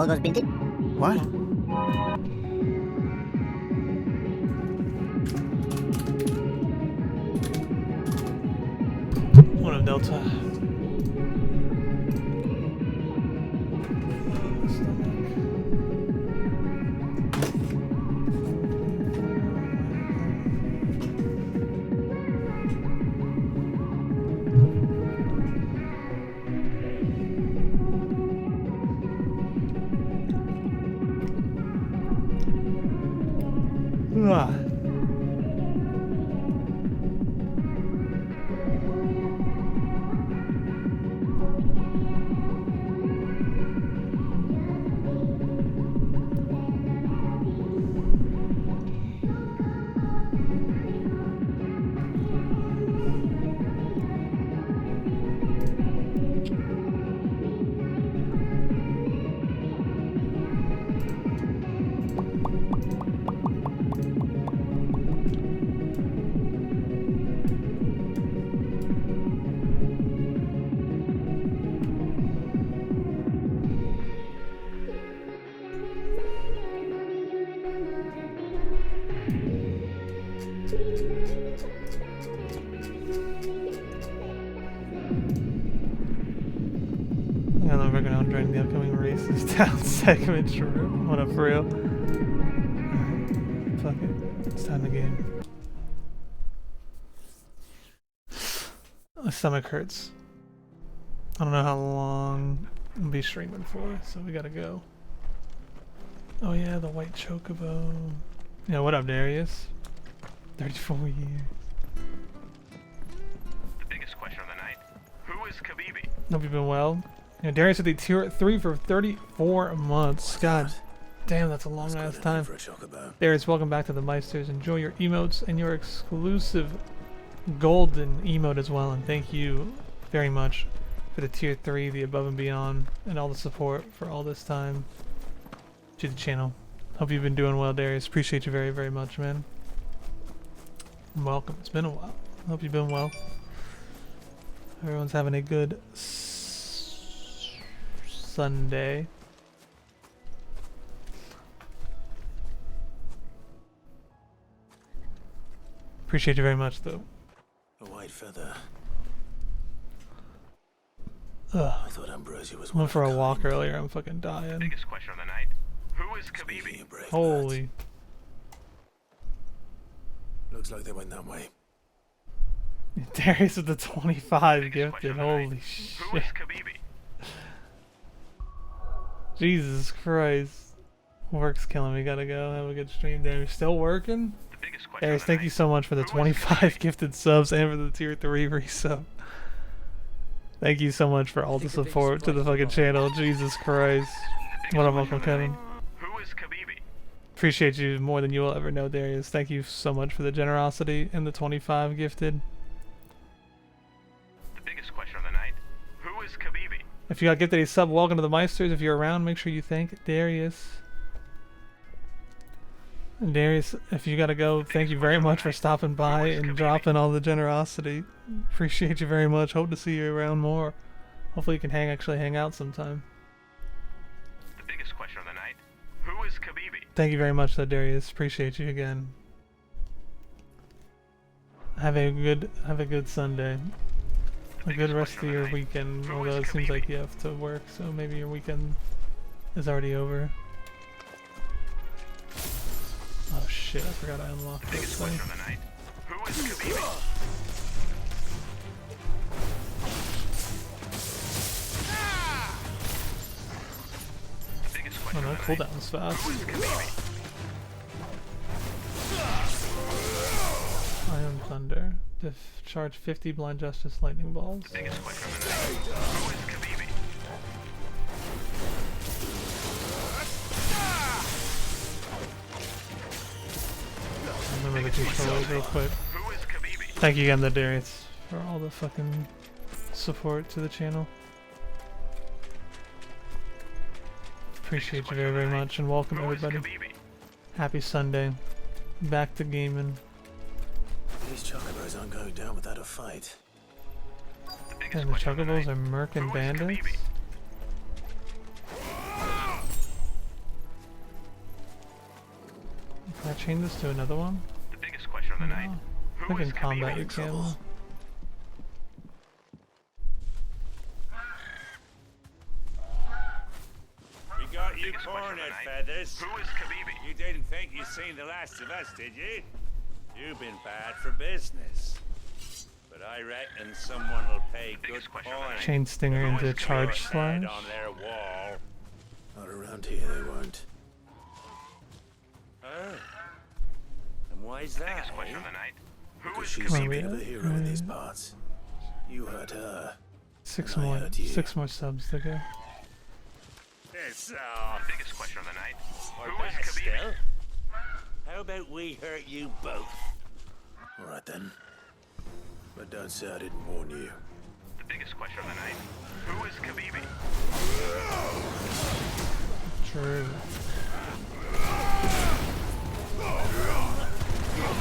logo's binted? What? One of Delta. I love working on during the upcoming races down segment. Sure. What up, for real? Alright, fuck it. It's time to game. My stomach hurts. I don't know how long I'll be streaming for, so we gotta go. Oh yeah, the white chocobo. Yeah, what up, Darius? 34 years. The biggest question of the night. Who is Khabibi? Hope you've been well. Yeah, Darius at the tier 3 for 34 months. God damn, that's a long ass time. Darius, welcome back to the Meisters. Enjoy your emotes and your exclusive golden emote as well. And thank you very much for the tier 3, the above and beyond, and all the support for all this time to the channel. Hope you've been doing well, Darius. Appreciate you very, very much, man. Welcome. It's been a while. Hope you've been well. Everyone's having a good Sunday. Appreciate you very much, though. A white feather. Ugh. I thought Ambrosia was Went for a walk earlier. I'm fucking dying. Biggest question of the night. Who is Khabibi? Holy. Looks like they went that way. Darius with the 25 Biggest gifted. question of the Holy night. shit. Who is Khabibi? Jesus Christ. Work's killing me. Gotta go. Have a good stream, Darius. Still working? The biggest question Darius, of the thank night. you so much for the Who is 25 Khabibi? gifted subs and for the tier 3 resub. Thank you so much for all the support to the fucking channel. Jesus Christ. What up, Uncle Kevin? Who is Khabibi? Appreciate you more than you will ever know, Darius. Thank you so much for the generosity and the 25 gifted. The biggest question of the night. Who is Khabibi? If you got gifted a sub, welcome to the Meisters. If you're around, make sure you thank Darius. And Darius, if you gotta go, thank you very much for stopping by and dropping all the generosity. Appreciate you very much. Hope to see you around more. Hopefully you can actually hang out sometime. The biggest question of the night. Who is Khabibi? Thank you very much, though, Darius. Appreciate you again. Have a good Sunday. A good rest of your weekend, although it seems like you have to work, so maybe your weekend is already over. Oh shit, I forgot I unlocked this Biggest thing. question of the night. Who is Khabibi? Biggest Oh question no, of the night. cooldown's fast. Who is Khabibi? Iron Thunder. Charge 50 Blind Justice Lightning Balls. Biggest question of the night. Who is Khabibi? Remember the controllers real quick. Who is Khabibi? Thank you again, though, Darius, for all the fucking support to the channel. Appreciate you very, very much, and welcome Who is everybody. Khabibi? Happy Sunday. Back to gaming. These chocobos aren't going down without a fight. The biggest And the question of the Chocobos night. are merc and Who is bandits. Khabibi? Can I chain this to another one? The biggest question of the night. I Who think in is combat you Khabib? can. trouble? We got you Biggest question of the cornered, night. Feathers. Who is Khabib? You didn't think you'd seen the last of us, did you? You've been bad for business. But I reckon someone will pay good biggest question of the coin. night. Chain Stinger Who into is charge Head slash. on their wall. Not around here, they won't. Oh. And why's that, Biggest question eh? of the night. Who Because is she's Come on, something Rita. of a hero in these parts. You hurt her. Six And I more. hurt you. 6 more subs to go. Piss off. biggest question of the night? Or Who is better Khabib? still, how about we hurt you both? Alright then. But don't say I didn't warn you. The biggest question of the night. Who is Khabib? True.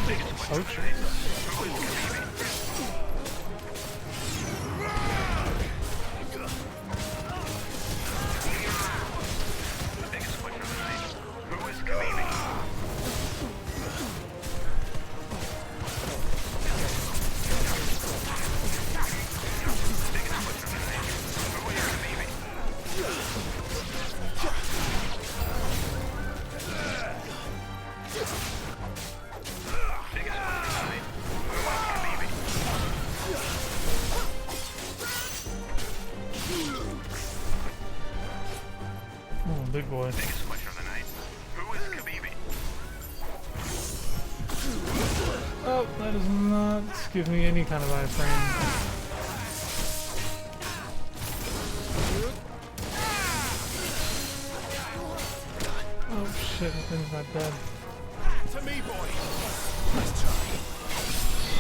Biggest question Oh, of the true. night. Who is Khabib? The biggest question of the night. Who is Khabib? Oh, big boy. Biggest question of the night. Who is Khabib? Oh, that does not give me any kind of iframe. Oh shit, that thing's not dead. To me, boy! Nice try.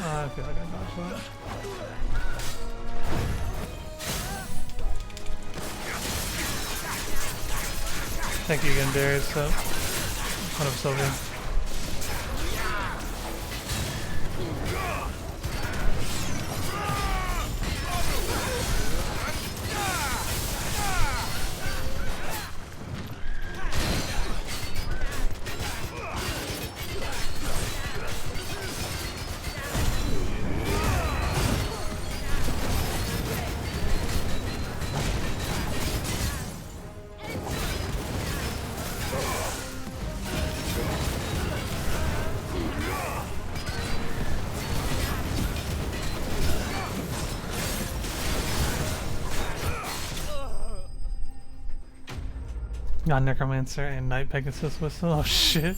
I feel like I dodged that. Thank you again, Darius. So, one of Sylvia. Got Necromancer and Night Pegasus Whistle. Oh shit.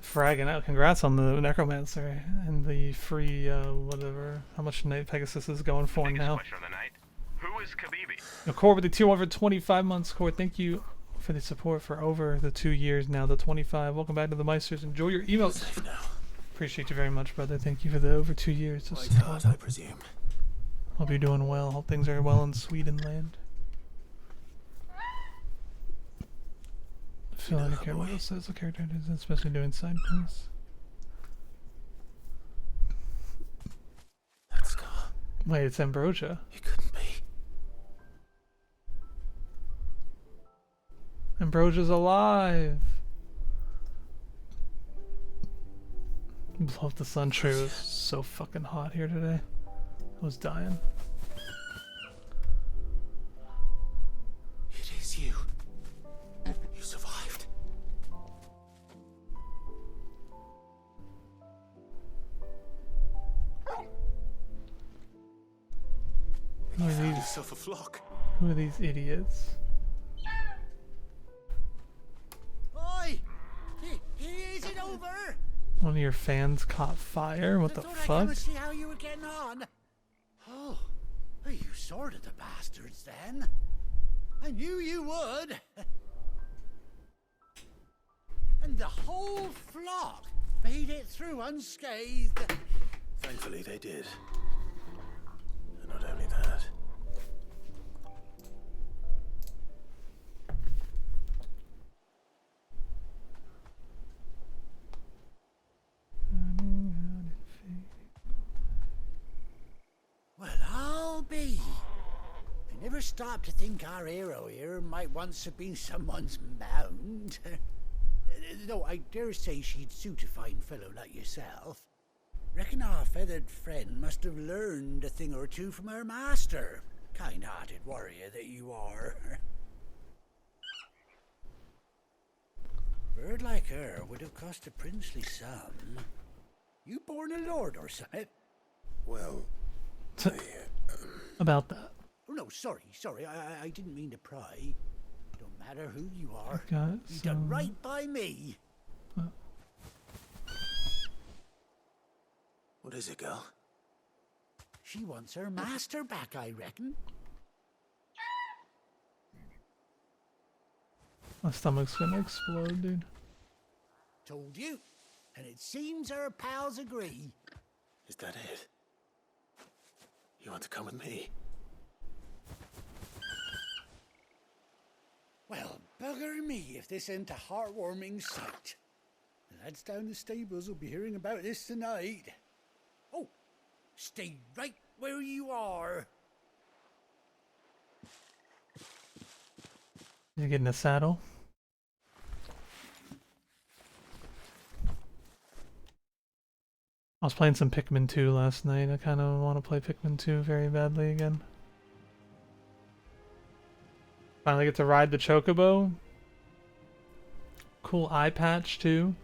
Fragging out. Congrats on the Necromancer and the free, whatever. How much Night Pegasus is going for Biggest now. question of the night. Who is Khabib? Now, Core with the tier 1 for 25 months. Core, thank you for the support for over the 2 years now, the 25. Welcome back to the Meisters. Enjoy your emotes. Safe now. Appreciate you very much, brother. Thank you for the over 2 years. of Quite support. hard, I presume. Hope you're doing well. Hope things are well in Sweden land. I feel like I care what else says the character is, especially doing side quests. That scar. Wait, it's Ambrosia. It couldn't be. Ambrosia's alive! Blow up the sun tree. It was so fucking hot here today. I was dying. It is you. You survived. Who are Found these? yourself a flock. Who are these idiots? Oi! Is it over? One of your fans caught fire? What the Thought I'd come fuck? and see how you were getting on. Oh, you sorted the bastards then. I knew you would. And the whole flock made it through unscathed. Thankfully, they did. Ever stop to think our hero here might once have been someone's mount? Though I dare say she'd suit a fine fellow like yourself. Reckon our feathered friend must have learned a thing or two from her master. Kind-hearted warrior that you are. Bird like her would have cost a princely sum. You born a lord or something? Well, About that. Oh no, sorry, I didn't mean to pry. Don't matter who you are. Got You done some. right by me. what is it, girl? She wants her master back, I reckon. My stomach's gonna explode, dude. Told you. And it seems her pals agree. Is that it? You want to come with me? Well, bugger me if this ain't a heartwarming sight. The lads down the stables will be hearing about this tonight. Oh, stay right where you are. You getting a saddle? I was playing some Pikmin 2 last night. I kind of want to play Pikmin 2 very badly again. Finally get to ride the Chocobo. Cool eye patch too.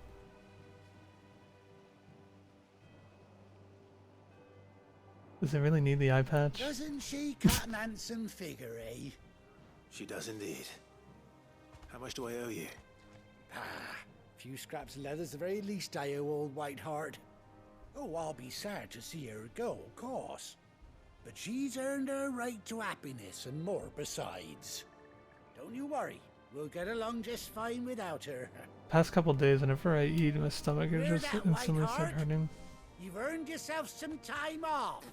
Does it really need the eye patch? Doesn't she cut an handsome figure, eh? She does indeed. How much do I owe you? A few scraps of leather's the very least I owe old Whiteheart. Oh, I'll be sad to see her go, of course. But she's earned her right to happiness and more besides. Don't you worry, we'll get along just fine without her. Past couple days, whenever I eat, my stomach is Hear just that, instantly start Whiteheart? hurting. You've earned yourself some time off.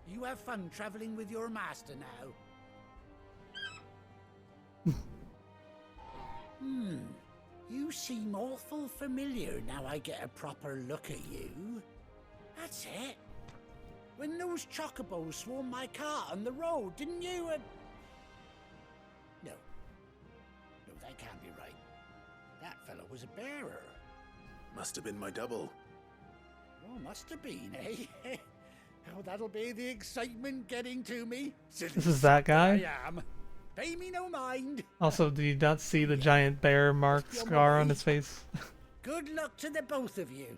You have fun traveling with your master now. You seem awful familiar now I get a proper look at you. That's it. When those chocobos swarmed my car on the road, didn't you? No. No, that can't be right. That fellow was a bearer. Must have been my double. Oh, must have been, eh? Oh, that'll be the excitement getting to me. This is that guy? I am. Pay me no mind. Also, do you not see the giant bear mark scar on his face? Good luck to the both of you.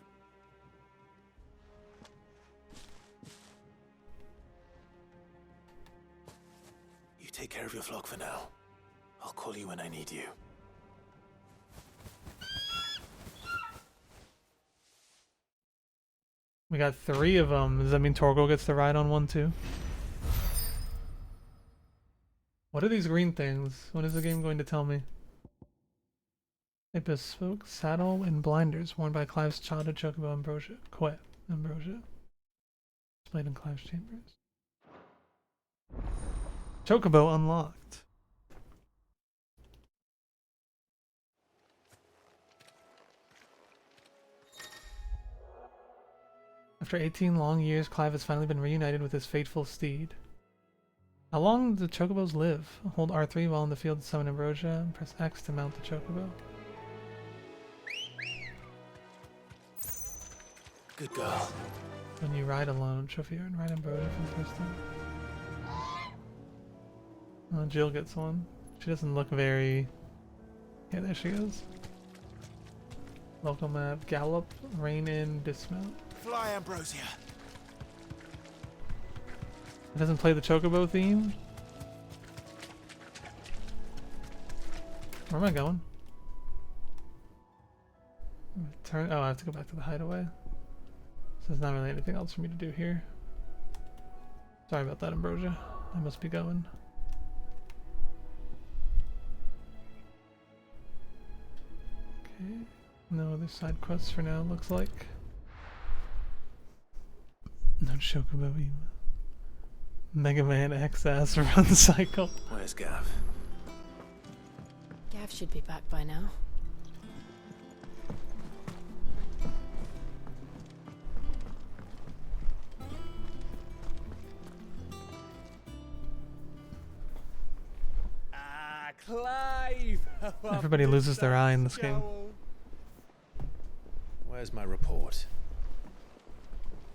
You take care of your flock for now. I'll call you when I need you. We got 3 of them. Does that mean Torgal gets to ride on one too? What are these green things? What is the game going to tell me? A bespoke saddle and blinders worn by Clive's childhood chocobo Ambrosia. Quet Ambrosia. Displayed in Clive's chambers. Chocobo unlocked. After 18 long years, Clive has finally been reunited with his faithful steed. How long do chocobos live? Hold R3 while in the field to summon Ambrosia, and press X to mount the chocobo. Good girl. When you ride alone, trophy and ride Ambrosia for the first time. Oh, Jill gets one. She doesn't look very... Yeah, there she goes. Local map, gallop, rein in, dismount. Fly, Ambrosia. It doesn't play the chocobo theme? Where am I going? Turn. Oh, I have to go back to the hideaway. So there's not really anything else for me to do here. Sorry about that, Ambrosia. I must be going. Okay. No other side quests for now, looks like. No chocobo email. Mega Man XS run cycle. Where's Gav? Gav should be back by now. Clive! Everybody loses their eye in this game. Where's my report?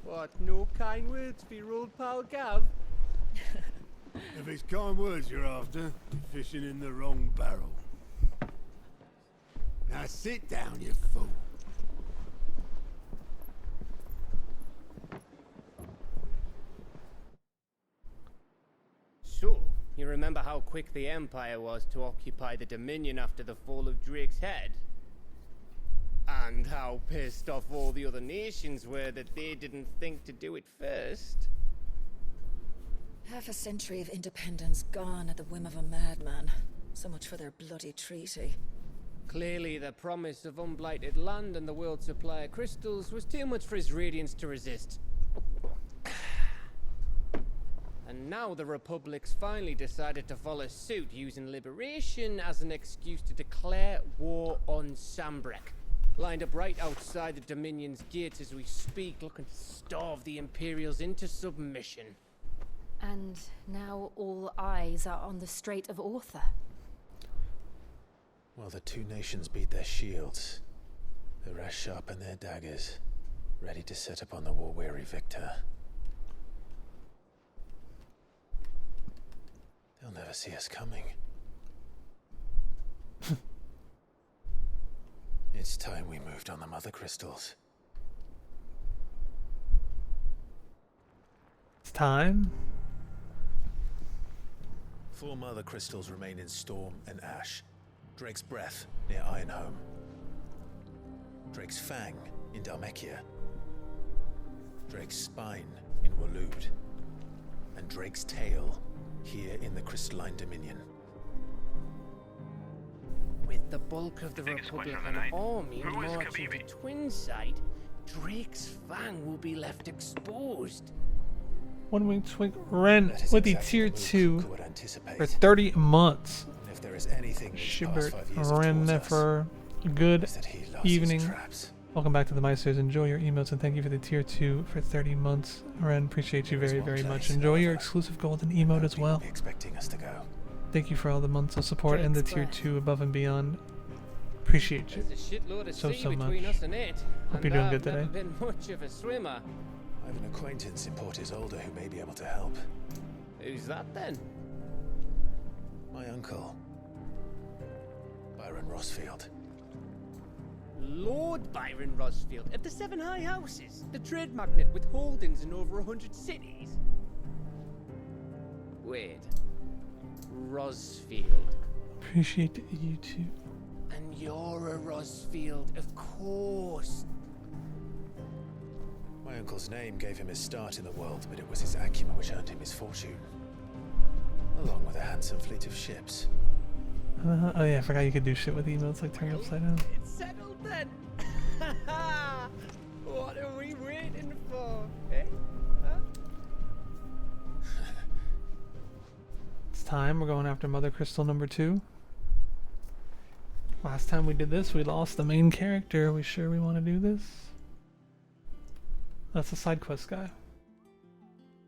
What, no kind words for your old pal Gav? If it's kind words you're after, you're fishing in the wrong barrel. Now sit down, you fool. So, you remember how quick the Empire was to occupy the Dominion after the fall of Drake's head? And how pissed off all the other nations were that they didn't think to do it first? Half a century of independence gone at the whim of a madman. So much for their bloody treaty. Clearly, the promise of unblighted land and the world's supply of crystals was too much for his radiance to resist. And now the Republic's finally decided to follow suit, using liberation as an excuse to declare war on Sambrek. Lined up right outside the Dominion's gates as we speak, looking to starve the Imperials into submission. And now all eyes are on the Strait of Author. Well, the two nations beat their shields. The rest sharpen their daggers, ready to set upon the war-weary victor. They'll never see us coming. It's time we moved on the mother crystals. It's time. 4 mother crystals remain in Storm and Ash. Drake's Breath near Ironhome. Drake's Fang in Dhalmekia. Drake's Spine in Waloed. And Drake's Tail here in the Crystalline Dominion. With the bulk of the biggest question Republican of the night. army Who is marching to Khabibi? Twinside, Drake's Fang will be left exposed. One Wing Twink Ren That is with the exactly tier move 2 Kuka would anticipate. for 30 months. And if there is anything these past Shibert 5 years have Ren taught us, for a good is that he loves his evening. traps. Welcome back to the Meisters. Enjoy your emotes and thank you for the tier 2 for 30 months. Ren, appreciate you There is very, one very place, much. Enjoy your however, exclusive golden emote where as people well. will be expecting us to go. Thank you for all the months of support and the Drake's tier Breath. 2 above and beyond. Appreciate you. There's a shitload of So sea much. between us and it. Hope and you're doing I've good today. never been much of a swimmer. I have an acquaintance in Port Isolde who may be able to help. Who's that then? My uncle, Byron Rossfield. Lord Byron Rosfield of the 7 High Houses, the trade magnate with holdings in over 100 cities. Wait, Rosfield. Appreciate you too. And you're a Rosfield, of course. My uncle's name gave him his start in the world, but it was his acumen which earned him his fortune. Along with a handsome fleet of ships. Oh yeah, I forgot you could do shit with emotes like turn upside down. It's settled then. What are we waiting for, eh? Huh? It's time. We're going after Mother Crystal number 2. Last time we did this, we lost the main character. Are we sure we want to do this? That's the side quest guy.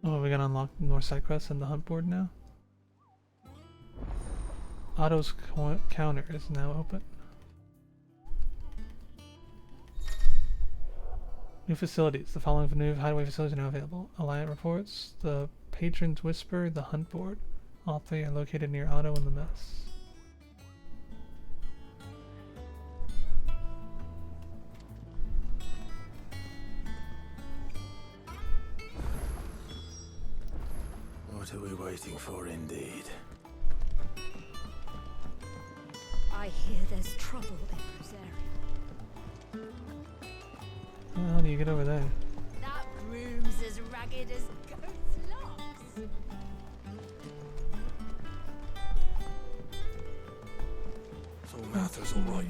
Oh, we gotta unlock more side quests and the hunt board now. Otto's counter is now open. New facilities. The following new hideaway facilities are now available. Alliant reports, the Patron's Whisper, the hunt board. All 3 are located near Otto and the mess. What are we waiting for indeed? I hear there's trouble in Rosaria. How do you get over there? That room's as ragged as goat's locks. So Mather's alright.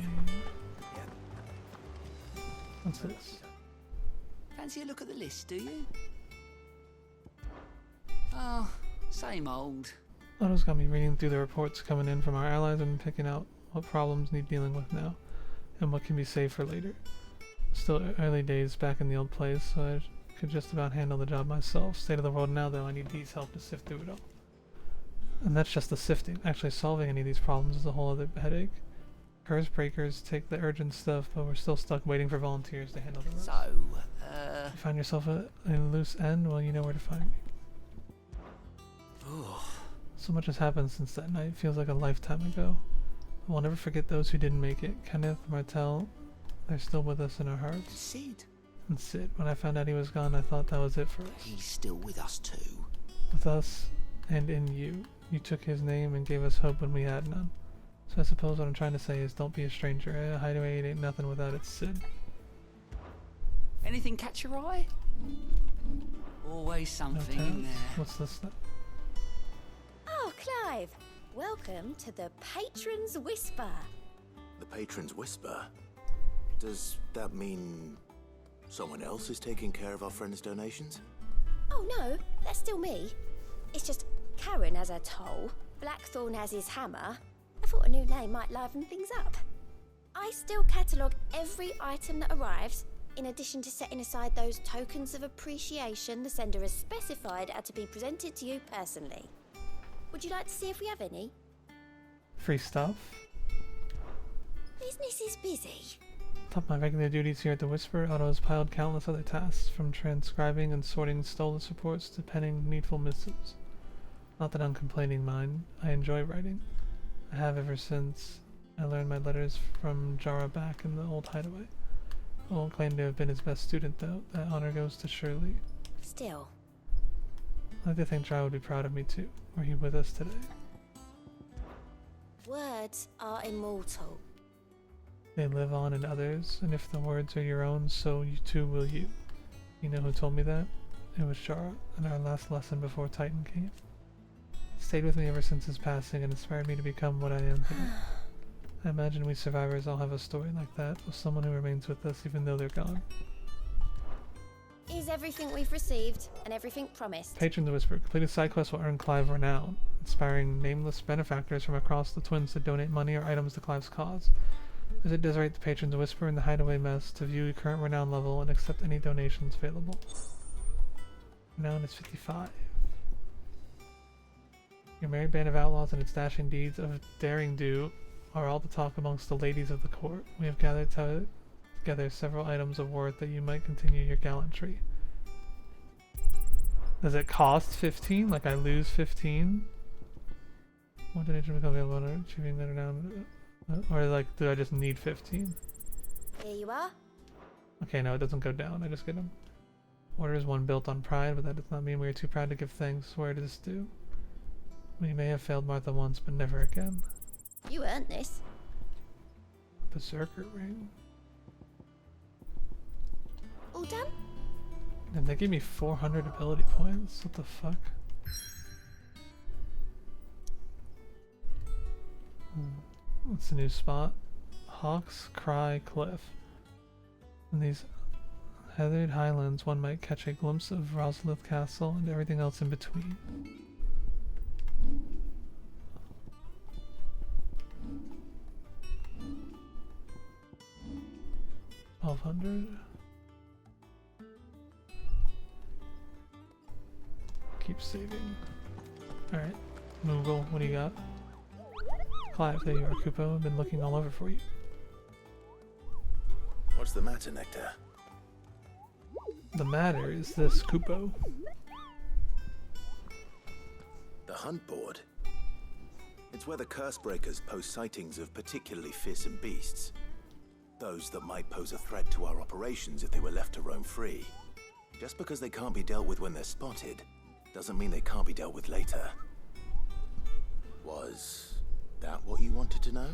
What's this? Fancy a look at the list, do you? Oh, same old. Otto's got me reading through the reports coming in from our allies and picking out what problems need dealing with now and what can be saved for later. Still early days back in the old place, so I could just about handle the job myself. State of the world now, though, I need Dee's help to sift through it all. And that's just the sifting. Actually solving any of these problems is a whole other headache. Curse breakers take the urgent stuff, but we're still stuck waiting for volunteers to handle the rest. So, You find yourself at a loose end? Well, you know where to find me. So much has happened since that night. Feels like a lifetime ago. I will never forget those who didn't make it. Kenneth, Martel, they're still with us in our hearts. Sid, And Sid, when I found out he was gone, I thought that was it for us. he's still with us too. With us and in you. You took his name and gave us hope when we had none. So I suppose what I'm trying to say is don't be a stranger. A hideaway ain't nothing without its Sid. Anything catch your eye? Always something Okay. in there. What's this then? Oh, Clive. Welcome to the Patron's Whisper. The Patron's Whisper? Does that mean someone else is taking care of our friend's donations? Oh no, that's still me. It's just Karen has her toll, Blackthorn has his hammer. I thought a new name might liven things up. I still catalogue every item that arrives, in addition to setting aside those tokens of appreciation the sender has specified are to be presented to you personally. Would you like to see if we have any? Free stuff? Business is busy. Top of my regular duties here at the Whisper, Otto has piled countless other tasks, from transcribing and sorting Stolas reports to penning needful missives. Not that I'm complaining, mind. I enjoy writing. I have ever since I learned my letters from Jara back in the old hideaway. I won't claim to have been his best student, though. That honor goes to Shirley. Still. I like to think Jara would be proud of me, too. Were he with us today? Words are immortal. They live on in others, and if the words are your own, so you too will you. You know who told me that? It was Jara, in our last lesson before Titan came. He stayed with me ever since his passing and inspired me to become what I am today. I imagine we survivors all have a story like that, of someone who remains with us even though they're gone. Is everything we've received and everything promised? Patron's Whisper. Completed side quests will earn Clive renown, inspiring nameless benefactors from across the Twins to donate money or items to Clive's cause. Visit Desirate the Patron's Whisper in the Hideaway Mess to view your current renown level and accept any donations available. Renown is 55. Your merry band of outlaws and its dashing deeds of daring do are all the talk amongst the ladies of the court. We have gathered together several items of worth that you might continue your gallantry. Does it cost 15? Like I lose 15? What donation become available on achieving that renown? Or like, do I just need 15? Here you are. Okay, no, it doesn't go down. I just get them. Order is one built on pride, but that does not mean we are too proud to give thanks. Where does this do? We may have failed Martha once, but never again. You earned this. Berserker ring. All done? And they gave me 400 ability points. What the fuck? What's the new spot? Hawks Cry Cliff. In these heathered highlands, one might catch a glimpse of Roslith Castle and everything else in between. $1,200. Keep saving. Alright. Moogle, what do you got? Clive, there you are, Kupo. I've been looking all over for you. What's the matter, Nectar? The matter is this, Kupo. The hunt board? It's where the curse breakers post sightings of particularly fearsome beasts. Those that might pose a threat to our operations if they were left to roam free. Just because they can't be dealt with when they're spotted, doesn't mean they can't be dealt with later. Was that what you wanted to know?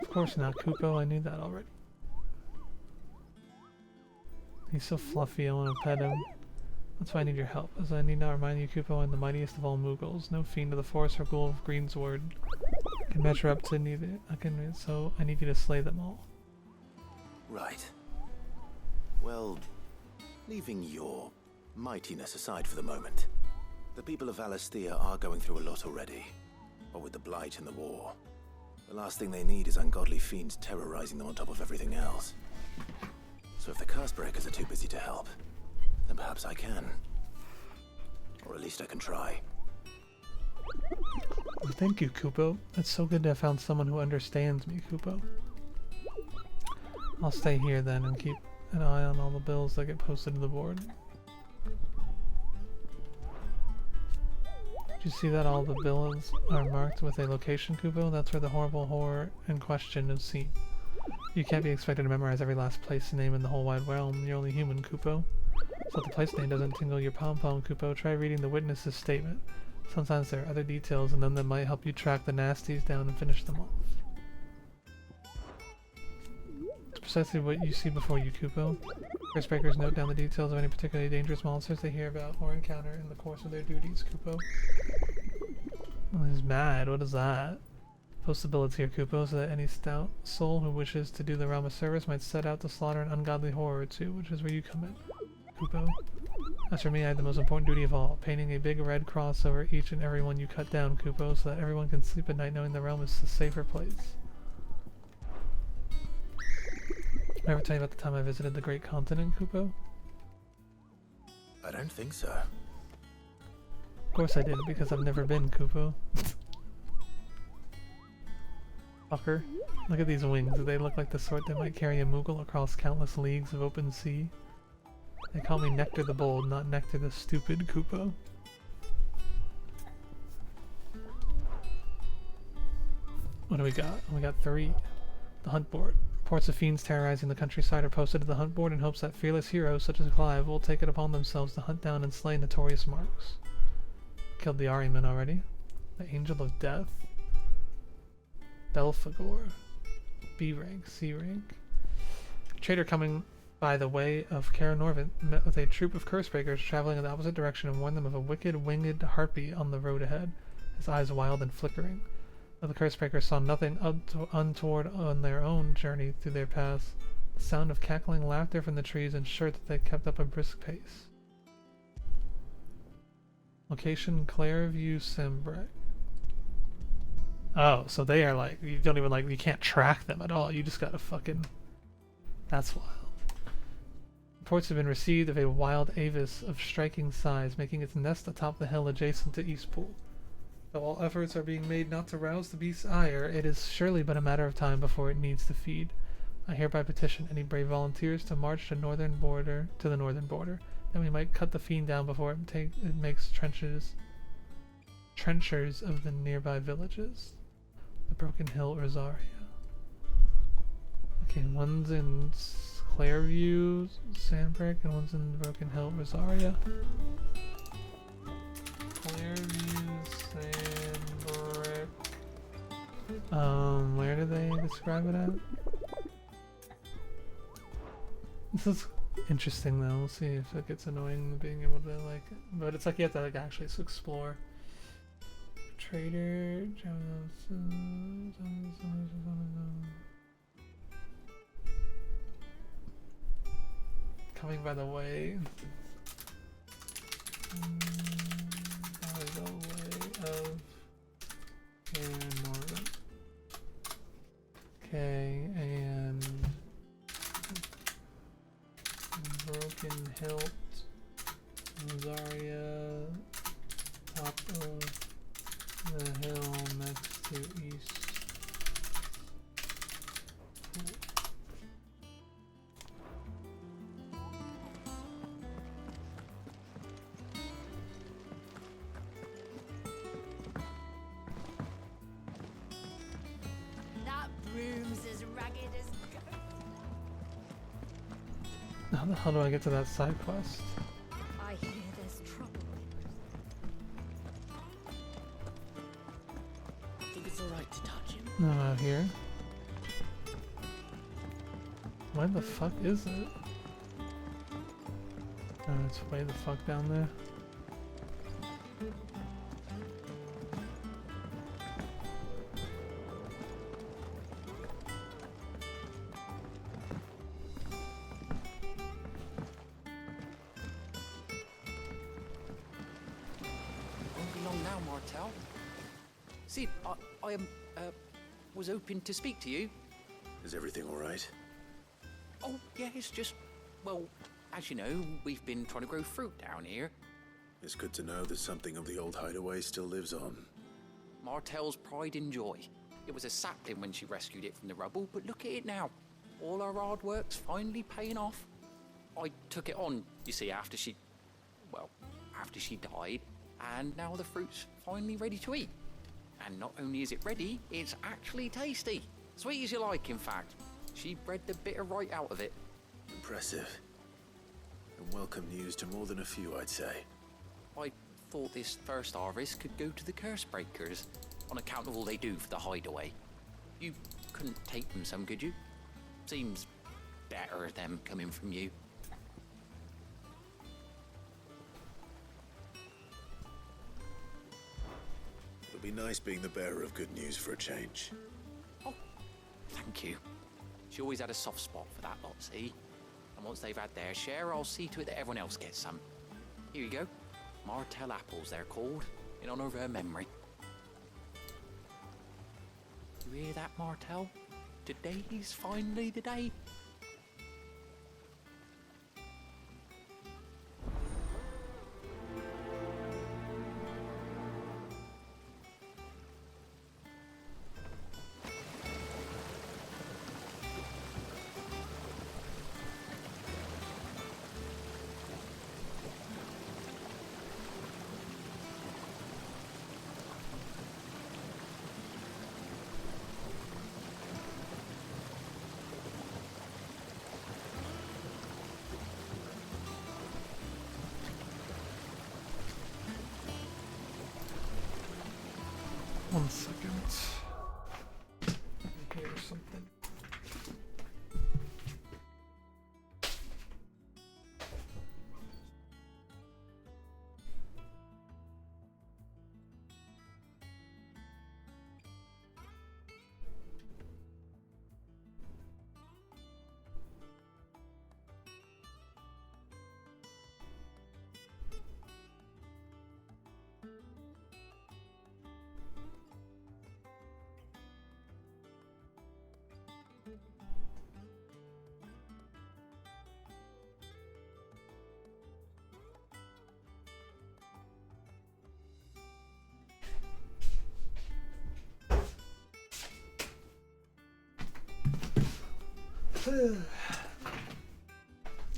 Of course not, Kupo. I knew that already. He's so fluffy, I want to pet him. That's why I need your help, as I need not remind you, Kupo, I'm the mightiest of all Moogles. No fiend of the forest or ghoul of Greensward can measure up to neither. So I need you to slay them all. Right. Well, leaving your mightiness aside for the moment, the people of Valisthea are going through a lot already. What with the blight and the war, the last thing they need is ungodly fiends terrorizing them on top of everything else. So if the curse breakers are too busy to help, then perhaps I can. Or at least I can try. thank you, Kupo. It's so good to have found someone who understands me, Kupo. I'll stay here then and keep an eye on all the bills that get posted to the board. Did you see that all the bills are marked with a location, Kupo? That's where the horrible horror in question is seen. You can't be expected to memorize every last place name in the whole wide realm. You're only human, Kupo. So if the place name doesn't tingle your pom-pom, Kupo, try reading the witness's statement. Sometimes there are other details in them that might help you track the nasties down and finish them off. It's precisely what you see before you, Kupo. Curse breakers note down the details of any particularly dangerous monsters they hear about or encounter in the course of their duties, Kupo. Oh, he's mad. What is that? Post the bullets here, Kupo, so that any stout soul who wishes to do the realm a service might set out to slaughter an ungodly horror or two, which is where you come in, Kupo. As for me, I have the most important duty of all, painting a big red cross over each and every one you cut down, Kupo, so that everyone can sleep at night knowing the realm is a safer place. Did I ever tell you about the time I visited the Great Continent, Kupo? I don't think so. Of course I did, because I've never been, Kupo. Fucker. Look at these wings. Do they look like the sort that might carry a Moogle across countless leagues of open sea? They call me Nectar the Bold, not Nectar the Stupid, Kupo. What do we got? We got 3. The hunt board. Reports of fiends terrorizing the countryside are posted to the hunt board in hopes that fearless heroes such as Clive will take it upon themselves to hunt down and slay notorious marks. Killed the Ahriman already. The Angel of Death. Belphegor. B rank, C rank. Trader coming by the way of Kara Norvent met with a troop of cursebreakers traveling in the opposite direction and warned them of a wicked winged harpy on the road ahead, his eyes wild and flickering. Though the cursebreakers saw nothing untoward on their own journey through their paths, the sound of cackling laughter from the trees ensured that they kept up a brisk pace. Location Clairview Sembrec. Oh, so they are like, you don't even like, you can't track them at all. You just gotta fucking, that's wild. Reports have been received of a wild avis of striking size making its nest atop the hill adjacent to Eastpool. Though all efforts are being made not to rouse the beast's ire, it is surely but a matter of time before it needs to feed. I hereby petition any brave volunteers to march to the northern border, that we might cut the fiend down before it makes trenchers of the nearby villages. The Broken Hill Rosaria. Okay, one's in Clairview, Sandbreak, and one's in the Broken Hill, Rosaria. Clairview, Sandbreak. Where do they describe it at? This is interesting though. We'll see if it gets annoying being able to like, but it's like you have to like actually explore. Trader, coming by the way. By the way of Northern. Okay, and Broken Hilt, Rosaria, top of the hill next to East. That broom's as ragged as goat. How the hell do I get to that side quest? I hear there's trouble. I think it's alright to touch him. No, out here. Where the fuck is it? Oh, it's way the fuck down there. Won't be long now, Martel. See, I was hoping to speak to you. Is everything all right? Oh, yeah, it's just, well, as you know, we've been trying to grow fruit down here. It's good to know that something of the old hideaway still lives on. Martell's pride and joy. It was a sapling when she rescued it from the rubble, but look at it now. All our hard work's finally paying off. I took it on, you see, after she died, and now the fruit's finally ready to eat. And not only is it ready, it's actually tasty. Sweet as you like, in fact. She bred the bitter right out of it. Impressive. And welcome news to more than a few, I'd say. I thought this first harvest could go to the curse breakers, on account of all they do for the hideaway. You couldn't take them some, could you? Seems better them coming from you. It'll be nice being the bearer of good news for a change. Oh, thank you. She always had a soft spot for that lot, see? And once they've had their share, I'll see to it that everyone else gets some. Here you go. Martell apples, they're called, in honor of her memory. You hear that, Martell? Today's finally the day. One second. Let me hear something.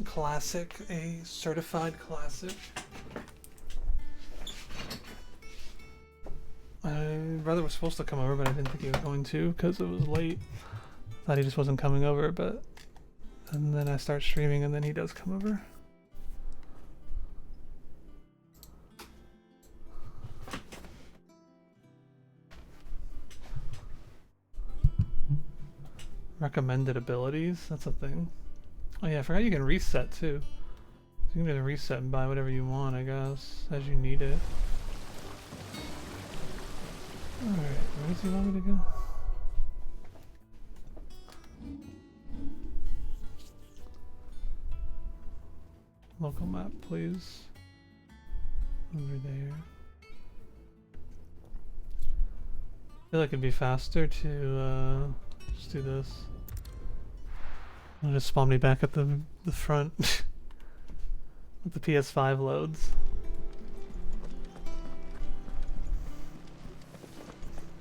Classic, a certified classic. My brother was supposed to come over, but I didn't think he was going to because it was late. Thought he just wasn't coming over, but and then I start streaming, and then he does come over. Recommended abilities, that's a thing. Oh yeah, I forgot you can reset too. You can just reset and buy whatever you want, I guess, as you need it. Alright, where does he want me to go? Local map, please. Over there. I feel like it'd be faster to just do this. It'll just spawn me back at the front with the PS5 loads.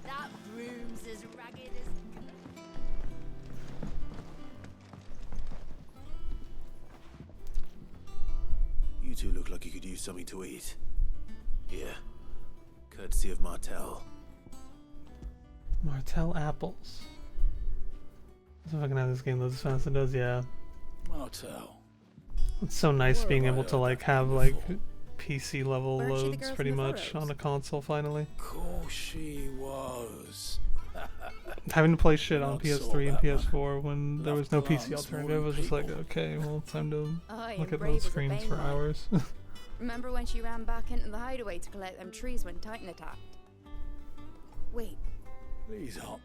That room's as ragged as... You two look like you could use something to eat. Here. Courtesy of Martell. Martell apples. Let's see if I can have this game load as fast as it does, yeah. Martell. It's so nice Where being have I able to heard like that have name like before? PC level Weren't she the loads girl pretty from the much photos? on a console finally. Of course she was. Having to play shit on Not PS3 saw and that one. PS4 when there was no Loved PC plants more alternative, than was just like, people. okay, well it's time to Aye, look and at brave those as a screens for Bainite. hours. Remember when she ran back into the hideaway to collect them trees when Titan attacked? Wait, These aren't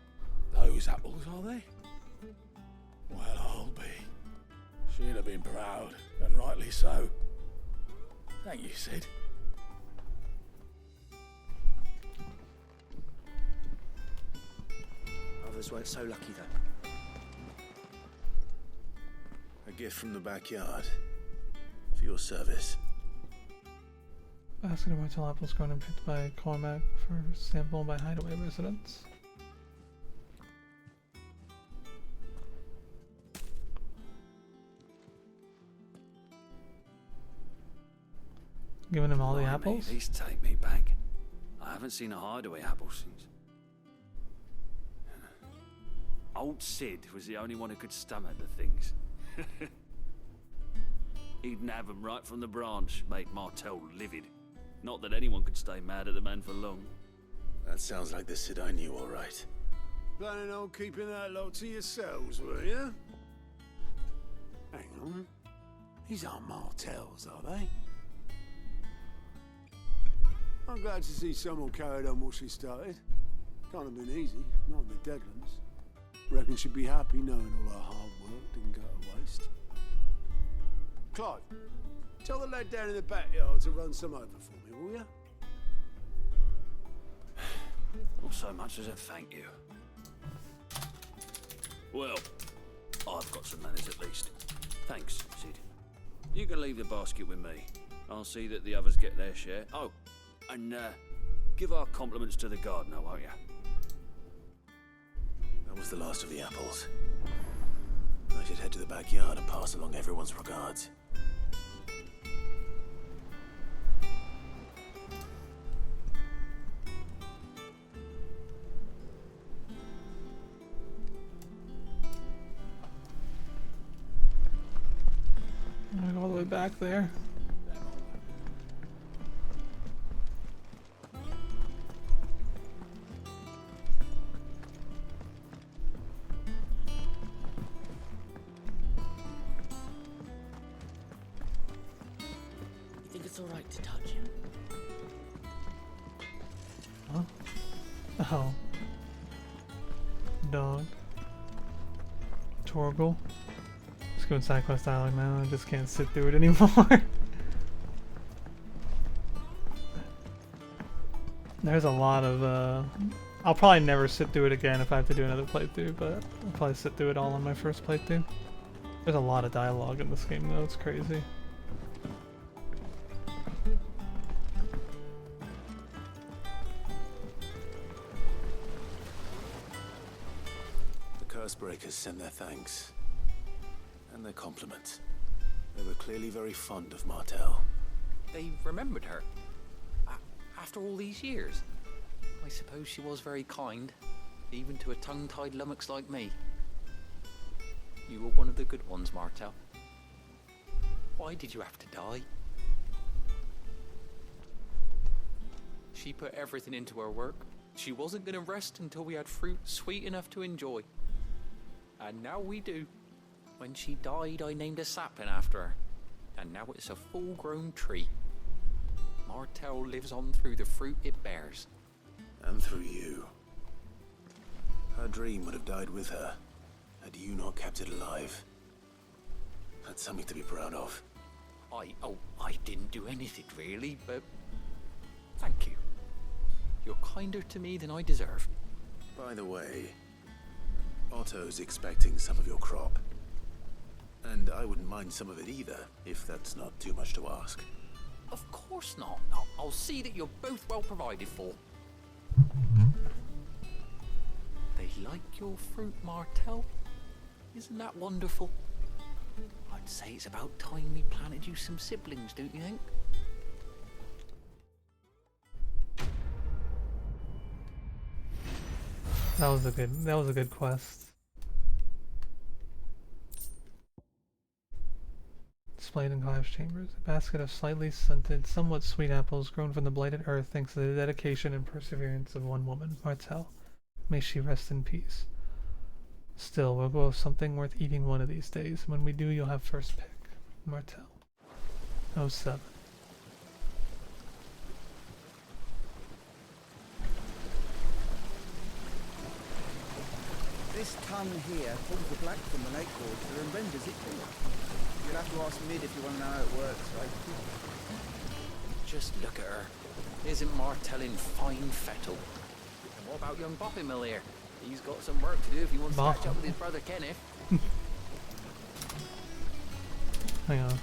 those apples, are they? Well, I'll be. She'd have been proud, and rightly so. Thank you, Sid. Others weren't so lucky, though. A gift from the backyard. For your service. Basket of Martell apples grown and picked by Cormac for sample by hideaway residents. Giving him all the apples? Please take me back. I haven't seen a hideaway apple since. Old Sid was the only one who could stomach the things. He'd nab them right from the branch, make Martell livid. Not that anyone could stay mad at the man for long. That sounds like the Sid I knew, all right. Planning on keeping that lot to yourselves, were you? Hang on. These aren't Martells, are they? I'm glad to see someone carried on what she started. Can't have been easy, not in the Deadlands. Reckon she'd be happy knowing all her hard work didn't go to waste. Clive, tell the lad down in the backyard to run some over for me, will you? Not so much as a thank you. Well, I've got some manners at least. Thanks, Sid. You can leave the basket with me. I'll see that the others get their share. Oh, and give our compliments to the gardener, won't you? That was the last of the apples. I should head to the backyard and pass along everyone's regards. I'm gonna go all the way back there. You think it's alright to touch him? Huh? Oh. Dog. Torgal. Let's go in side quest dialogue now. I just can't sit through it anymore. There's a lot of I'll probably never sit through it again if I have to do another playthrough, but I'll probably sit through it all on my first playthrough. There's a lot of dialogue in this game though, it's crazy. The Cursebreakers sent their thanks. And their compliments. They were clearly very fond of Martell. They remembered her. After all these years. I suppose she was very kind, even to a tongue-tied lummox like me. You were one of the good ones, Martell. Why did you have to die? She put everything into her work. She wasn't going to rest until we had fruit sweet enough to enjoy. And now we do. When she died, I named a sapling after her. And now it's a full-grown tree. Martell lives on through the fruit it bears. And through you. Her dream would have died with her, had you not kept it alive. That's something to be proud of. I didn't do anything really, but thank you. You're kinder to me than I deserve. By the way, Otto's expecting some of your crop. And I wouldn't mind some of it either, if that's not too much to ask. Of course not. I'll see that you're both well provided for. They like your fruit, Martell. Isn't that wonderful? I'd say it's about time we planted you some siblings, don't you think? That was a good quest. Displayed in Clive's chambers, a basket of slightly scented, somewhat sweet apples grown from the blighted earth thanks to the dedication and perseverance of one woman, Martell. May she rest in peace. Still, we'll go with something worth eating one of these days. When we do, you'll have first pick. Martell. 07. This ton here pulls the black from the lake water and renders it clear. You'll have to ask Mid if you want to know how it works, right? Just look at her. Isn't Martell in fine fettle? And what about young Boppimill here? He's got some work to do if he wants to catch up with his brother Kenneth. Hang on.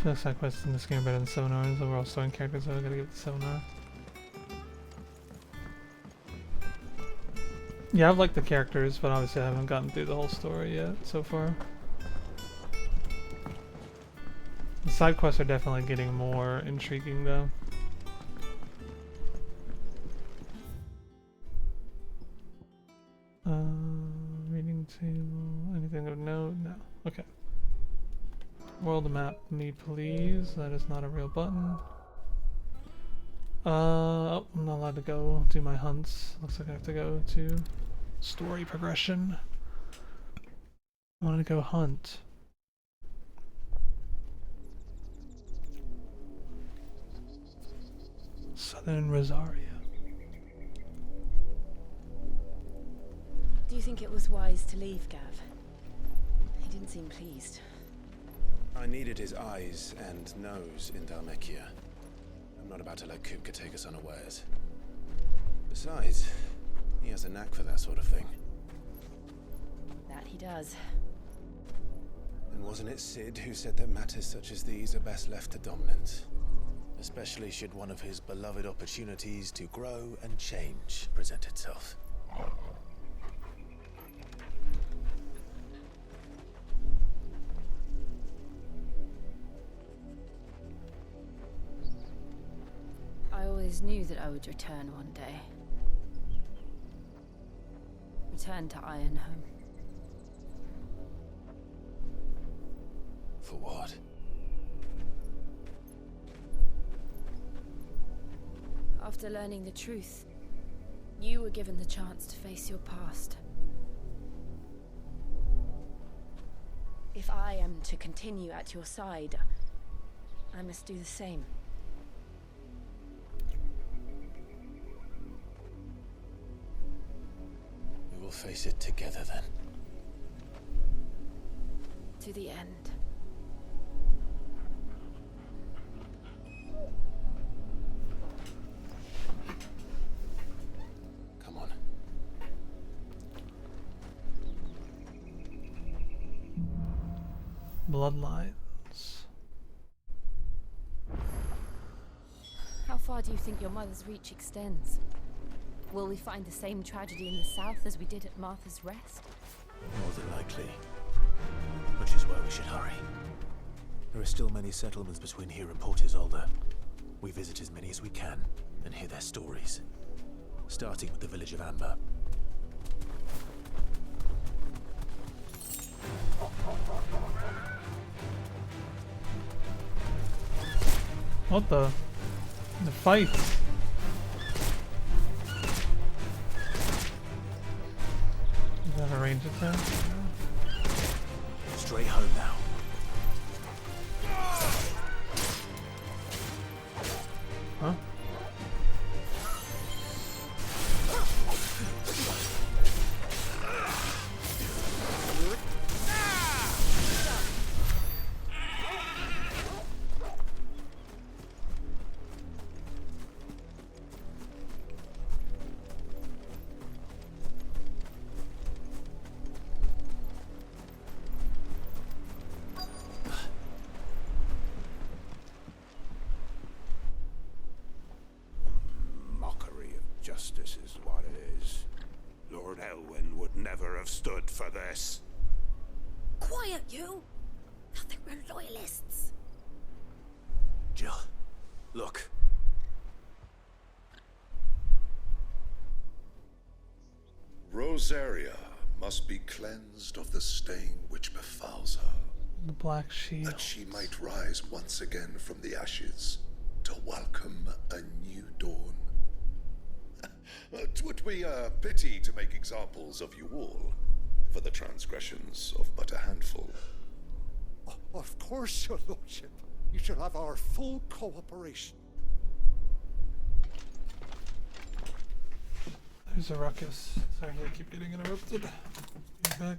I feel like side quests in this game are better than 7Rs. Overall story and characters, so I gotta give it 7R. Yeah, I've liked the characters, but obviously I haven't gotten through the whole story yet so far. The side quests are definitely getting more intriguing though. Reading table, anything of note? No. Okay. World map me please, that is not a real button. Oh, I'm not allowed to go do my hunts. Looks like I have to go to story progression. I want to go hunt. Southern Rosaria. Do you think it was wise to leave, Gav? He didn't seem pleased. I needed his eyes and nose in Dhalmekia. I'm not about to let Kupka take us unawares. Besides, he has a knack for that sort of thing. That he does. And wasn't it Sid who said that matters such as these are best left to dominance? Especially should one of his beloved opportunities to grow and change present itself. I always knew that I would return one day. Return to Ironhome. For what? After learning the truth, you were given the chance to face your past. If I am to continue at your side, I must do the same. We will face it together then. To the end. Come on. Bloodlines. How far do you think your mother's reach extends? Will we find the same tragedy in the south as we did at Martha's Rest? More than likely. Which is why we should hurry. There are still many settlements between here and Port Isolde. We visit as many as we can and hear their stories. Starting with the village of Amber. What the fight? Does that have a range attack? Straight home now. Huh? Mockery of justice is what it is. Lord Elwyn would never have stood for this. Quiet, you! Thought they were loyalists. Jill, look. Rosaria must be cleansed of the stain which befouls her, The Black Shield. that she might rise once again from the ashes to welcome a new dawn. 'Twould be a pity to make examples of you all for the transgressions of but a handful. Of course, your lordship. You shall have our full cooperation. There's a ruckus. Sorry, I keep getting interrupted. Be back.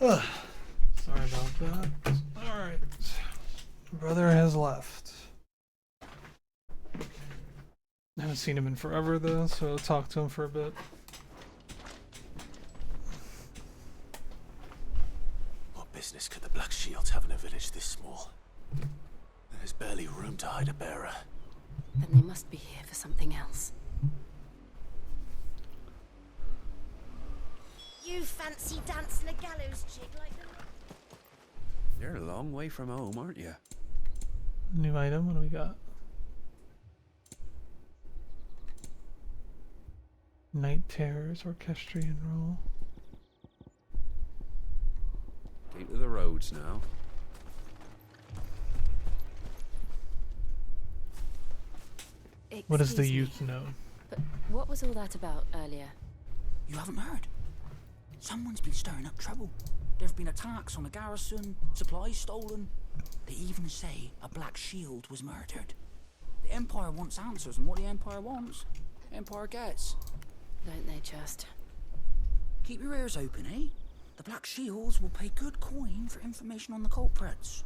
Sorry about that. Alright. Brother has left. I haven't seen him in forever though, so I'll talk to him for a bit. What business could the Black Shields have in a village this small? There's barely room to hide a bearer. Then they must be here for something else. You fancy dancing a gallows jig like the... You're a long way from home, aren't you? New item, what do we got? Night Terrors, Orchestrion Roll. Into the roads now. What does the Excuse me, youth know? But what was all that about earlier? You haven't heard? Someone's been stirring up trouble. There've been attacks on the garrison, supplies stolen. They even say a Black Shield was murdered. The Empire wants answers, and what the Empire wants, the Empire gets. Don't they just? Keep your ears open, eh? The Black Shields will pay good coin for information on the culprits.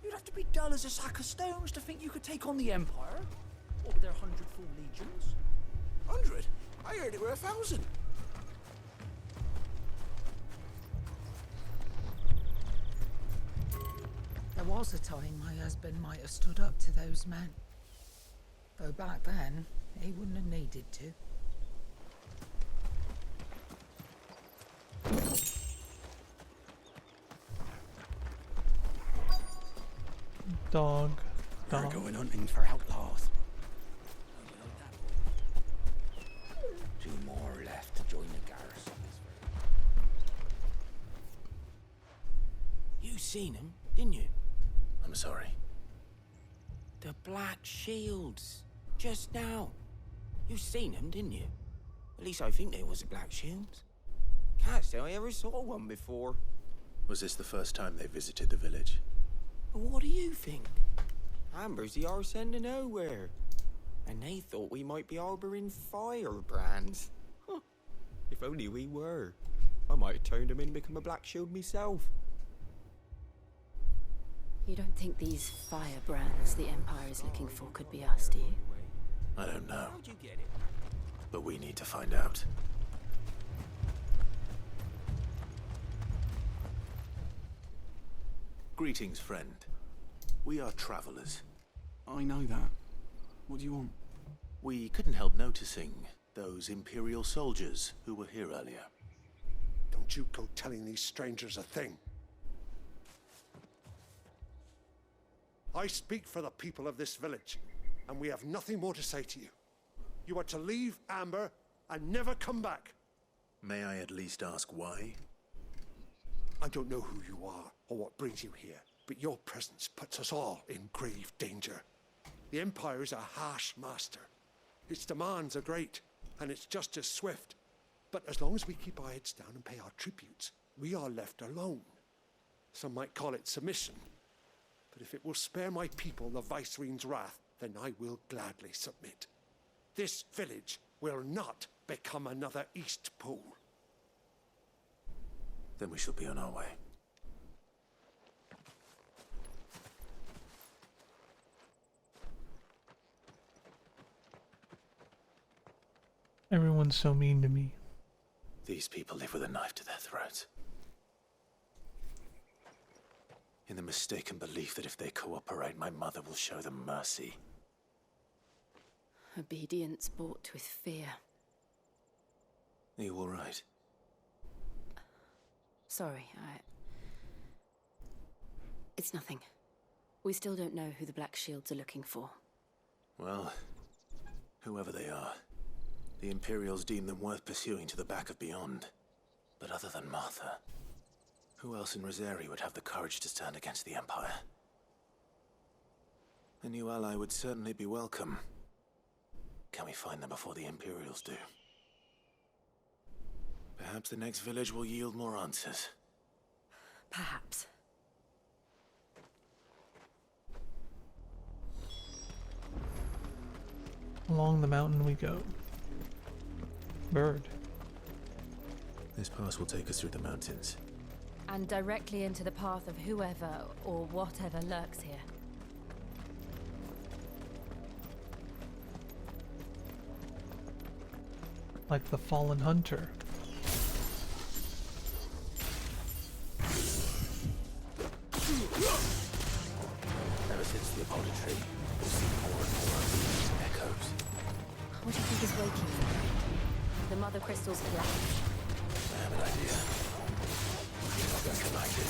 You'd have to be dull as a sack of stones to think you could take on the Empire. Or with their 100 full legions. 100? I heard it were 1,000. There was a time my husband might have stood up to those men. Though back then, he wouldn't have needed to. Dog. We're going hunting for outlaws. Two more left to join the garrison. You seen him, didn't you? I'm sorry. The Black Shields. Just now. You seen them, didn't you? At least I think they was the Black Shields. Can't say I ever saw one before. Was this the first time they visited the village? What do you think? Amber's the arse end of nowhere. And they thought we might be harboring firebrands. Huh. If only we were. I might have turned them in and become a Black Shield myself. You don't think these firebrands the Empire is looking for could be us, do you? I don't know. How'd you get it? But we need to find out. Greetings, friend. We are travelers. I know that. What do you want? We couldn't help noticing those Imperial soldiers who were here earlier. Don't you go telling these strangers a thing. I speak for the people of this village, and we have nothing more to say to you. You are to leave Amber and never come back. May I at least ask why? I don't know who you are or what brings you here, but your presence puts us all in grave danger. The Empire is a harsh master. Its demands are great, and its justice swift. But as long as we keep our heads down and pay our tributes, we are left alone. Some might call it submission. But if it will spare my people the Viceroy's wrath, then I will gladly submit. This village will not become another East Pool. Then we shall be on our way. Everyone's so mean to me. These people live with a knife to their throats. In the mistaken belief that if they cooperate, my mother will show them mercy. Obedience bought with fear. Are you all right? Sorry, It's nothing. We still don't know who the Black Shields are looking for. Well, whoever they are, the Imperials deem them worth pursuing to the back of beyond. But other than Martha, who else in Rosari would have the courage to stand against the Empire? A new ally would certainly be welcome. Can we find them before the Imperials do? Perhaps the next village will yield more answers. Perhaps. Along the mountain we go. Bird. This pass will take us through the mountains. And directly into the path of whoever or whatever lurks here. Like the fallen hunter. Ever since the apology, we've seen more and more of these echoes. What do you think is waking you? The mother crystals collapse. I have an idea. I'll get connected.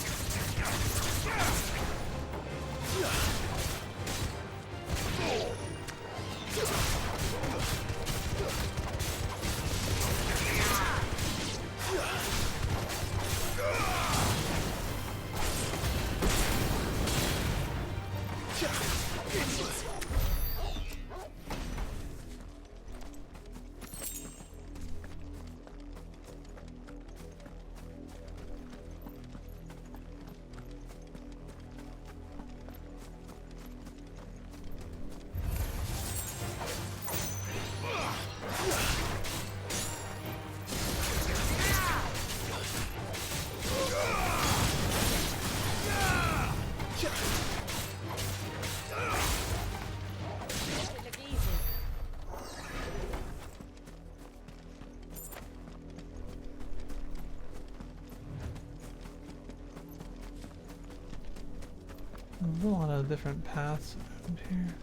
There's a lot of different paths around here.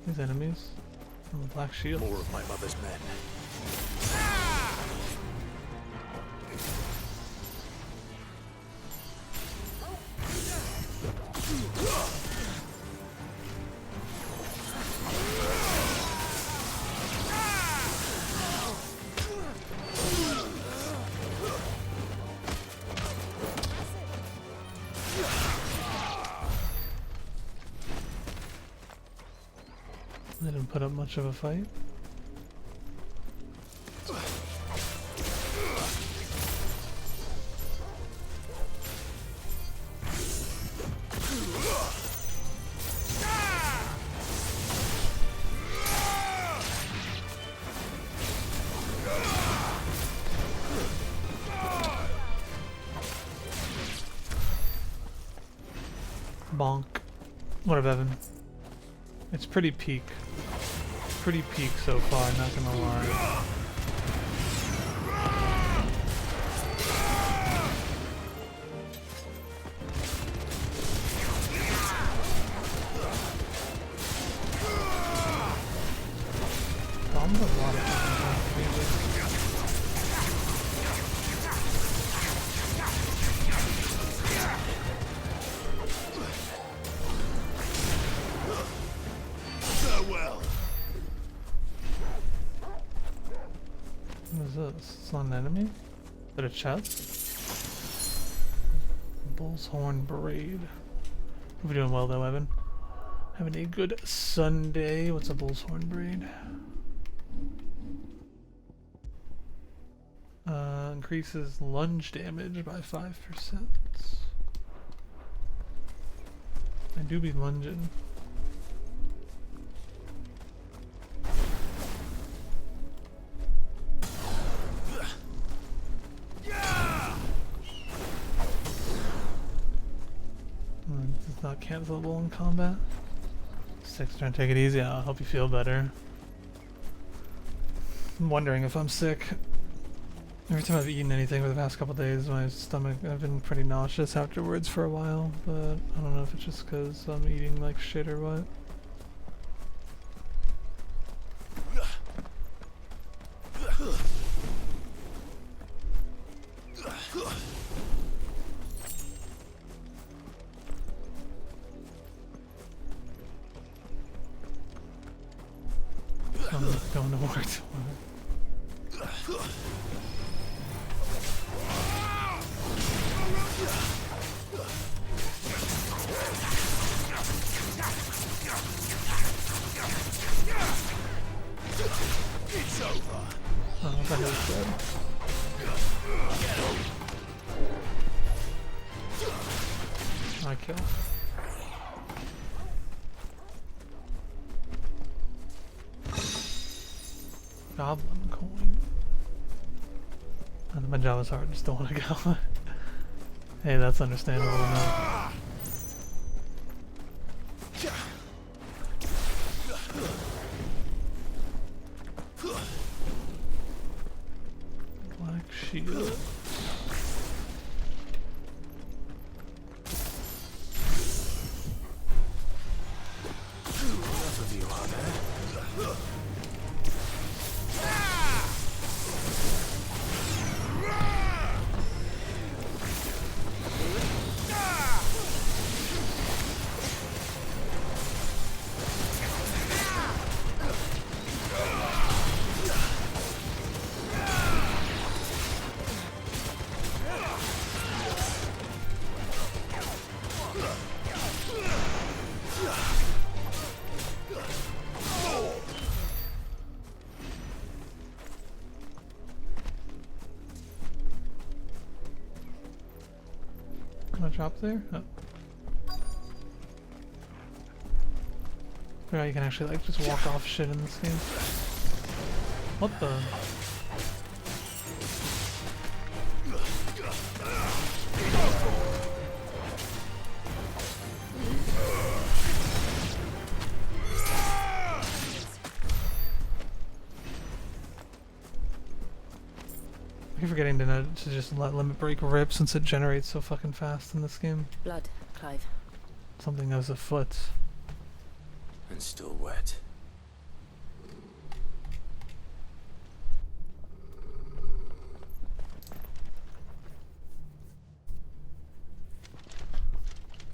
These enemies from the Black Shield. More of my mother's men. They didn't put up much of a fight. Bonk. What up, Evan? It's pretty peak. Pretty peak so far, not gonna lie. Bombed a lot of fucking Farewell. What is this? It's not an enemy? Is it a chest? Bull's Horn Braid. Hope you're doing well though, Evan. Having a good Sunday. What's a Bull's Horn Braid? Increases lunge damage by 5%. I do be lunging. It's not cancelable in combat. 6 trying to take it easy. I'll help you feel better. I'm wondering if I'm sick. Every time I've eaten anything for the past couple days, my stomach, I've been pretty nauseous afterwards for a while, but I don't know if it's just because I'm eating like shit or what. I'm just going to work tomorrow. It's over. Oh, I thought he was dead. I kill. Goblin coin. my job is hard. Just don't want to go. Hey, that's understandable enough. Black shield. Enough of you, are there? Can I drop there? Oh. Forgot you can actually like just walk off shit in this game. What the? I keep forgetting to just let limit break rip since it generates so fucking fast in this game. Blood, Clive. Something as afoot. And still wet.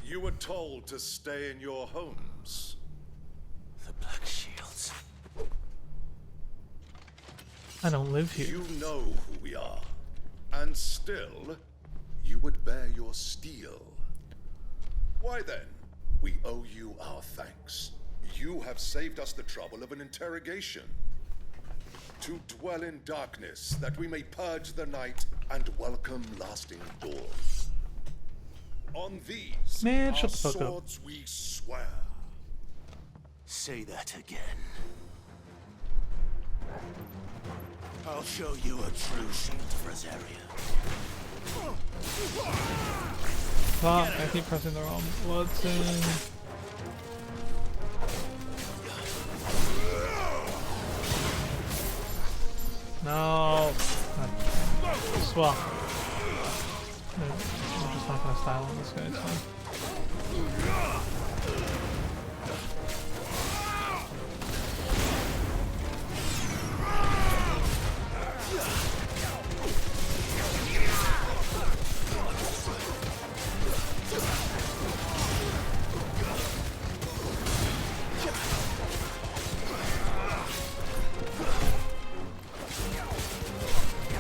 You were told to stay in your homes. The Black Shields. I don't live here. You know who we are. And still, you would bear your steel. Why then, we owe you our thanks. You have saved us the trouble of an interrogation. To dwell in darkness, that we may purge the night and welcome lasting dawn. On these, Man, our shut the fuck up. swords we swear. Say that again. I'll show you a true shield, Rosaria. Fuck, I keep pressing the wrong button. No. Swap. I'm just not gonna style on this guy, it's fine.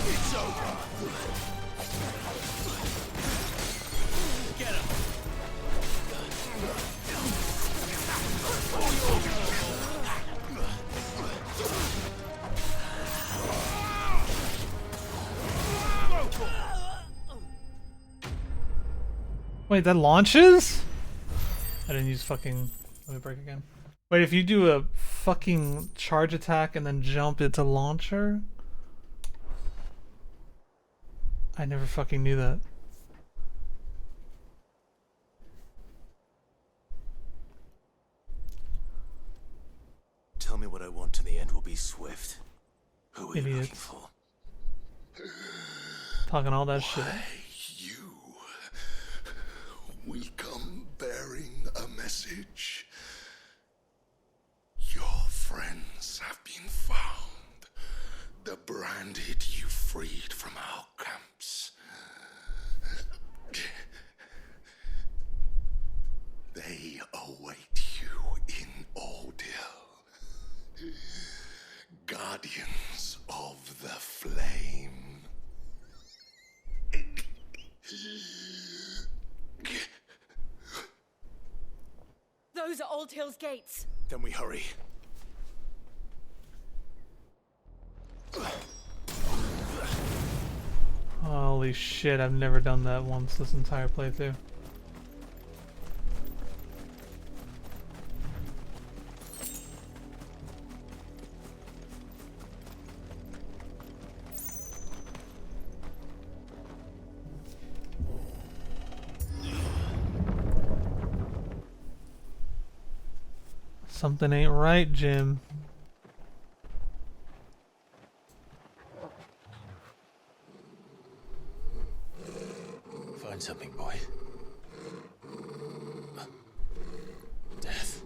It's over. Get him. Wait, that launches? I didn't use fucking... Let me break again. Wait, if you do a fucking charge attack and then jump, it's a launcher? I never fucking knew that. Tell me what I want and the end will be swift. Who are you looking Idiots. for? Talking all that shit. We come bearing a message. Your friends have been found. The branded you freed from our camps. They await you in Ordeal. Guardians of the Flame. Those are Old Hill's gates. Then we hurry. Holy shit, I've never done that once this entire playthrough. Something ain't right, Jim. Find something, boy. Death.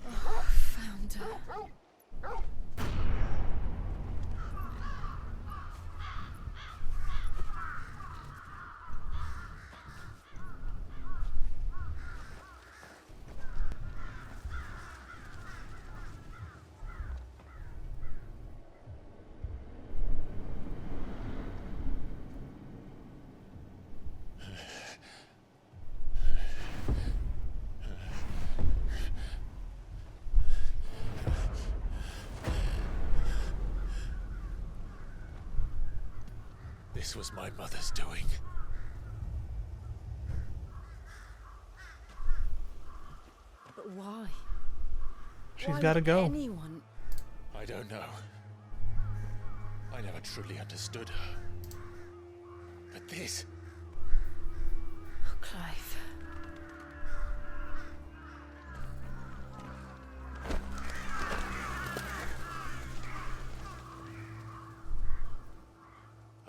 Found her. This was my mother's doing. But why? She's got to go. Anyone? I don't know. I never truly understood her. But this... Oh, Clive.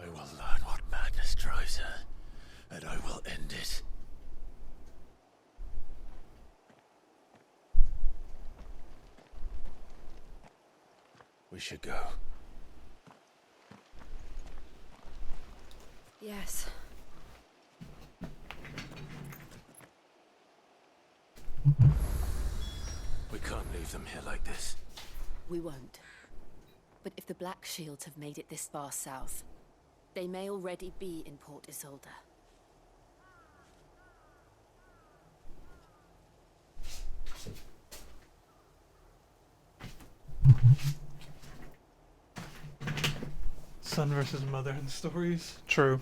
I will learn what madness drives her, and I will end it. We should go. Yes. We can't leave them here like this. We won't. But if the Black Shields have made it this far south, they may already be in Port Isolde. Son versus mother in stories. True.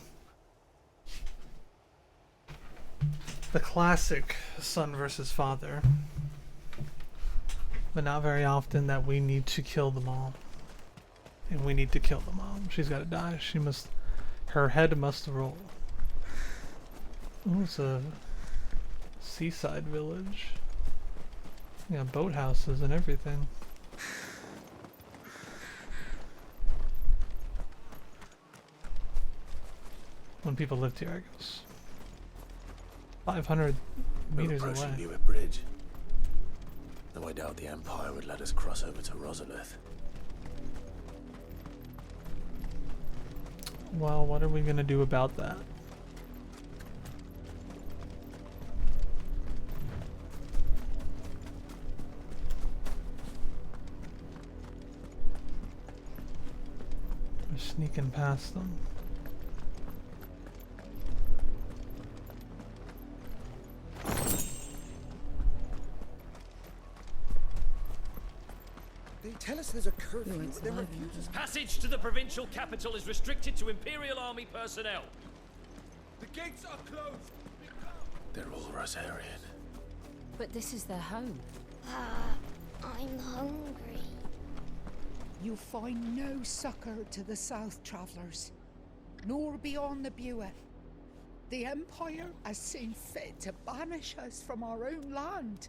The classic son versus father. But not very often that we need to kill them all. And we need to kill the mom. She's got to die. She must... Her head must roll. Oh, it's a seaside village. Yeah, boathouses and everything. When people lived here, I guess. 500 meters We're away. approaching Newark Bridge. Though I doubt the Empire would let us cross over to Rosalith. Well, what are we gonna do about that? We're sneaking past them. They tell us there's a curfew, but they refuse. Passage to the provincial capital is restricted to Imperial Army personnel. The gates are closed. They're all Rosarian. But this is their home. I'm hungry. You find no succor to the South Travellers, nor beyond the Buet. The Empire has seen fit to banish us from our own land.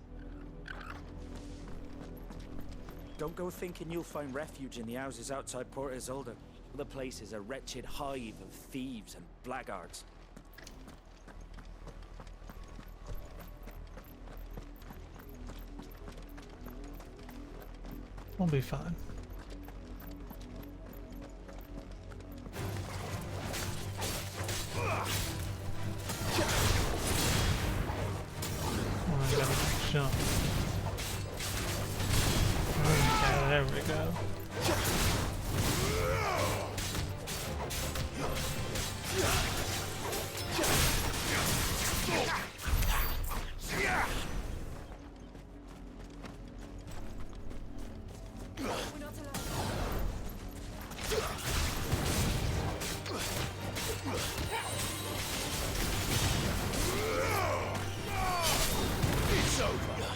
Don't go thinking you'll find refuge in the houses outside Port Isolde. The place is a wretched hive of thieves and blackguards. We'll be fine. Oh, I gotta jump. Okay, there we go. It's over.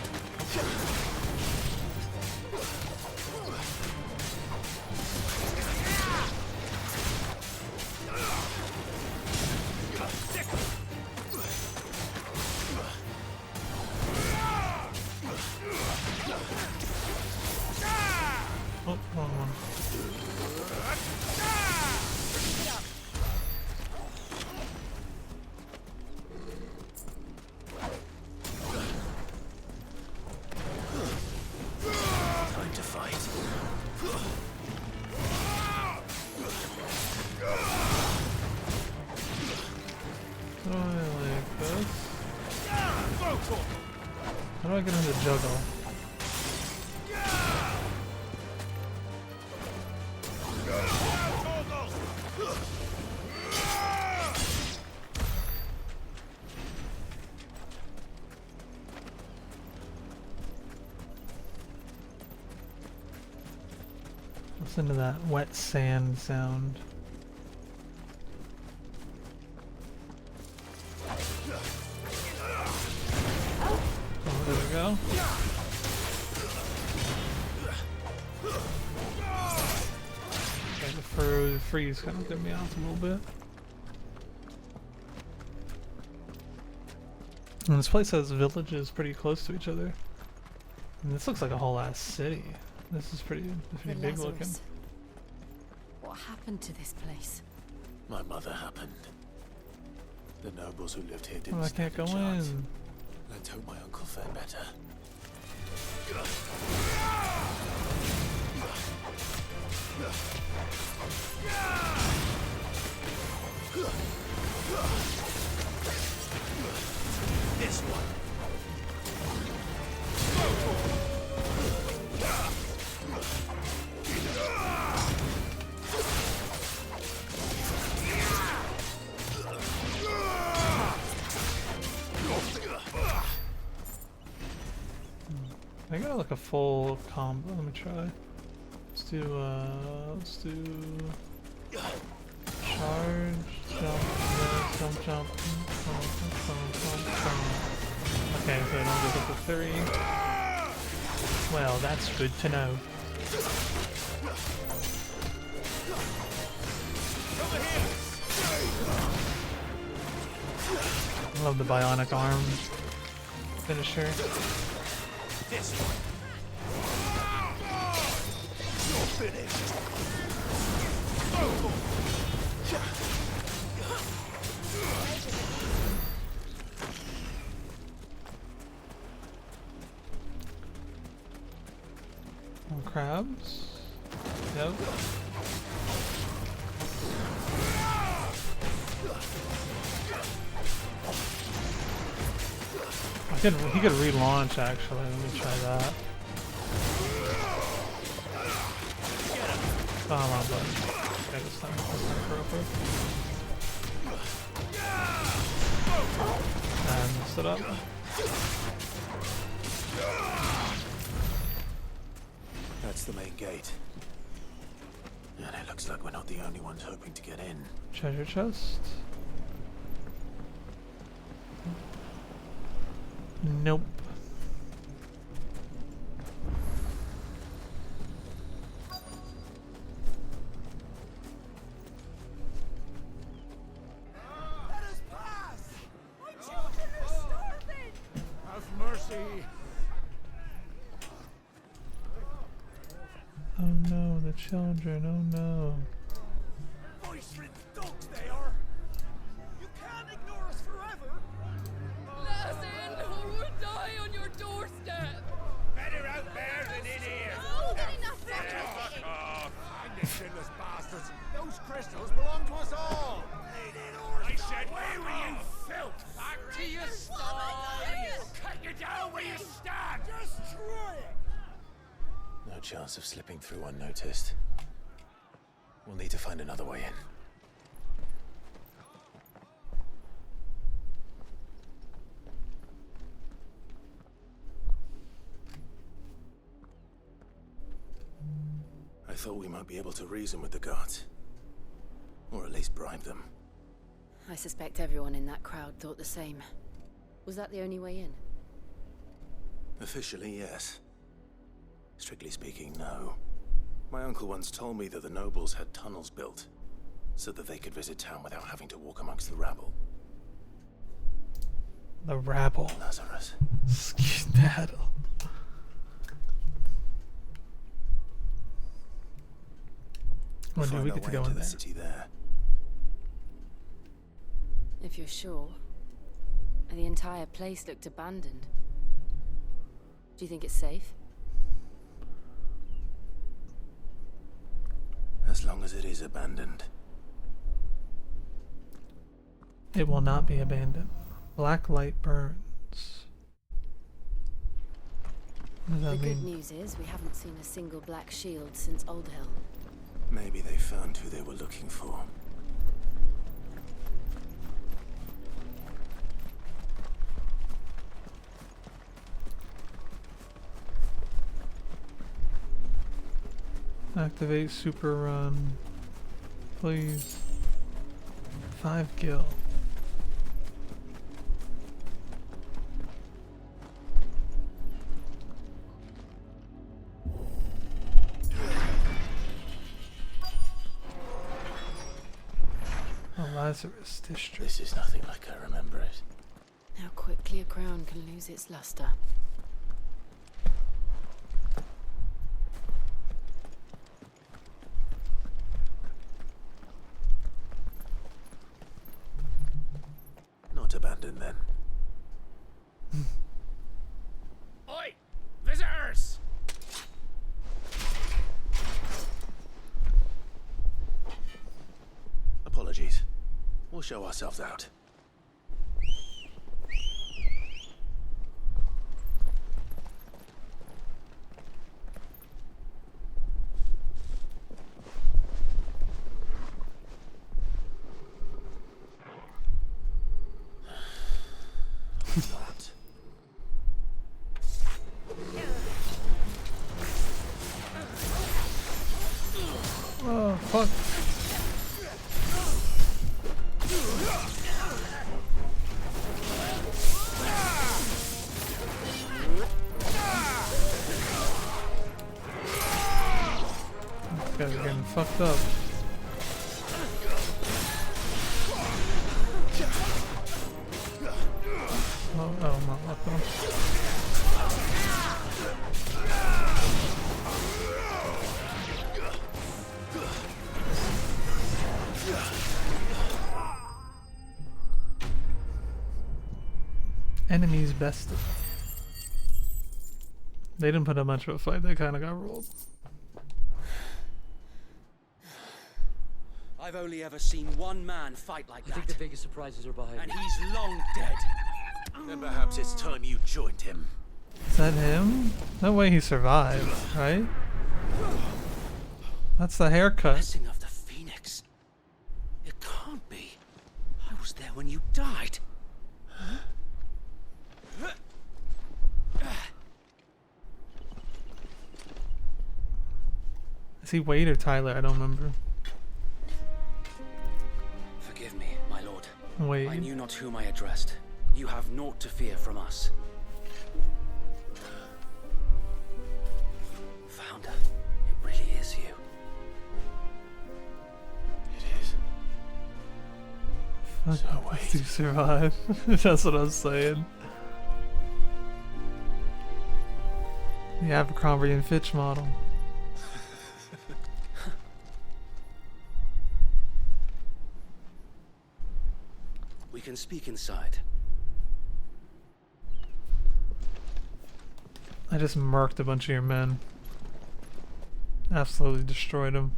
How do I get into juggle? Listen to that wet sand sound. Oh, there we go. Okay, the freeze kind of threw me off a little bit. And this place has villages pretty close to each other. And this looks like a whole ass city. This is pretty big looking. What happened to this place? My mother happened. The nobles who lived here Oh, didn't I can't go chance. in. Let's hope my uncle fared better. This one. I got like a full combo. Let me try. Let's do charge, jump, jump. Okay, so I don't get up to 3. Well, that's good to know. I love the bionic arm finisher. This one. You're finished. More crabs. Yep. He could relaunch actually. Let me try that. Come on, bud. Okay, this time proper. And messed it up. That's the main gate. And it looks like we're not the only ones hoping to get in. Treasure chest. Nope. Let us pass! My children are starving! Have mercy! Oh no, the children, oh no. Voice-ridden dogs they are! You can't ignore us forever! Let us in, or we'll die on your doorstep! Better out there than in here. Oh, enough fuck off. Find the sinless bastards! Those crystals belong to us all! I said, where were you, filth? Back to your sties. Cut you down where you stand. Destroy it! No chance of slipping through unnoticed. We'll need to find another way in. I thought we might be able to reason with the guards. Or at least bribe them. I suspect everyone in that crowd thought the same. Was that the only way in? Officially, yes. Strictly speaking, no. My uncle once told me that the nobles had tunnels built, so that they could visit town without having to walk amongst the rabble. The rabble. Lazarus. Skedaddle. We'll Well, find we our get to way go into in the there. city there. If you're sure. The entire place looked abandoned. Do you think it's safe? As long as it is abandoned. It will not be abandoned. Black light burns. What does The that good mean? news is we haven't seen a single black shield since Old Hill. Maybe they found who they were looking for. Activate super run. Please. 5 gil. Lazarus district. This is nothing like I remember it. How quickly a crown can lose its luster. Not abandoned then. Oi! Visitors! Apologies. We'll show ourselves out. Oh, fuck. These guys are getting fucked up. Oh, I'm not left on. Enemies bested. They didn't put up much of a fight, they kind of got rolled. I've only ever seen one man fight like that. I think the biggest surprises are behind And me. he's long dead. Then perhaps it's time you joined him. Is that him? No way he survived, right? That's the haircut. Blessing of the Phoenix. It can't be. I was there when you died. Is he Wade or Tyler? I don't remember. Forgive me, my lord. Wade. I knew not whom I addressed. You have naught to fear from us. Founder, it really is you. It is. Fuck, So Wade. to survive. That's what I was saying. The Abercrombie and Fitch model. We can speak inside. I just murked a bunch of your men. Absolutely destroyed them.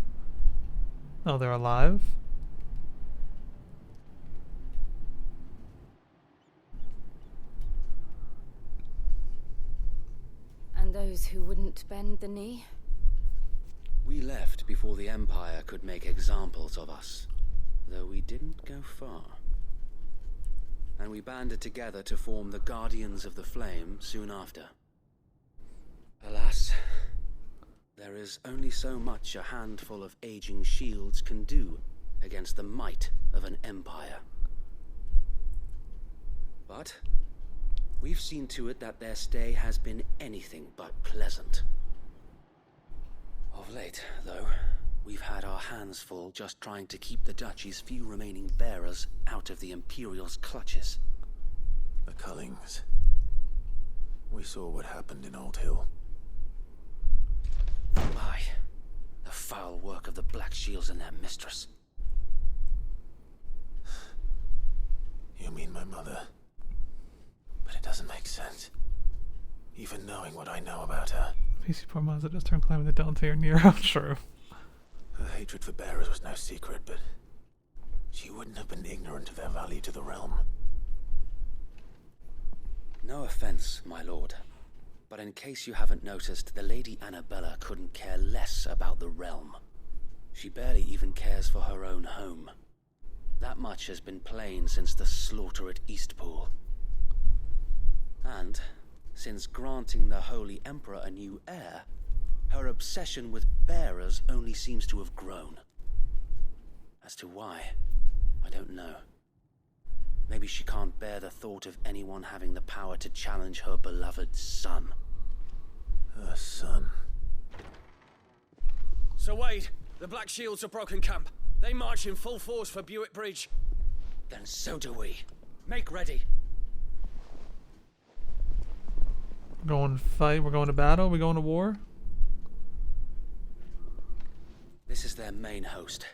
Oh, they're alive? And those who wouldn't bend the knee? We left before the Empire could make examples of us, though we didn't go far. And we banded together to form the Guardians of the Flame soon after. Alas, there is only so much a handful of aging shields can do against the might of an empire. But we've seen to it that their stay has been anything but pleasant. Of late, though, we've had our hands full just trying to keep the Duchy's few remaining bearers out of the Imperial's clutches. The Cullings. We saw what happened in Old Hill. Aye, the foul work of the Black Shields and their mistress. You mean my mother? But it doesn't make sense. Even knowing what I know about her. PC poor Mazda just turned climbing the Dante Nero. True. Her hatred for bearers was no secret, but she wouldn't have been ignorant of their value to the realm. No offense, my lord, But in case you haven't noticed, the Lady Annabella couldn't care less about the realm. She barely even cares for her own home. That much has been plain since the slaughter at Eastpool. And, since granting the Holy Emperor a new heir, her obsession with bearers only seems to have grown. As to why, I don't know. Maybe she can't bear the thought of anyone having the power to challenge her beloved son. Her son. Sir Wade, the Black Shields have broken camp. They march in full force for Buick Bridge. Then so do we. Make ready. Going to fight? We're going to battle? We're going to war? This is their main host.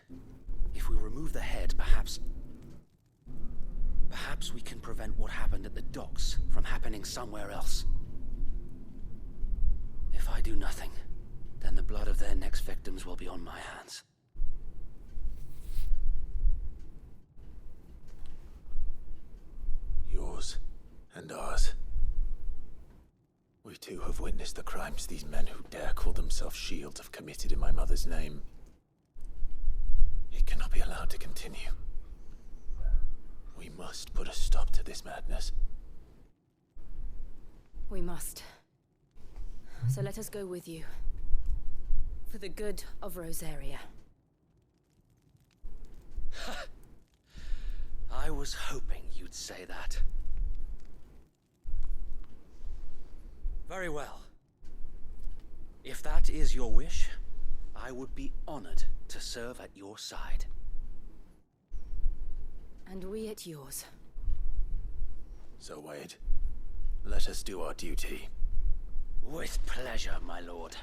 If we remove the head, perhaps we can prevent what happened at the docks from happening somewhere else. If I do nothing, then the blood of their next victims will be on my hands. Yours and ours. We too have witnessed the crimes these men who dare call themselves shields have committed in my mother's name. It cannot be allowed to continue. We must put a stop to this madness. We must. So let us go with you. For the good of Rosaria. I was hoping you'd say that. Very well. If that is your wish, I would be honored to serve at your side. And we at yours. So, Wade, let us do our duty. With pleasure, my lord.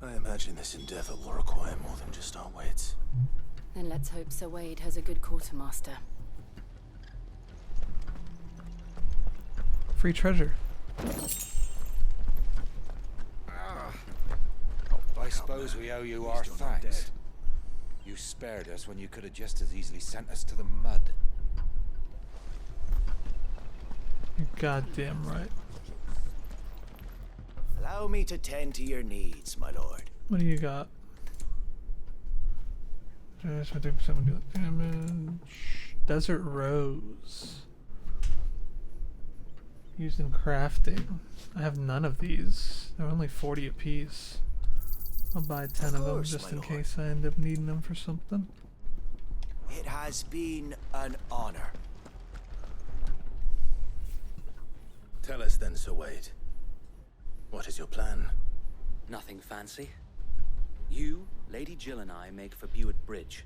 I imagine this endeavor will require more than just our wits. Then let's hope Sir Wade has a good quartermaster. Free treasure. I suppose we owe you our thanks. You spared us when you could have just as easily sent us to the mud. You're goddamn right. Allow me to tend to your needs, my lord. What do you got? Just 50% damage. Desert Rose. Used in crafting. I have none of these. They're only 40 apiece. I'll buy 10 of them just in case I end up needing them for something. It has been an honor. Tell us then, Sir Wade. What is your plan? Nothing fancy. You, Lady Jill and I make for Buick Bridge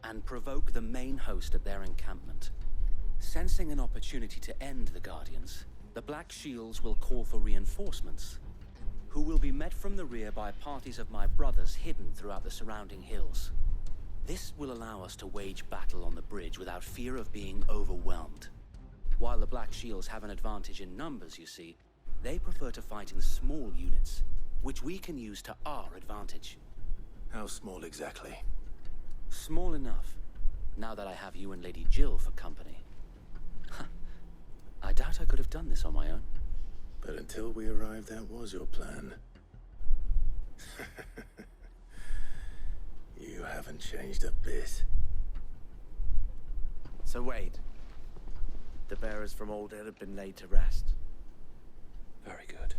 and provoke the main host at their encampment. Sensing an opportunity to end the Guardians, the Black Shields will call for reinforcements, who will be met from the rear by parties of my brothers hidden throughout the surrounding hills. This will allow us to wage battle on the bridge without fear of being overwhelmed. While the Black Shields have an advantage in numbers, you see, they prefer to fight in small units, which we can use to our advantage. How small exactly? Small enough, now that I have you and Lady Jill for company. I doubt I could have done this on my own. But until we arrived, that was your plan. You haven't changed a bit. So Wade, the bearers from Old Hill have been laid to rest. Very good.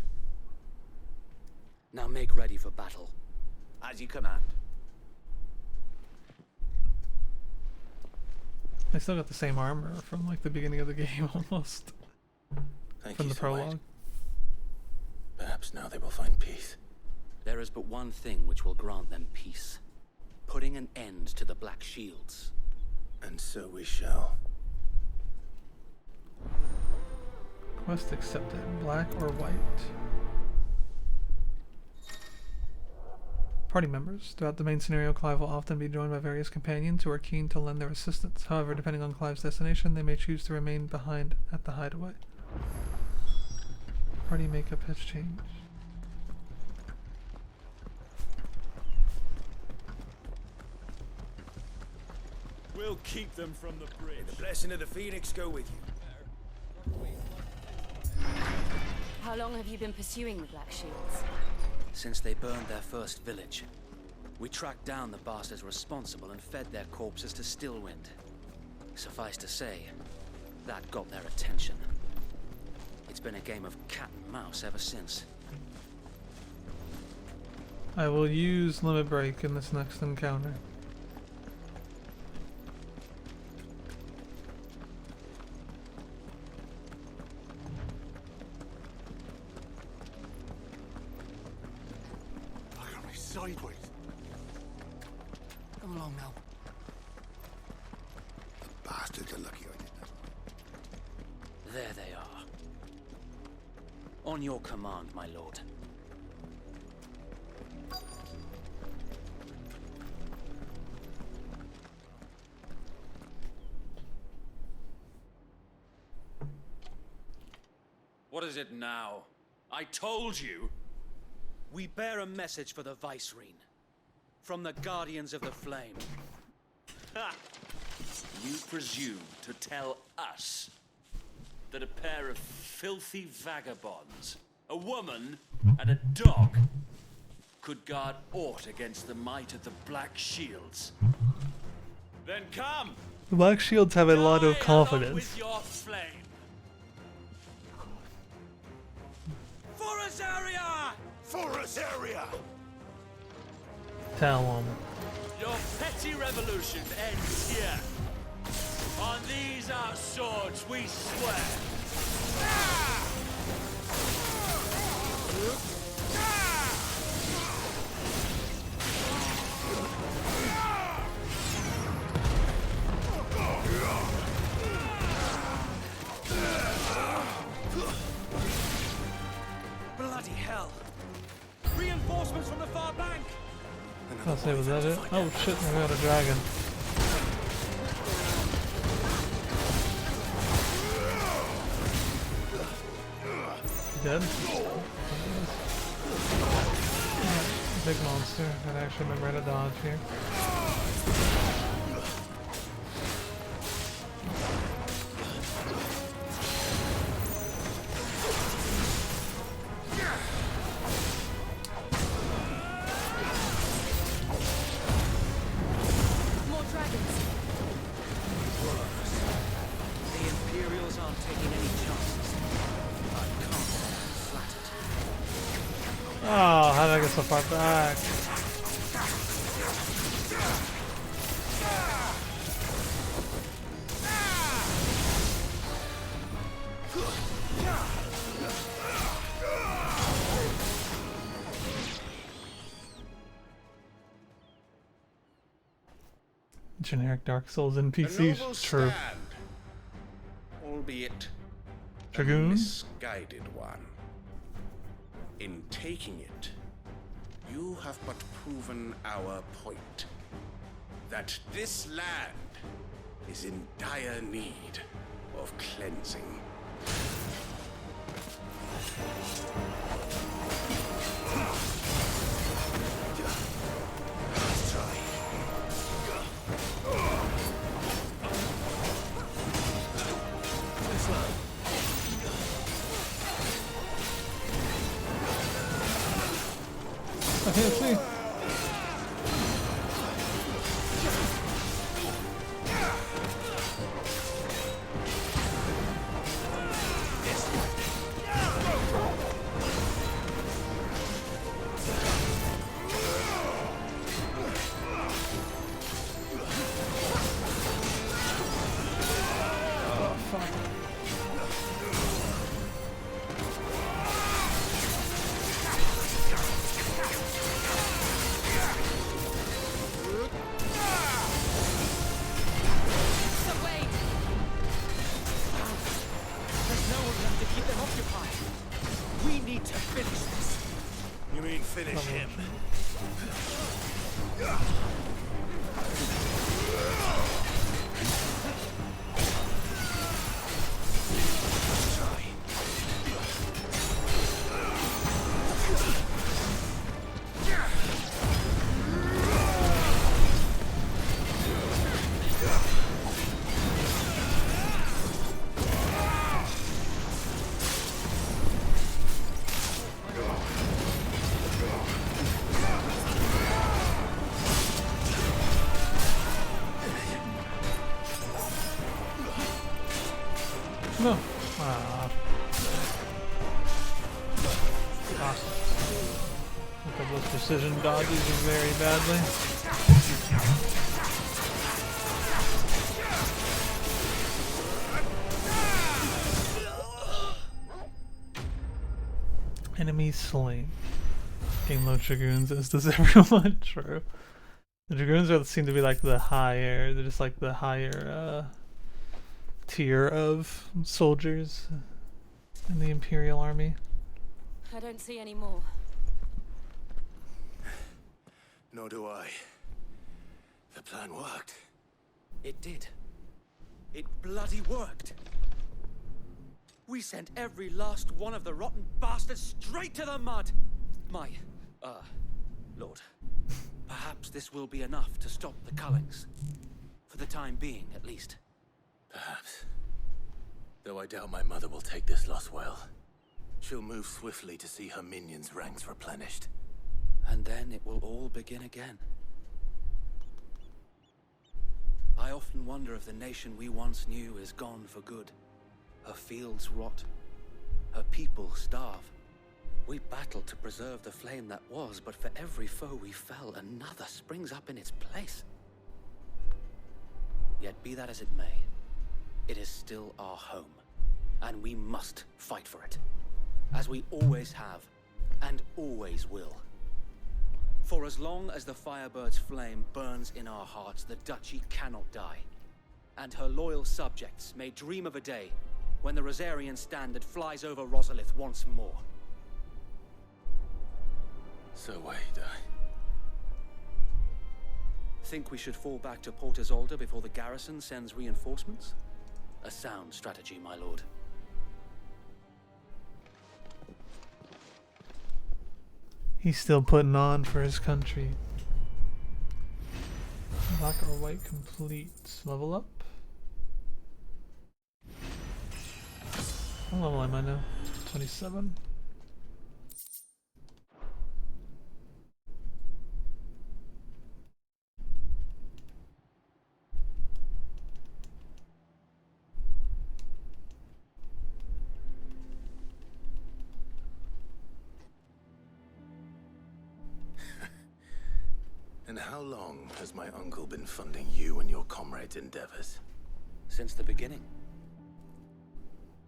Now make ready for battle. As you command. I still got the same armor from like the beginning of the game almost. Thank from you, the Sir Wade. prologue. Perhaps now they will find peace. There is but one thing which will grant them peace. Putting an end to the Black Shields. And so we shall. Quest accepted. Black or white? Party members. Throughout the main scenario, Clive will often be joined by various companions who are keen to lend their assistance. However, depending on Clive's destination, they may choose to remain behind at the hideaway. Party makeup has changed. We'll keep them from the bridge. May the blessing of the Phoenix go with you. How long have you been pursuing the Black Shields? Since they burned their first village, we tracked down the bastards responsible and fed their corpses to Stillwind. Suffice to say, that got their attention. It's been a game of cat and mouse ever since. I will use Limit Break in this next encounter. Look at me sideways. Come along now. The bastards are lucky I didn't. There they are. On your command, my lord. What is it now? I told you! We bear a message for the Vicereine. From the Guardians of the Flame. Ha! You presume to tell us that a pair of filthy vagabonds, a woman and a dog, could guard aught against the might of the Black Shields? Then come! The Black Shields have a lot of confidence. With your flame. For Azaria! For Azaria! Tell them. Your petty revolution ends here. On these our swords we swear. Bloody hell! Reinforcements from the far bank! I'll say, was that it? Oh shit, I got a dragon. Dead? Big monster. I'd actually remember how to dodge here. More dragons. Worse. The Imperials aren't taking any chances. I can't say I'm flattered. Oh, how did I get so far back? Generic Dark Souls A NPCs. noble True. stand, albeit a Dragoon? misguided one. In taking it, you have but proven our point. That this land is in dire need of cleansing. Let's try. I can't see. No. Ah. Awesome. Look at those precision dodges very badly. Enemy slain. Game low Dragoons, as does everyone. True. The Dragoons seem to be like the higher, they're just like the higher tier of soldiers in the Imperial Army. I don't see any more. Nor do I. The plan worked. It did. It bloody worked. We sent every last one of the rotten bastards straight to the mud. My, Lord, perhaps this will be enough to stop the Cullings. For the time being, at least. Perhaps. Though I doubt my mother will take this loss well. She'll move swiftly to see her minions' ranks replenished. And then it will all begin again. I often wonder if the nation we once knew is gone for good. Her fields rot. Her people starve. We battled to preserve the flame that was, but for every foe we fell, another springs up in its place. Yet be that as it may, it is still our home, and we must fight for it, as we always have, and always will. For as long as the Firebird's flame burns in our hearts, the Duchy cannot die, and her loyal subjects may dream of a day when the Rosarian standard flies over Rosalith once more. So wait, Think we should fall back to Port Isolde before the garrison sends reinforcements? A sound strategy, my lord. He's still putting on for his country. Black or white complete. Level up. What level am I now? 27. And how long has my uncle been funding you and your comrades' endeavors? Since the beginning.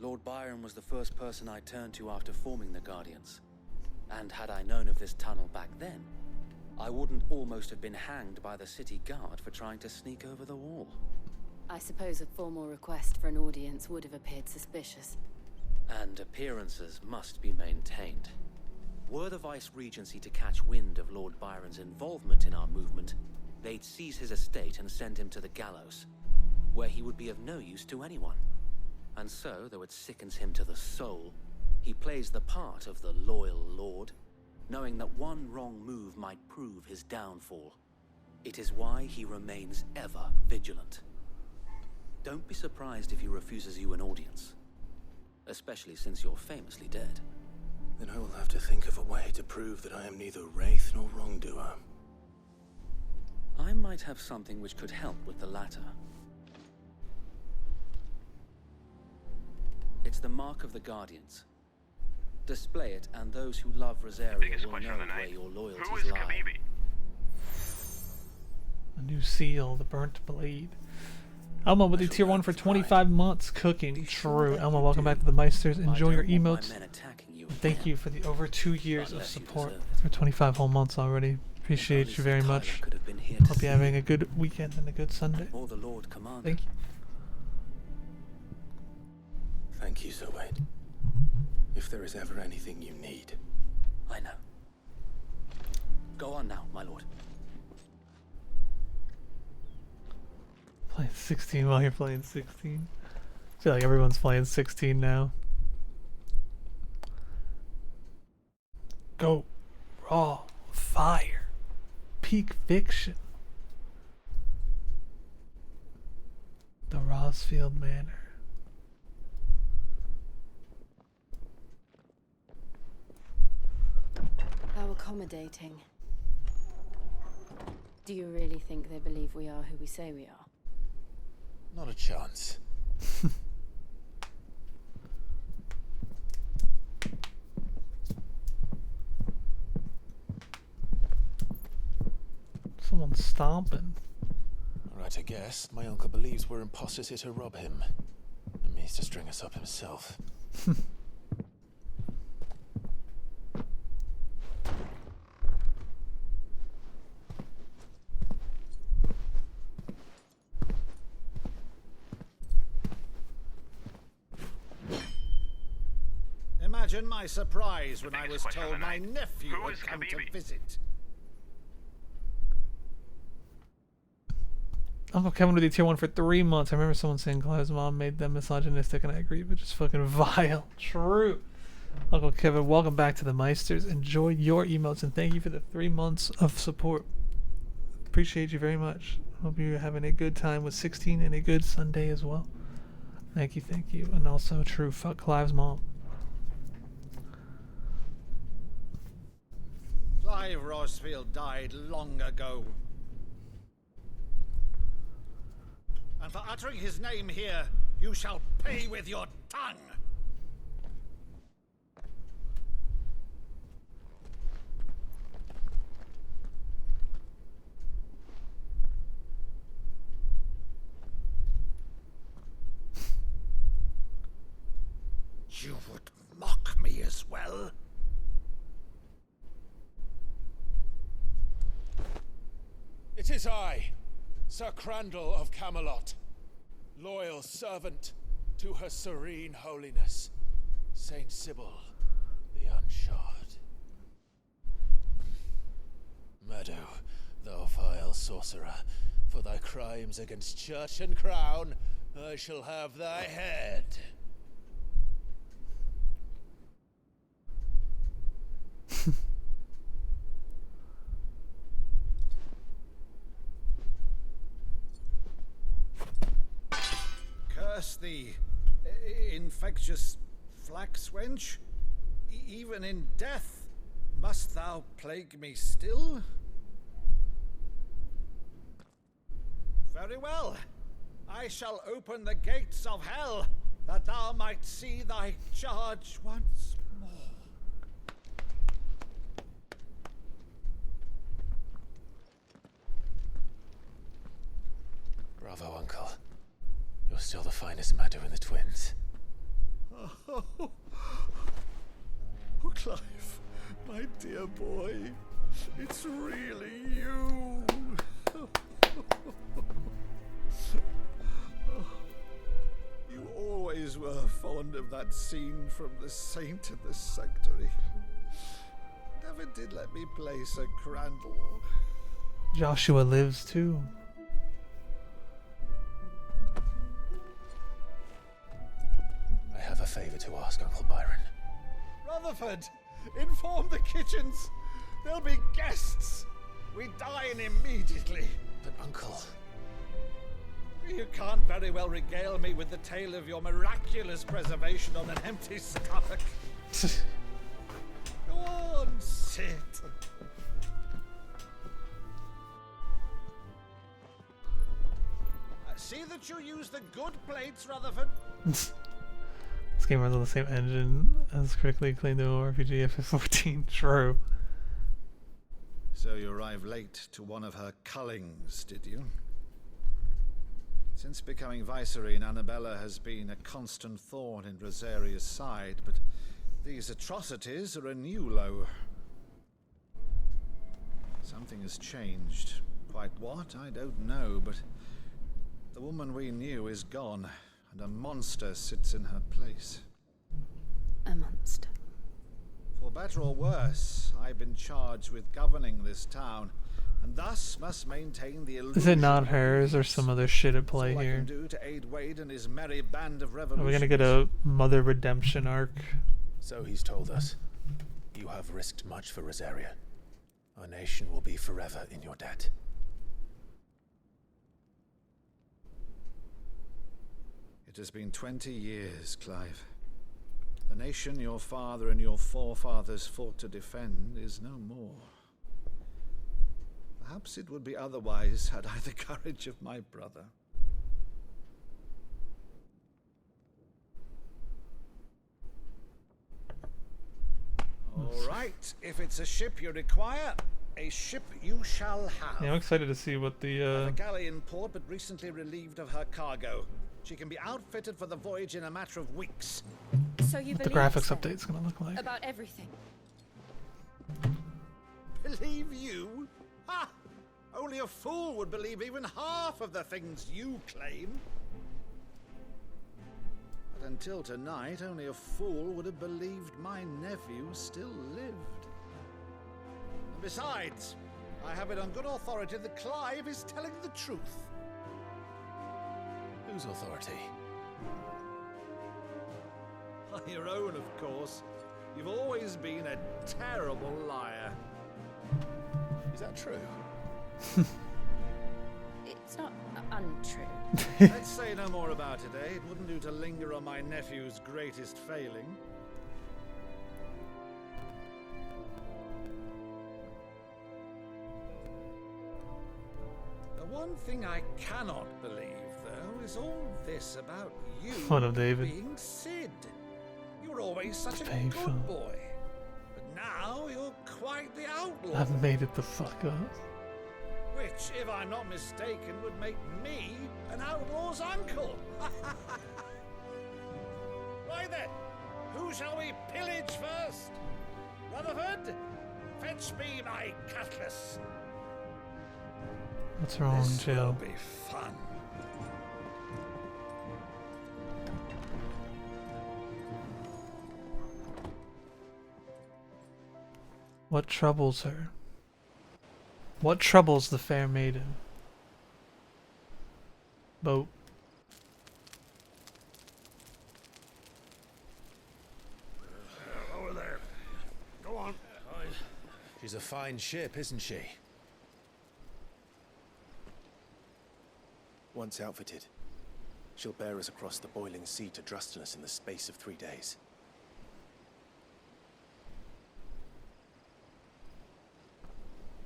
Lord Byron was the first person I turned to after forming the Guardians. And had I known of this tunnel back then, I wouldn't almost have been hanged by the city guard for trying to sneak over the wall. I suppose a formal request for an audience would have appeared suspicious. And appearances must be maintained. Were the Vice-Regency to catch wind of Lord Byron's involvement in our movement, they'd seize his estate and send him to the gallows, where he would be of no use to anyone. And so, though it sickens him to the soul, he plays the part of the loyal lord, knowing that one wrong move might prove his downfall. It is why he remains ever vigilant. Don't be surprised if he refuses you an audience, especially since you're famously dead. Then I will have to think of a way to prove that I am neither wraith nor wrongdoer. I might have something which could help with the latter. It's the mark of the Guardians. Display it, and those who love Rosaria will know where your loyalties lie. A new seal, the burnt blade. Elmo with the tier 1 for 25 months cooking. True. Elmo, welcome back to the Meisters. Enjoy your emotes. And thank you for the over 2 years of support. For 25 whole months already. Appreciate you very much. Hope you're having a good weekend and a good Sunday. Thank you. Thank you, Zoe. If there is ever anything you need. I know. Go on now, my lord. Playing 16 while you're playing 16. I feel like everyone's playing 16 now. Go. Raw. Fire. Peak fiction. The Rosfield Manor. How accommodating. Do you really think they believe we are who we say we are? Not a chance. stomping. Right, I guess. My uncle believes we're imposters here to rob him. And means to string us up himself. Imagine my surprise when I was told my nephew would come to visit. Uncle Kevin with the tier 1 for 3 months. I remember someone saying Clive's mom made them misogynistic, and I agree, but just fucking vile. True. Uncle Kevin, welcome back to the Meisters. Enjoy your emotes, and thank you for the 3 months of support. Appreciate you very much. Hope you're having a good time with 16 and a good Sunday as well. Thank you. And also, true, fuck Clive's mom. Clive Rosfield died long ago. And for uttering his name here, you shall pay with your tongue. You would mock me as well? It is I, Sir Crandall of Camelot, loyal servant to Her Serene Holiness, Saint Sybil the Unshod. Meadow, thou vile sorcerer, for thy crimes against church and crown, I shall have thy head. Curse thee, infectious flax wench. Even in death, must thou plague me still? Very well. I shall open the gates of hell, that thou might see thy charge once more. Bravo, Uncle. You're still the finest Meadow in the twins. Oh, Clive, my dear boy, it's really you. You always were fond of that scene from The Saint in the Sanctuary. Never did let me play Sir Crandall. Joshua lives too. I have a favor to ask, Uncle Byron. Rutherford, inform the kitchens. There'll be guests. We dine immediately. But, Uncle... You can't very well regale me with the tale of your miraculous preservation on an empty stomach. Go on, sit. See that you use the good plates, Rutherford. This game runs on the same engine as critically acclaimed RPG FF14. True. So you arrived late to one of her cullings, did you? Since becoming Vicereine, Annabella has been a constant thorn in Rosaria's side, but these atrocities are a new low. Something has changed. Quite what, I don't know, but the woman we knew is gone, and a monster sits in her place. A monster. For better or worse, I've been charged with governing this town, and thus must maintain the illusion. Is it not hers or some other shit at play All I here? can do to aid Wade and his merry band of Are we gonna revolutionaries. get a mother redemption arc? So he's told us. You have risked much for Rosaria. Our nation will be forever in your debt. It has been 20 years, Clive. The nation your father and your forefathers fought to defend is no more. Perhaps it would be otherwise had I the courage of my brother. All right, if it's a ship you require, A ship you shall have. Yeah, I'm excited to see what A galley in port, but recently relieved of her cargo. She can be outfitted for the voyage in a matter of weeks. So you the believe graphics so? update's gonna look like. About everything. Believe you? Ha! Only a fool would believe even half of the things you claim. But until tonight, only a fool would have believed my nephew still lived. And besides, I have it on good authority that Clive is telling the truth. Whose authority? Your own, of course. You've always been a terrible liar. Is that true? It's not untrue. Let's say no more about it, eh? It wouldn't do to linger on my nephew's greatest failing. The one thing I cannot believe, though, is all this about you Fun of David. being Sid. You were always such a Painful. good boy. But now you're quite the outlaw. I've made it the fuck up. Which, if I'm not mistaken, would make me an outlaw's uncle. Right then, who shall we pillage first? Rutherford, fetch me my cutlass. What's wrong, This will Jill? be fun. What troubles her? What troubles the fair maiden? Boat. Over there. Go on. She's a fine ship, isn't she? Once outfitted, she'll bear us across the boiling sea to Drustinus in the space of 3 days.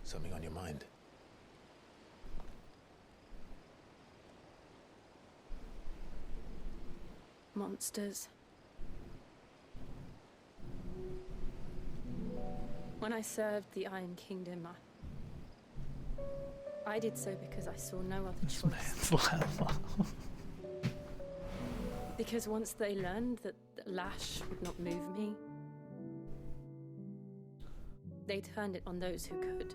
Something on your mind? Monsters. When I served the Iron Kingdom, I did so because I saw no other choice. Because once they learned that the lash would not move me, they turned it on those who could.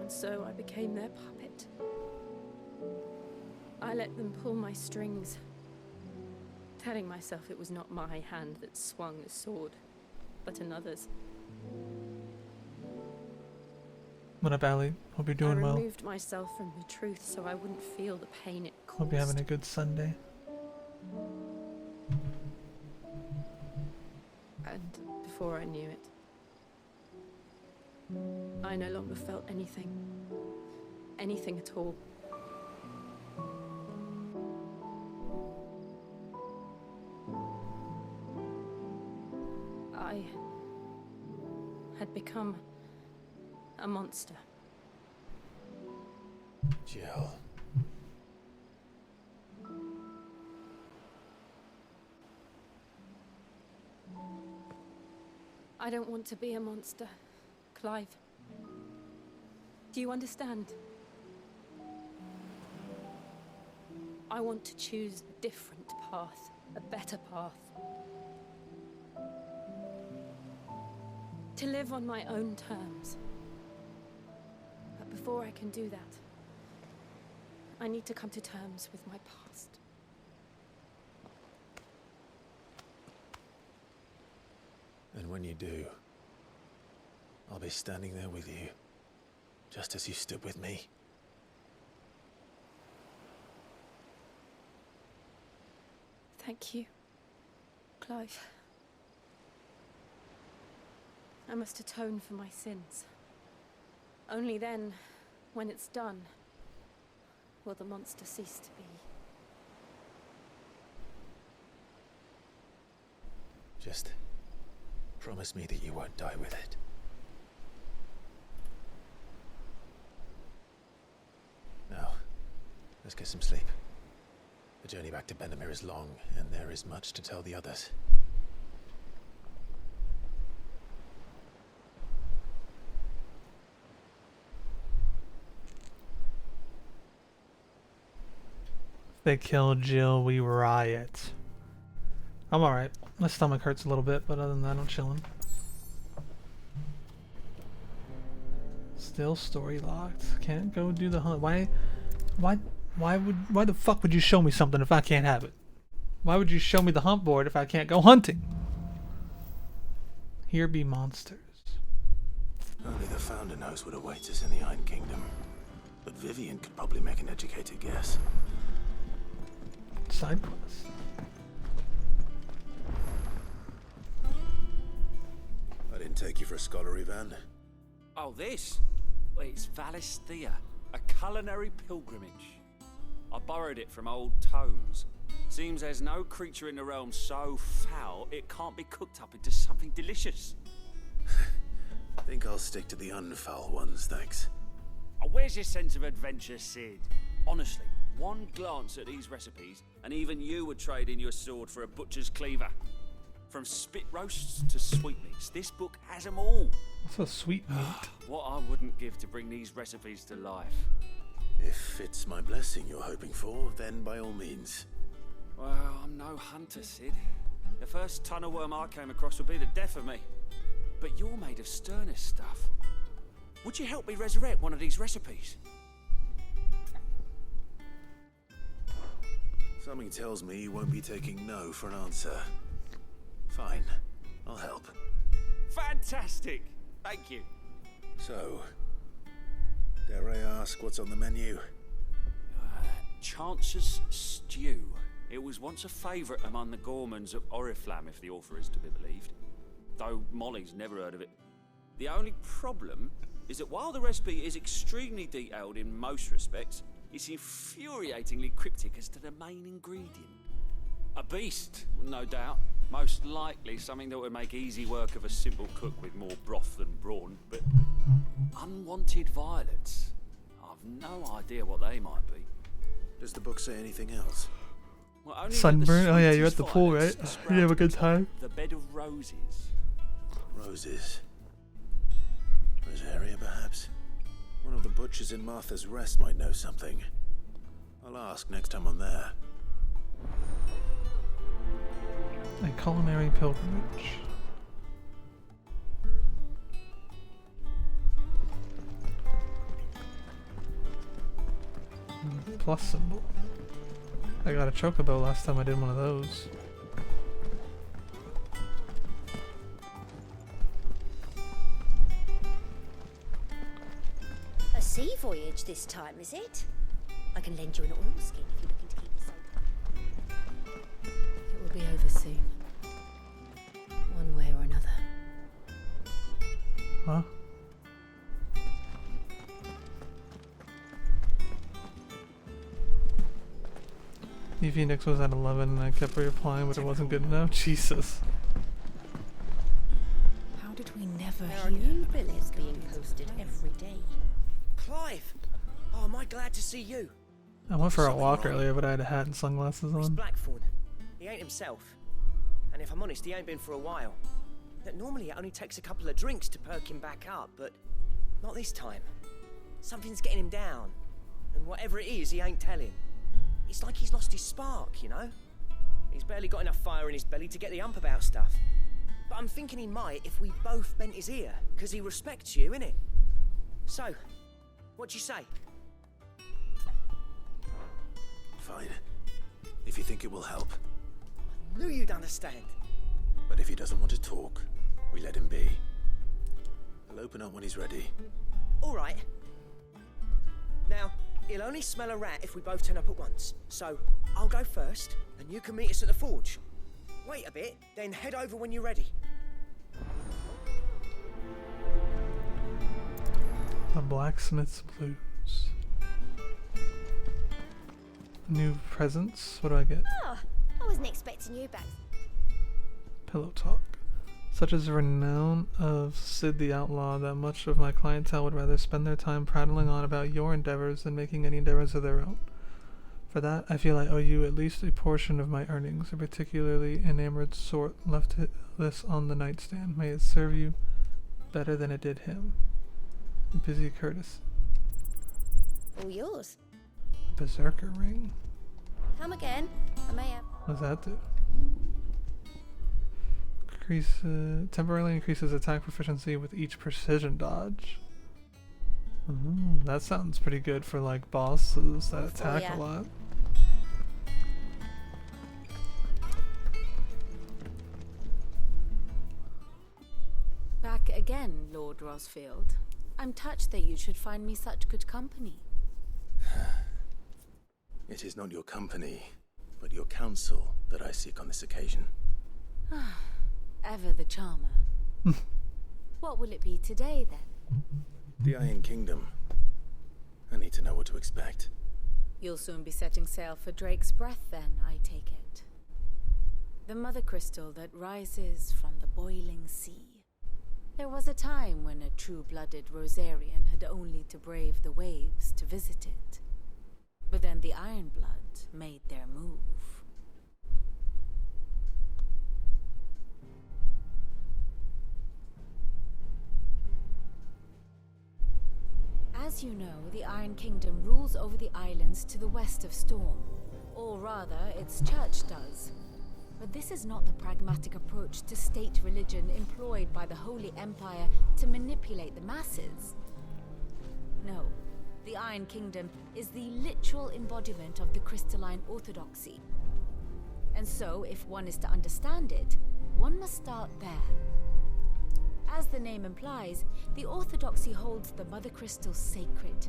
And so I became their puppet. I let them pull my strings, telling myself it was not my hand that swung the sword, but another's. What up, Allie? Hope you're doing I well. removed myself from the truth so I wouldn't feel the pain it caused. Hope you're having a good Sunday. And before I knew it, I no longer felt anything. Anything at all. I had become a monster. Jill. I don't want to be a monster, Clive. Do you understand? I want to choose a different path, a better path. To live on my own terms. But before I can do that, I need to come to terms with my past. And when you do, I'll be standing there with you, just as you stood with me. Thank you, Clive. I must atone for my sins. Only then, when it's done, will the monster cease to be. Just promise me that you won't die with it. Now, let's get some sleep. The journey back to Benamir is long, and there is much to tell the others. If they kill Jill, we riot. I'm alright. My stomach hurts a little bit, but other than that, I'm chilling. Still story locked. Can't go do the hunt. Why the fuck would you show me something if I can't have it? Why would you show me the hunt board if I can't go hunting? Here be monsters. Only the Founder knows what awaits us in the Iron Kingdom. But Vivian could probably make an educated guess. Side quest. I didn't take you for a scholar, Ivan. Oh, this? Well, it's Valisthea, a culinary pilgrimage. I borrowed it from old tomes. Seems there's no creature in the realm so foul it can't be cooked up into something delicious. Think I'll stick to the unfoul ones, thanks. Oh, where's your sense of adventure, Sid? Honestly, one glance at these recipes, and even you would trade in your sword for a butcher's cleaver. From spit roasts to sweetmeats, this book has them all. What's a sweetmeat? What I wouldn't give to bring these recipes to life. If it's my blessing you're hoping for, then by all means. Well, I'm no hunter, Sid. The first ton of worm I came across would be the death of me. But you're made of sterner stuff. Would you help me resurrect one of these recipes? Something tells me you won't be taking no for an answer. Fine, I'll help. Fantastic! Thank you. So, dare I ask what's on the menu? Chance's Stew. It was once a favourite among the gourmands of Oriflamme, if the author is to be believed. Though Molly's never heard of it. The only problem is that while the recipe is extremely detailed in most respects, it's infuriatingly cryptic as to the main ingredient. A beast, no doubt. Most likely something that would make easy work of a simple cook with more broth than brawn, but unwanted violets. I've no idea what they might be. Does the book say anything else? Well, only Sunburn? Oh yeah, you're at the sweetest pool, right? violets You have a good sprout time? The bed of roses. Roses. Rosaria, perhaps? One of the butchers in Martha's Rest might know something. I'll ask next time I'm there. A culinary pilgrimage. Plus symbol. I got a chocobo last time I did one of those. A sea voyage this time, is it? I can lend you an oilskin if you're looking to keep the same. It will be over soon. One way or another. Huh? Phoenix was at 11 and I kept replying, but it wasn't good enough. Jesus. How did we never There are hear new about billets this being Guardians posted of the every day. Clive! Oh, am I glad to see you? I went for a walk earlier, but I had a hat and sunglasses It's on. Blackthorn. He ain't himself. And if I'm honest, he ain't been for a while. That normally it only takes a couple of drinks to perk him back up, but not this time. Something's getting him down. And whatever it is, he ain't telling. It's like he's lost his spark, you know? He's barely got enough fire in his belly to get the ump about stuff. But I'm thinking he might if we both bent his ear, because he respects you, innit? So, what'd you say? Fine. If you think it will help. Knew you'd understand. But if he doesn't want to talk, we let him be. He'll open up when he's ready. All right. Now, he'll only smell a rat if we both turn up at once. So, I'll go first, and you can meet us at the forge. Wait a bit, then head over when you're ready. The Blacksmith's Blues. New presents? What do I get? Oh, I wasn't expecting you back. Pillow talk. Such is the renown of Sid the Outlaw that much of my clientele would rather spend their time prattling on about your endeavors than making any endeavors of their own. For that, I feel I owe you at least a portion of my earnings. A particularly enamored sort left this on the nightstand. May it serve you better than it did him. Busy Curtis. All yours. Berserker ring. Come again. I may have. What does that do? Temporarily increases attack proficiency with each precision dodge. That sounds pretty good for like bosses that attack a lot. Back again, Lord Rosfield. I'm touched that you should find me such good company. It is not your company, but your counsel that I seek on this occasion. Ever the charmer. What will it be today, then? The Iron Kingdom. I need to know what to expect. You'll soon be setting sail for Drake's Breath, then, I take it. The mother crystal that rises from the boiling sea. There was a time when a true-blooded Rosarian had only to brave the waves to visit it. But then the Ironblood made their move. As you know, the Iron Kingdom rules over the islands to the west of Storm. Or rather, its church does. But this is not the pragmatic approach to state religion employed by the Holy Empire to manipulate the masses. No, the Iron Kingdom is the literal embodiment of the crystalline orthodoxy. And so, if one is to understand it, one must start there. As the name implies, the orthodoxy holds the mother crystals sacred,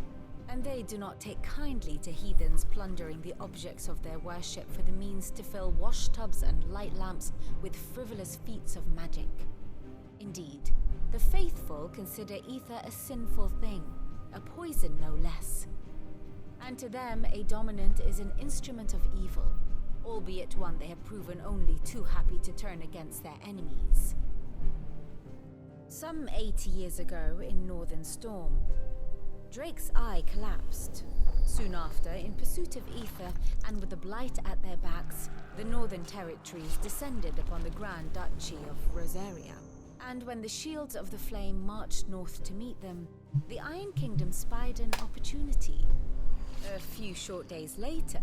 and they do not take kindly to heathens plundering the objects of their worship for the means to fill washtubs and light lamps with frivolous feats of magic. Indeed, the faithful consider ether a sinful thing, a poison no less. And to them, a dominant is an instrument of evil, albeit one they have proven only too happy to turn against their enemies. Some 80 years ago in Northern Storm, Drake's eye collapsed. Soon after, in pursuit of ether and with the blight at their backs, the Northern Territories descended upon the Grand Duchy of Rosaria. And when the Shields of the Flame marched north to meet them, the Iron Kingdom spied an opportunity. A few short days later,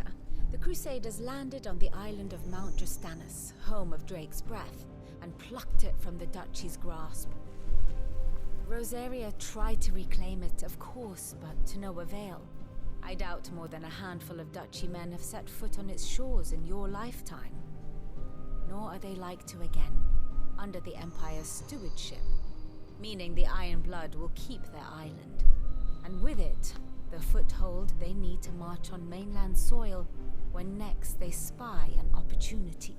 the Crusaders landed on the island of Mount Drastanus, home of Drake's Breath, and plucked it from the duchy's grasp. Rosaria tried to reclaim it, of course, but to no avail. I doubt more than a handful of duchy men have set foot on its shores in your lifetime. Nor are they like to again, under the Empire's stewardship, meaning the Iron Blood will keep their island, and with it, the foothold they need to march on mainland soil when next they spy an opportunity.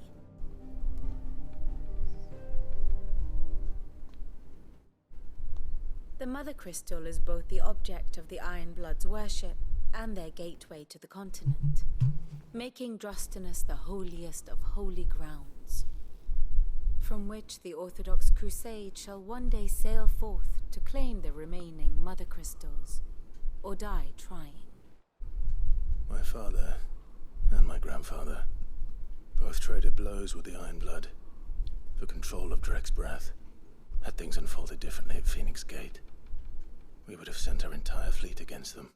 The Mother Crystal is both the object of the Iron Blood's worship and their gateway to the continent, making Drastanus the holiest of holy grounds, from which the Orthodox Crusade shall one day sail forth to claim the remaining Mother Crystals, or die trying. My father and my grandfather both traded blows with the Iron Blood for control of Drake's Breath. Had things unfolded differently at Phoenix Gate, we would have sent our entire fleet against them.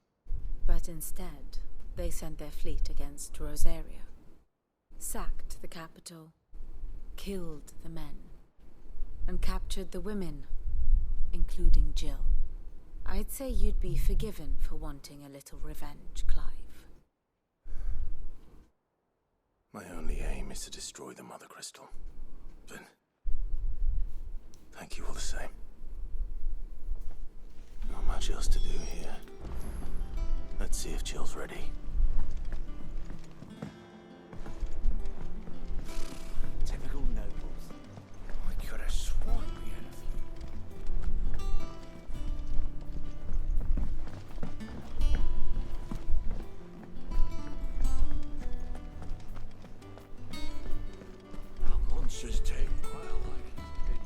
But instead, they sent their fleet against Rosaria, sacked the capital, killed the men, and captured the women, including Jill. I'd say you'd be forgiven for wanting a little revenge, Clive. My only aim is to destroy the Mother Crystal. But thank you all the same. Not much else to do here. Let's see if Jill's ready. Typical nobles. I could have sworn we had a few. That monster's taken quite a liking.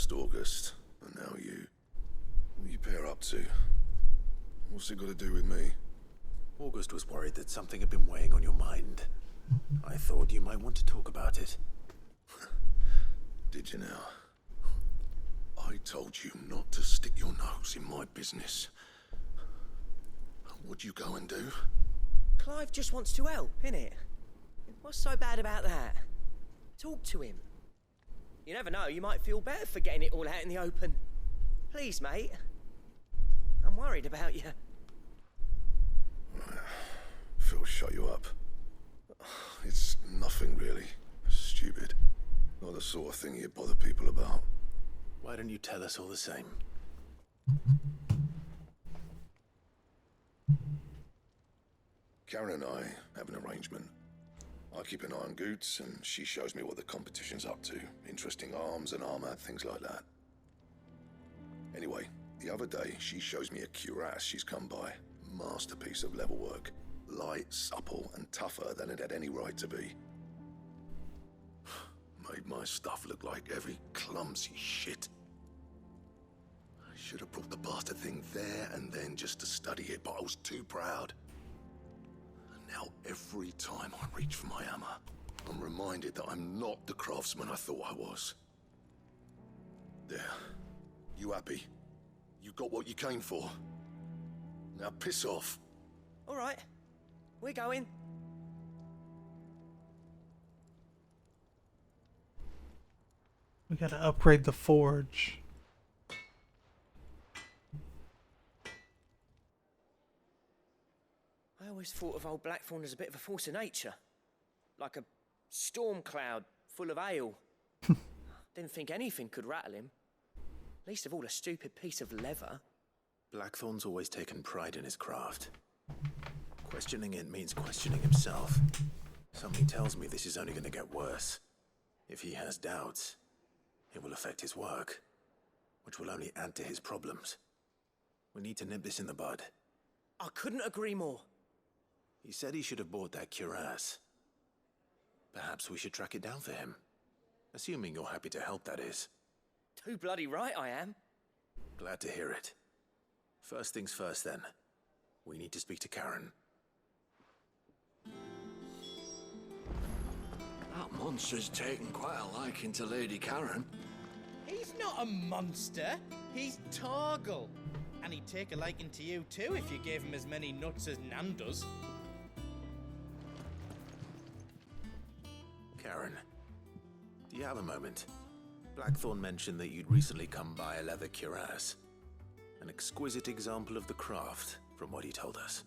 First August, and now you. What are you pair up to? What's it got to do with me? August was worried that something had been weighing on your mind. I thought you might want to talk about it. Did you now? I told you not to stick your nose in my business. What'd you go and do? Clive just wants to help, innit? What's so bad about that? Talk to him. You never know, you might feel better for getting it all out in the open. Please, mate. I'm worried about you. Phil, shut you up. It's nothing really. Stupid. Not the sort of thing you bother people about. Why don't you tell us all the same? Karen and I have an arrangement. I keep an eye on Goots, and she shows me what the competition's up to. Interesting arms and armor, things like that. Anyway, the other day, she shows me a cuirass she's come by. Masterpiece of level work. Light, supple, and tougher than it had any right to be. Made my stuff look like every clumsy shit. I should have brought the bastard thing there and then just to study it, but I was too proud. And now every time I reach for my hammer, I'm reminded that I'm not the craftsman I thought I was. There. You happy? You got what you came for. Now piss off. All right. We're going. We gotta upgrade the forge. I always thought of old Blackthorn as a bit of a force of nature. Like a storm cloud full of ale. Didn't think anything could rattle him. Least of all a stupid piece of leather. Blackthorn's always taken pride in his craft. Questioning it means questioning himself. Something tells me this is only going to get worse. If he has doubts, it will affect his work, which will only add to his problems. We need to nip this in the bud. I couldn't agree more. He said he should have bought that cuirass. Perhaps we should track it down for him. Assuming you're happy to help, that is. Too bloody right I am. Glad to hear it. First things first, then. We need to speak to Karen. That monster's taken quite a liking to Lady Karen. He's not a monster. He's Torgal. And he'd take a liking to you too if you gave him as many nuts as Nan does. Karen, do you have a moment? Blackthorn mentioned that you'd recently come by a leather cuirass. An exquisite example of the craft, from what he told us.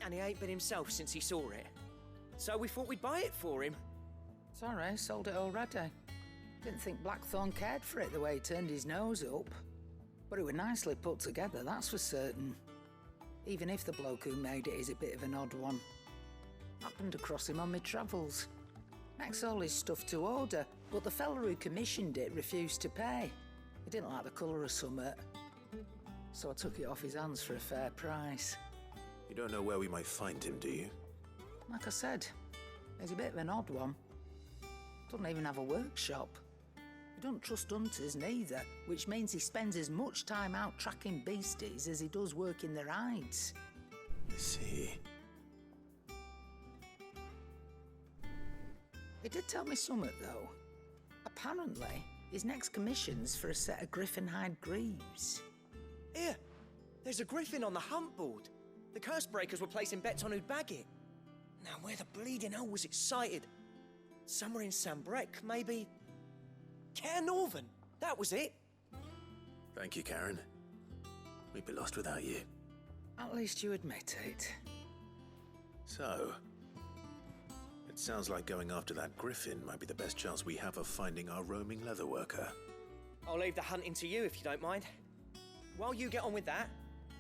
And he ain't been himself since he saw it. So we thought we'd buy it for him. Sorry, sold it already. Didn't think Blackthorn cared for it the way he turned his nose up. But it was nicely put together, that's for certain. Even if the bloke who made it is a bit of an odd one. Happened across him on my travels. Makes all his stuff to order, but the fella who commissioned it refused to pay. He didn't like the colour of summit. So I took it off his hands for a fair price. You don't know where we might find him, do you? Like I said, he's a bit of an odd one. Doesn't even have a workshop. He don't trust hunters neither, which means he spends as much time out tracking beasties as he does working their hides. I see. He did tell me something, though. Apparently, his next commission's for a set of griffin hide greaves. Here, there's a griffin on the hunt board. The curse breakers were placing bets on who'd bag it. Now, where the bleeding hell was it sighted? Somewhere in Sambrec, maybe? Care Northern, that was it. Thank you, Karen. We'd be lost without you. At least you admit it. So, it sounds like going after that griffin might be the best chance we have of finding our roaming leatherworker. I'll leave the hunting to you if you don't mind. While you get on with that,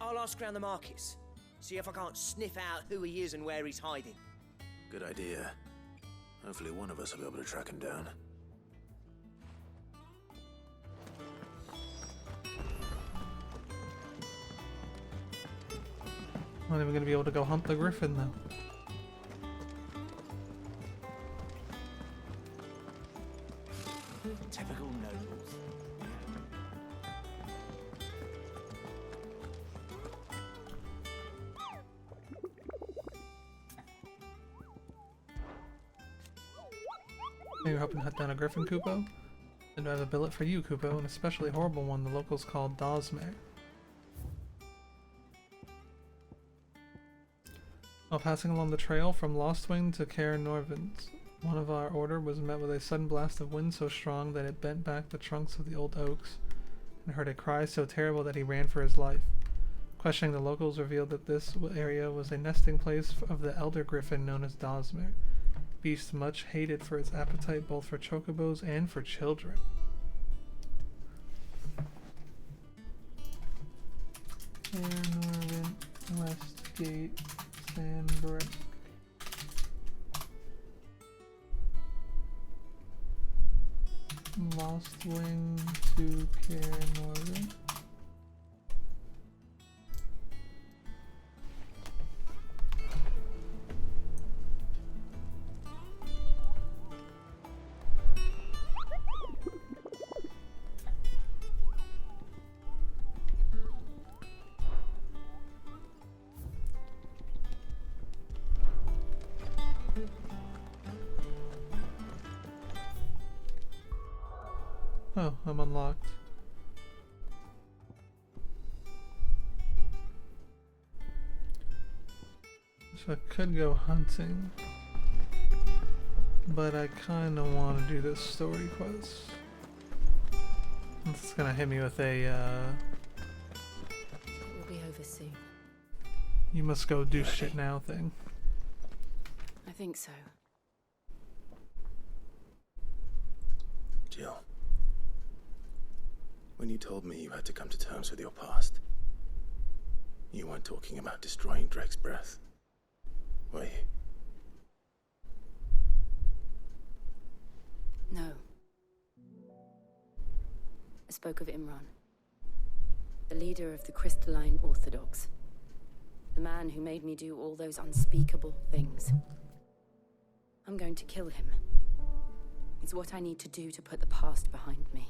I'll ask around the markets. See if I can't sniff out who he is and where he's hiding. Good idea. Hopefully one of us will be able to track him down. When are we gonna be able to go hunt the griffin, though? Typical nobles. Maybe you're hoping to hunt down a griffin, Kupo? Then I have a billet for you, Kupo, an especially horrible one the locals call Dosmere. While passing along the trail from Lostwing to Caer Norvins, one of our order was met with a sudden blast of wind so strong that it bent back the trunks of the old oaks, and heard a cry so terrible that he ran for his life. Questioning the locals revealed that this area was a nesting place of the elder griffin known as Dosmere, beast much hated for its appetite both for chocobos and for children. Caer Norvin, Westgate, Sandbrook. Lostwing to Caer Norvin. Oh, I'm unlocked. So I could go hunting, but I kind of want to do this story quest. It's gonna hit me with a, We'll be over soon. you must go do shit now thing. I think so. Jill, when you told me you had to come to terms with your past, you weren't talking about destroying Drake's breath, were you? No. I spoke of Imran, the leader of the Crystalline Orthodox. The man who made me do all those unspeakable things. I'm going to kill him. It's what I need to do to put the past behind me.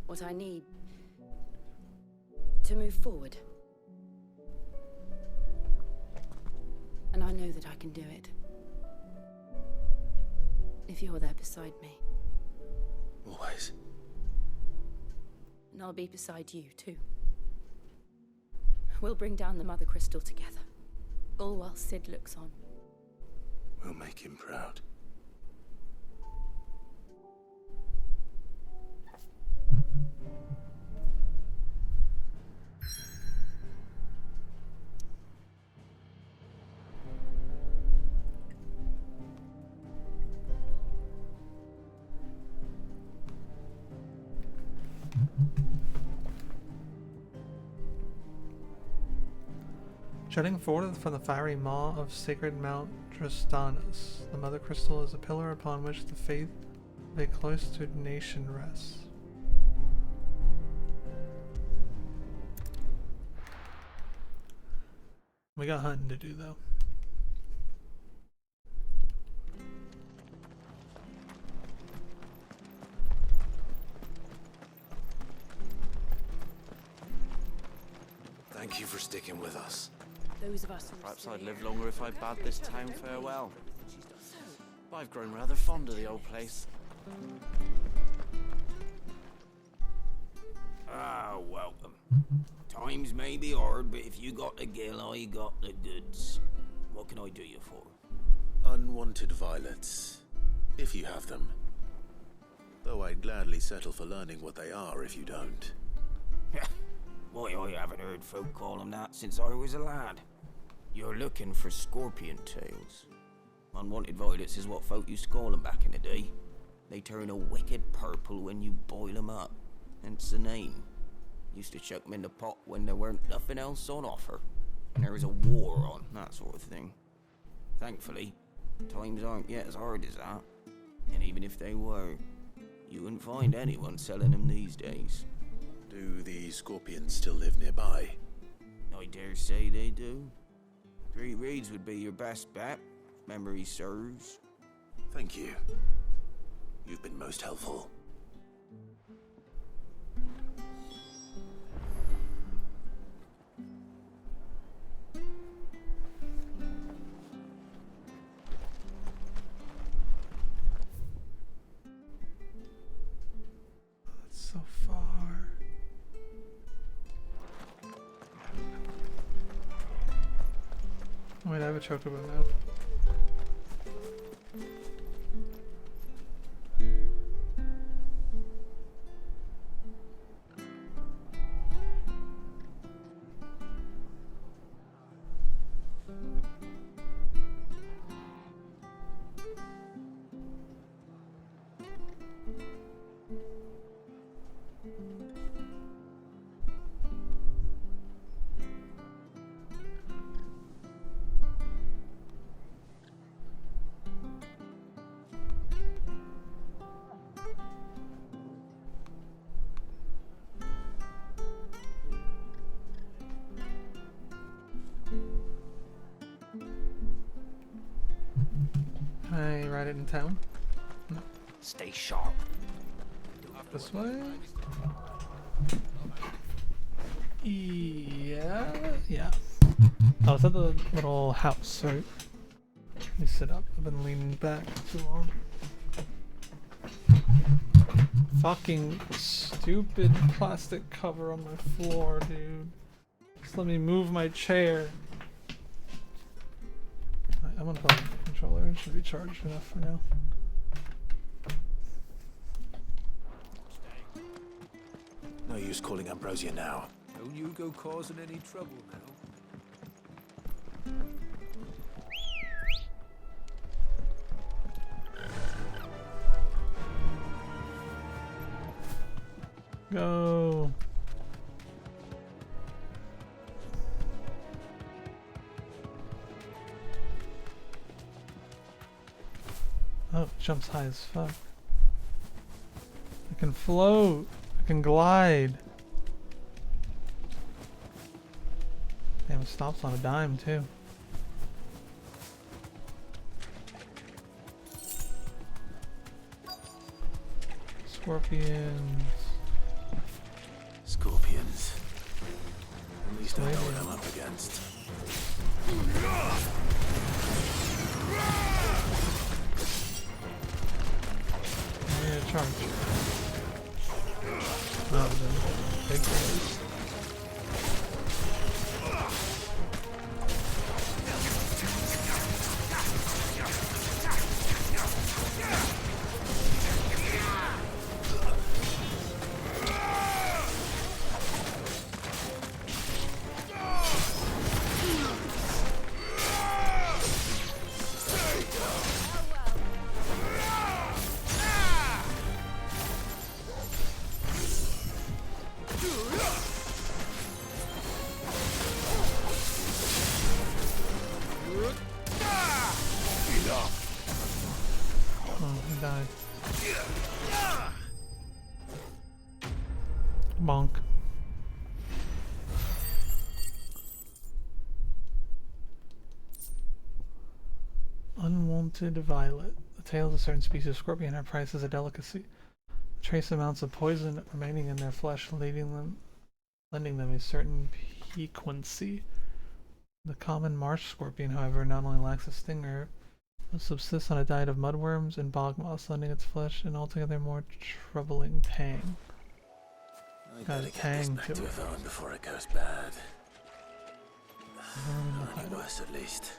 What I need to move forward. And I know that I can do it. If you're there beside me. Always. And I'll be beside you, too. We'll bring down the Mother Crystal together. All while Sid looks on. We'll make him proud. Jutting forward from the fiery maw of sacred Mount Tristanus, the Mother Crystal is a pillar upon which the faith of a cloistered nation rests. We got hunting to do, though. Thank you for sticking with us. Those of us who Perhaps I'd live longer if I bade this town farewell. I've grown rather fond of the old place. Ah, welcome. Times may be hard, but if you got the gill, I got the goods. What can I do you for? Unwanted violets, if you have them. Though I'd gladly settle for learning what they are if you don't. Why, I haven't heard folk call them that since I was a lad. You're looking for scorpion tails. Unwanted violets is what folk used to call them back in the day. They turn a wicked purple when you boil them up. Hence the name. Used to chuck them in the pot when there weren't nothing else on offer. And there was a war on, that sort of thing. Thankfully, times aren't yet as hard as that. And even if they were, you wouldn't find anyone selling them these days. Do the scorpions still live nearby? I dare say they do. 3 reeds would be your best bet, if memory serves. Thank you. You've been most helpful. Wait, I have a chocobo now. Can I ride it in town? No. Stay sharp. This way? Yeah. Oh, it's at the little house, right? Let me sit up. I've been leaning back too long. Fucking stupid plastic cover on my floor, dude. Just let me move my chair. Right, I'm gonna plug in the controller. It should be charged enough for now. No use calling Ambrosia now. Don't you go causing any trouble now. Go. Oh, it jumps high as fuck. I can float. I can glide. Damn, it stops on a dime too. Scorpions. Scorpions. At least I know what I'm up against. I'm gonna charge. Oh, the big guys. Bonk. Unwanted violet. The tails of certain species of scorpion are prized as a delicacy. Trace amounts of poison remaining in their flesh, lending them a certain piquancy. The common marsh scorpion, however, not only lacks a stinger, but subsists on a diet of mudworms and bog moss, lending its flesh an altogether more troubling tang. Got a tang to it. Before it goes bad. Not any worse, at least.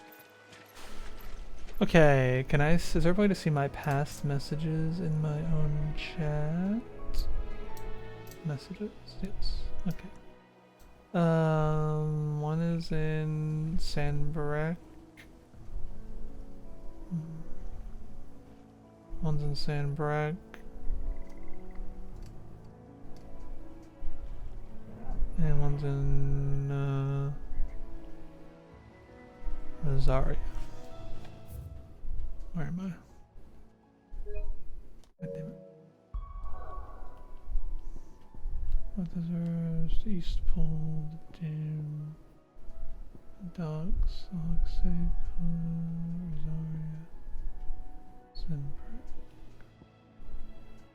Okay, is there a way to see my past messages in my own chat? Messages? Yes. Okay. One is in Sanbreck. One's in Sanbreck. And one's in Rosaria. Where am I? God damn it. What deserves the East Pole, the Doom, the Docks, Oxide, Rosaria, Sanbreck.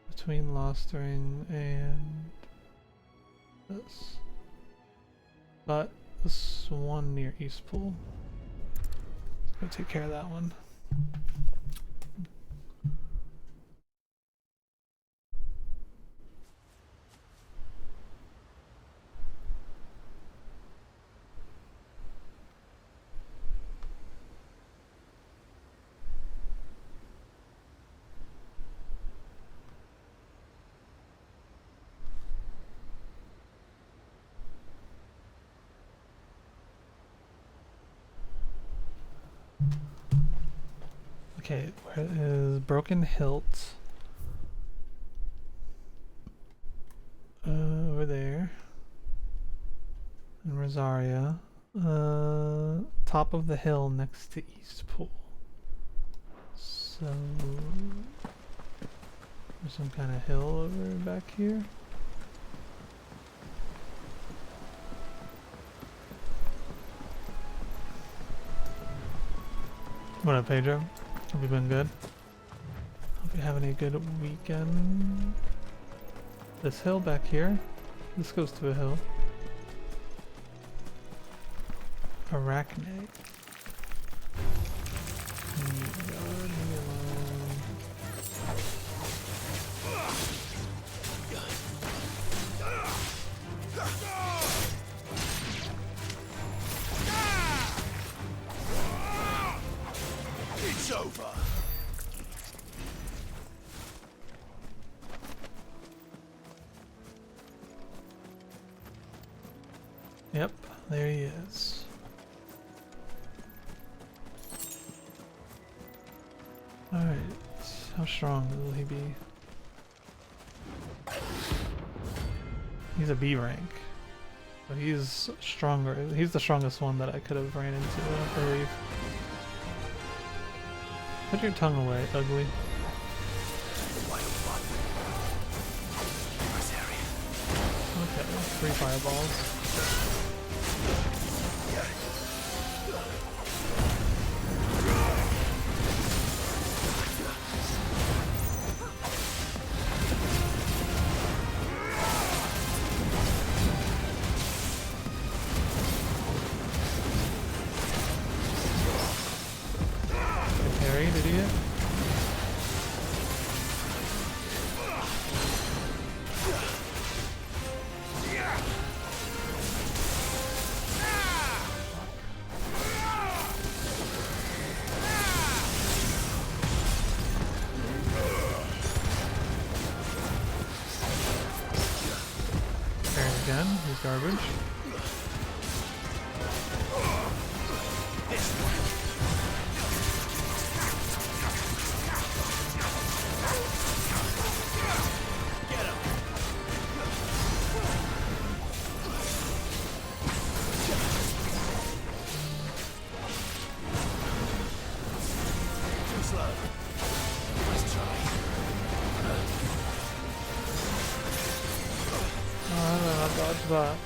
Between Lost Ring and this. But this one near East Pool. Let's go take care of that one. Okay, where is Broken Hilt? Over there. In Rosaria. Top of the hill next to East Pool. So there's some kind of hill over back here. What up, Pedro? Have you been good? Hope you're having a good weekend. This hill back here. This goes to a hill. Arachne. Leave me alone. It's over. Yep, there he is. Alright, how strong will he be? He's a B rank. So he's stronger. He's the strongest one that I could have ran into, I believe. Put your tongue away, ugly. Okay, 3 fireballs. Again, he's garbage. That.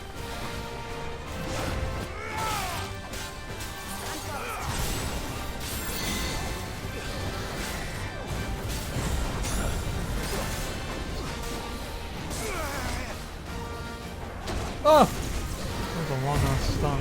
Oh! That was a long-ass stun.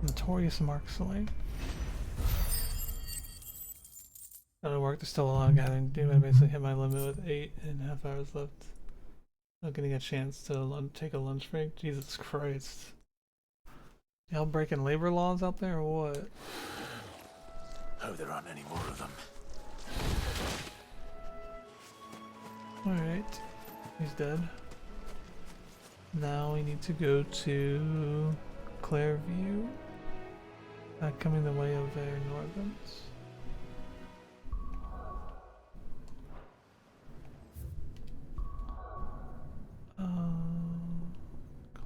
Notorious Marksling. That'll work. There's still a lot of gathering to do. I basically hit my limit with 8.5 hours left Not getting a chance to take a lunch break. Jesus Christ. Y'all breaking labor laws out there or what? Hope there aren't any more of them. Alright. He's dead. Now we need to go to Clairview. Coming the way of their Norvins.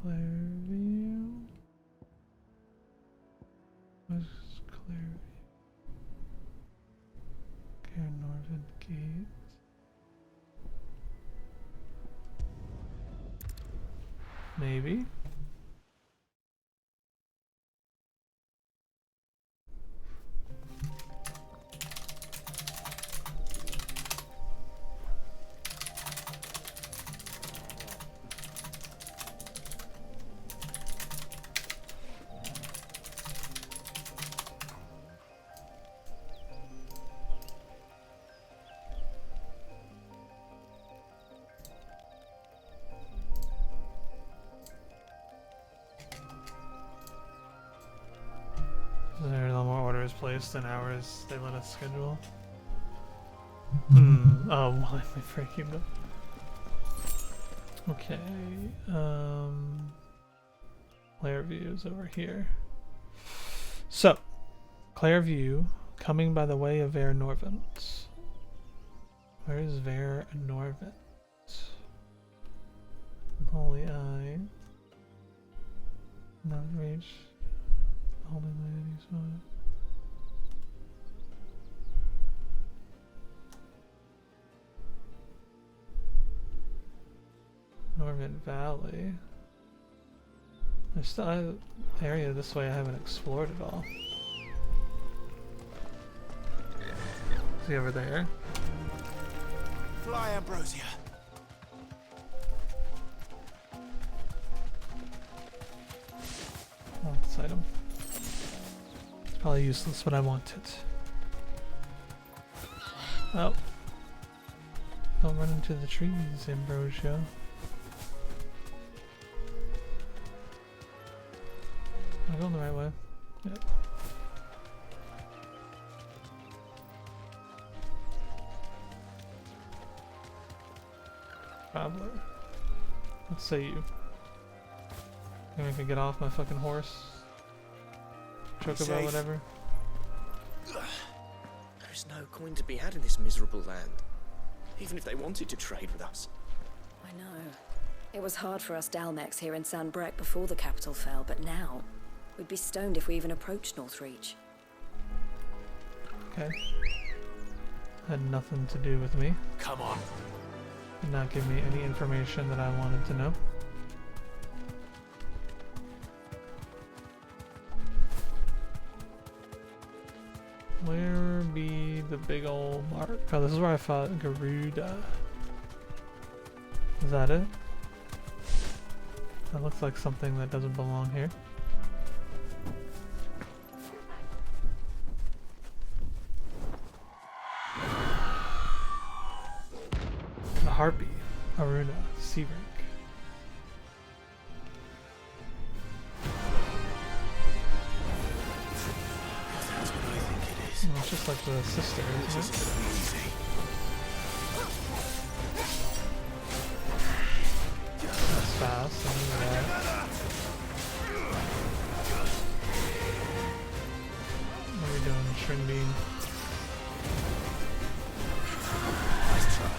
Clairview. Where's Clairview? Norvin Gate. Maybe. There are no more orders placed than hours they let us schedule. Oh, why am I freaking up? Okay, Clairview is over here. So, Clairview, coming by the way of Ver Norvent. Where is Ver Norvent? Holy Eye. Not reach. Holy Lady's one. Norvent Valley. There's still an area this way I haven't explored at all. Is he over there? Fly, Ambrosia. Oh, this item. It's probably useless, but I want it. Oh. Don't run into the trees, Ambrosia. Am I going the right way? Yep. Traveler. Let's say you. Think I can get off my fucking horse? Chocobo, whatever. There's no coin to be had in this miserable land. Even if they wanted to trade with us. I know. It was hard for us Dalmex here in San Brec before the capital fell, but now we'd be stoned if we even approached Northreach. Okay. Had nothing to do with me. Come on. Did not give me any information that I wanted to know. Where be the big old mark? Oh, this is where I fought Garuda. Is that it? That looks like something that doesn't belong here. The Harpy, Aruna, Sea Rank. Well, it's just like the sister, isn't it? That's fast, I knew that. What are we doing, string bean? Nice try.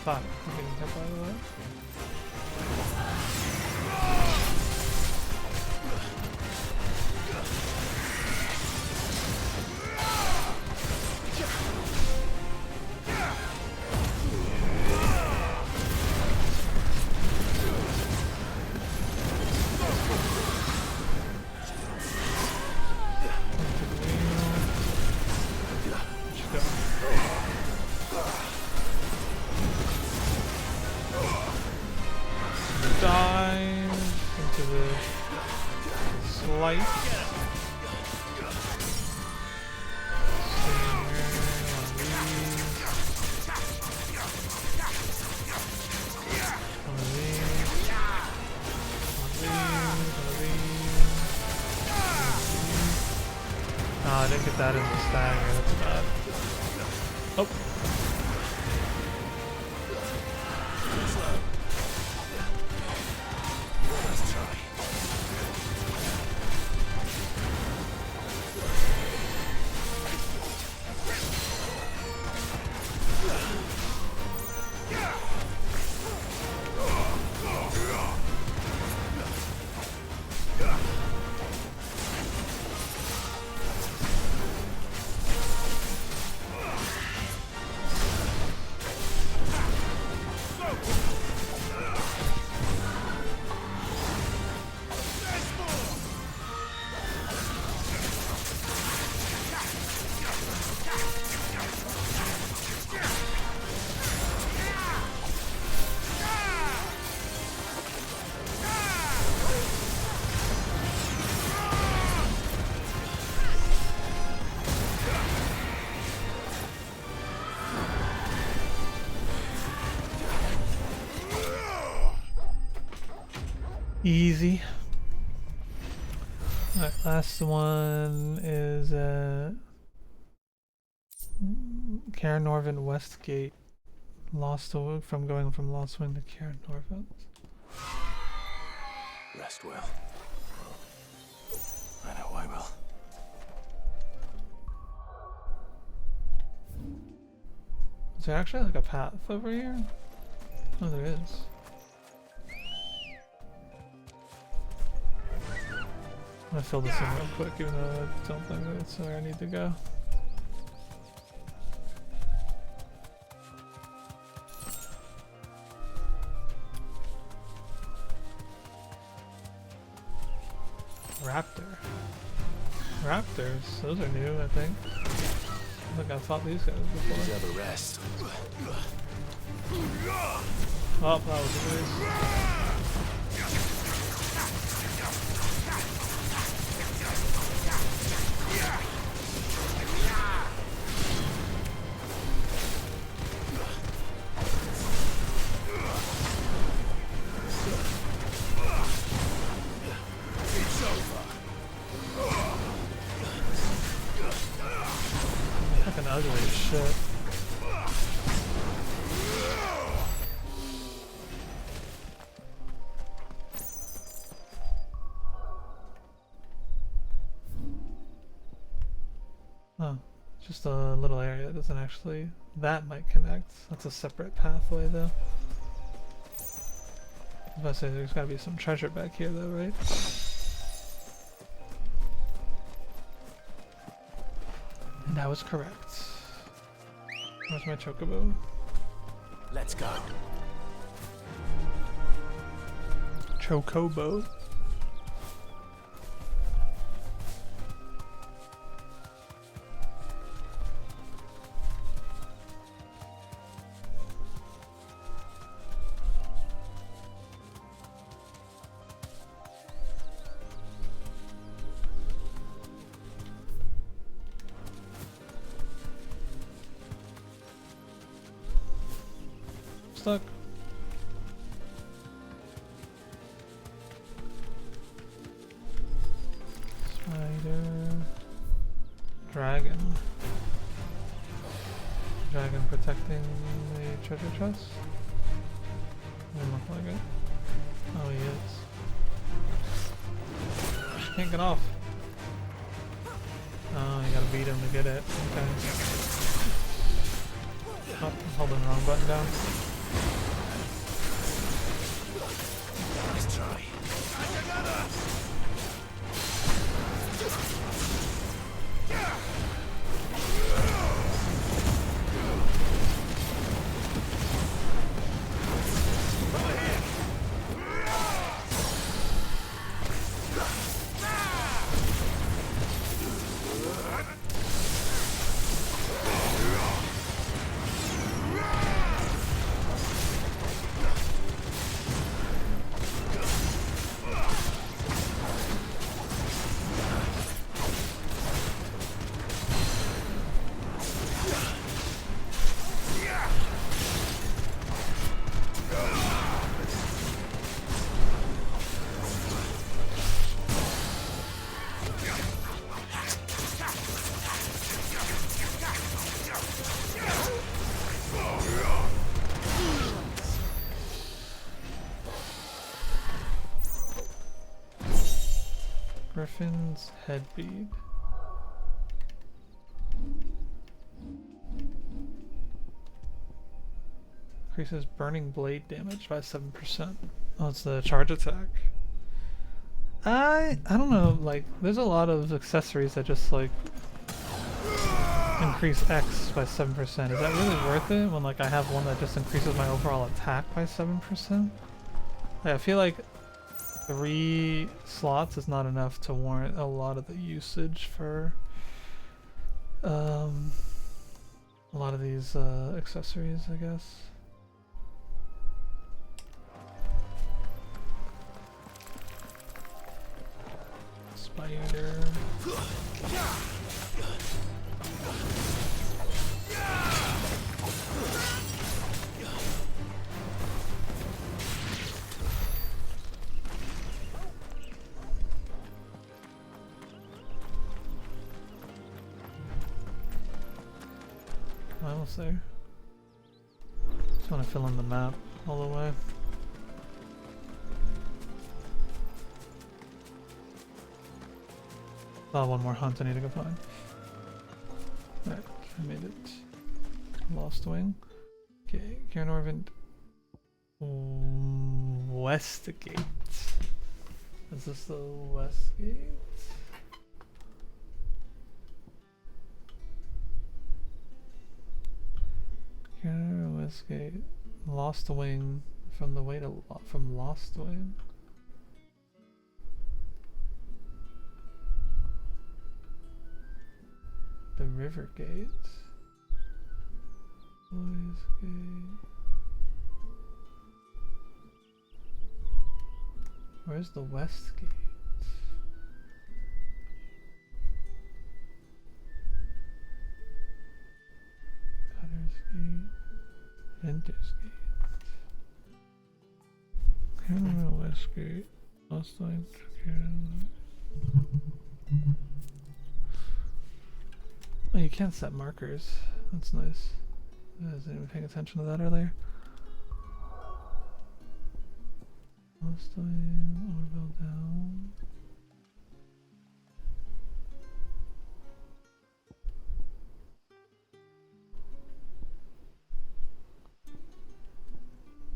Fuck, I'm getting hit by the way. get that in the stagger. That's bad. Oh. Let's try. Easy. Alright, last one is Karen Norvin Westgate. From going from Lost Wing to Karen Norvin. Rest well. I know I will. Is there actually like a path over here? Oh, there is. I'm gonna fill this in real quick, even though I don't think that's where I need to go. Raptor. Raptors, those are new, I think. I think I've fought these guys before. Never rest. Oh, that was a waste. Fucking ugly as shit. Oh, just a little area that doesn't actually... That might connect. That's a separate pathway though. I was about to say there's gotta be some treasure back here though, right? And I was correct. Where's my chocobo? Let's go. Chocobo. Stuck. Spider. Dragon. Dragon protecting the treasure chest? Doesn't look like it. Oh, he is. Can't get off. Oh, you gotta beat him to get it. Okay. Oh, I'm holding the wrong button down. Let's try. Griffin's head bead. Increases burning blade damage by 7%. Oh, it's the charge attack. I don't know, like, there's a lot of accessories that just, like, increase X by 7%. Is that really worth it when, like, I have one that just increases my overall attack by 7%? Like, I feel like 3 slots is not enough to warrant a lot of the usage for a lot of these accessories, I guess. Spider. Almost there. Just want to fill in the map all the way. Oh, one more hunt I need to go find. Alright, I made it. Lost Wing. Okay, Cairnorvin. Westgate. Is this the Westgate? Cairnorvin Westgate. Lost Wing. From the way to from Lost Wing. The River Gate. Boys Gate. Where's the West Gate? Cutter's Gate. Venter's Gate. Cairnorvin West Gate. Lost Line. Oh, you can't set markers. That's nice. I wasn't even paying attention to that earlier. Lost Line, Orville down.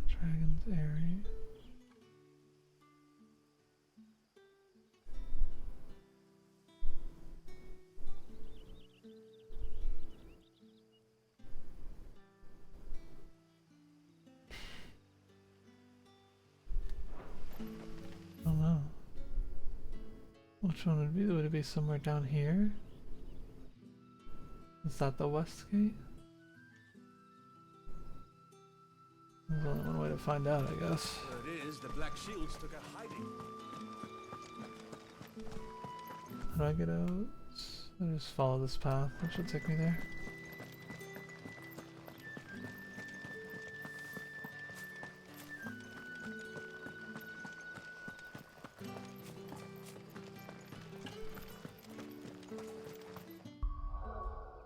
Dragon's Airy. I don't know. Which one would it be? Would it be somewhere down here? Is that the West Gate? There's only one way to find out, I guess. There it is. The Black Shields took a hiding. How do I get out? I just follow this path. That should take me there.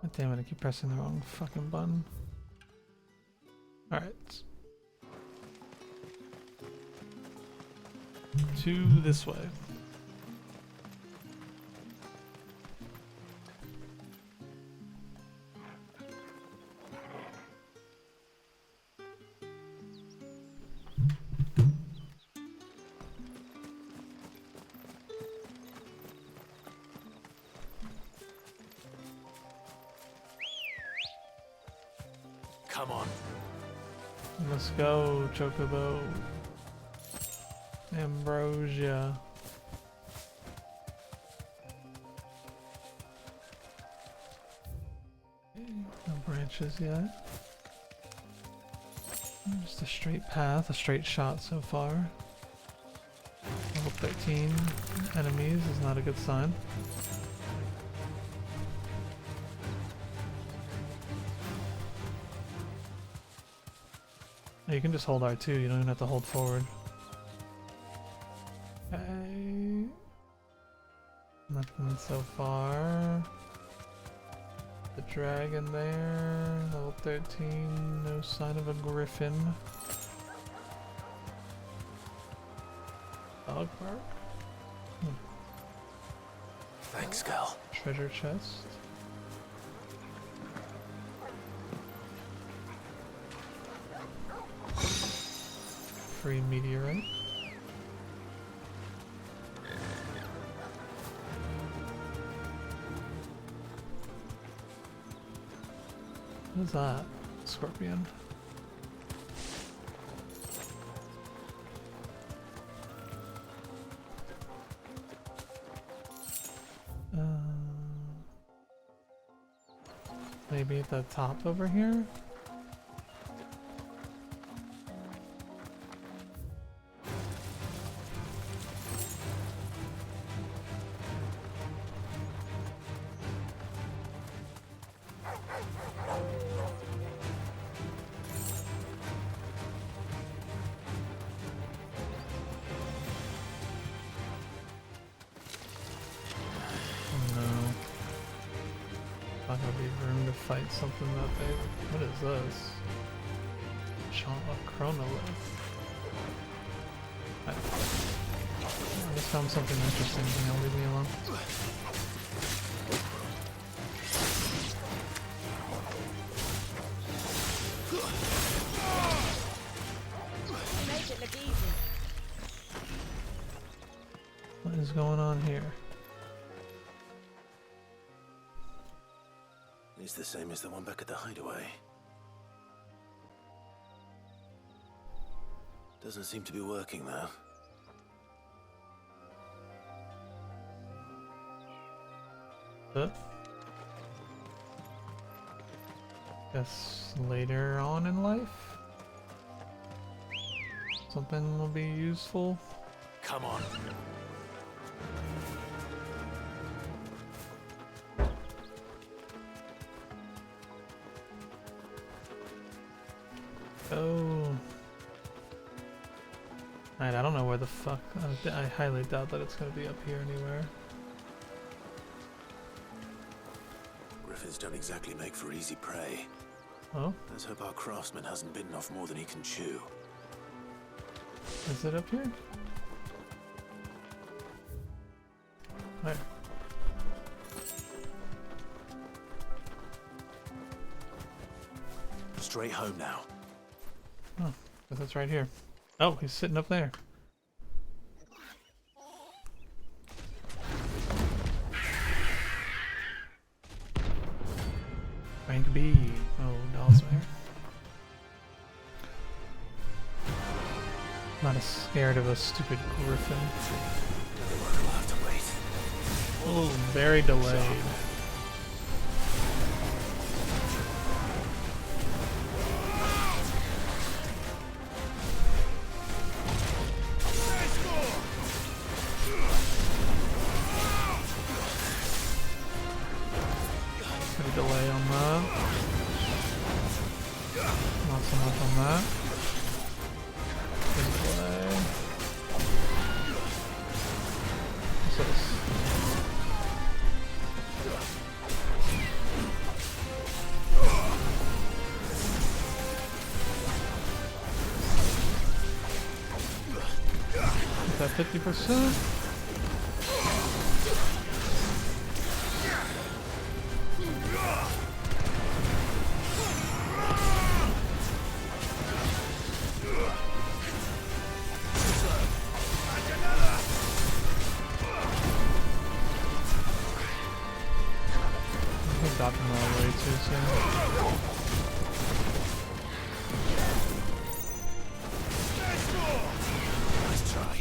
God damn it, I keep pressing the wrong fucking button. Alright. To this way. Come on. Let's go, Chocobo. Ambrosia. No branches yet. Just a straight path, a straight shot so far. Level 13 enemies is not a good sign. You can just hold R2, you don't even have to hold forward. Okay. Nothing so far. The dragon there, level 13, no sign of a griffin. Dog park? Thanks, Cal. Treasure chest. Free meteorite. What is that? Scorpion. Maybe at the top over here? Fight something that big. What is this? A chronolith. I just found something interesting, but now leave me alone. Make it look easy. What is going on here? It's the same as the one back at the hideaway. Doesn't seem to be working though. Guess later on in life, something will be useful. Come on. Oh. Alright, I don't know where the fuck. I highly doubt that it's gonna be up here anywhere. Griffins don't exactly make for easy prey. Oh? Let's hope our craftsman hasn't bitten off more than he can chew. Is it up here? Where? Straight home now. Oh, guess that's right here. Oh, he's sitting up there. Rank B. Oh, Dawsmare. Not as scared of a stupid griffin. We'll have to wait. Oh, very delayed. Delay on that. Not so much on that. Good delay. What's this? Is that 50%? Got them all way too soon. Nice try.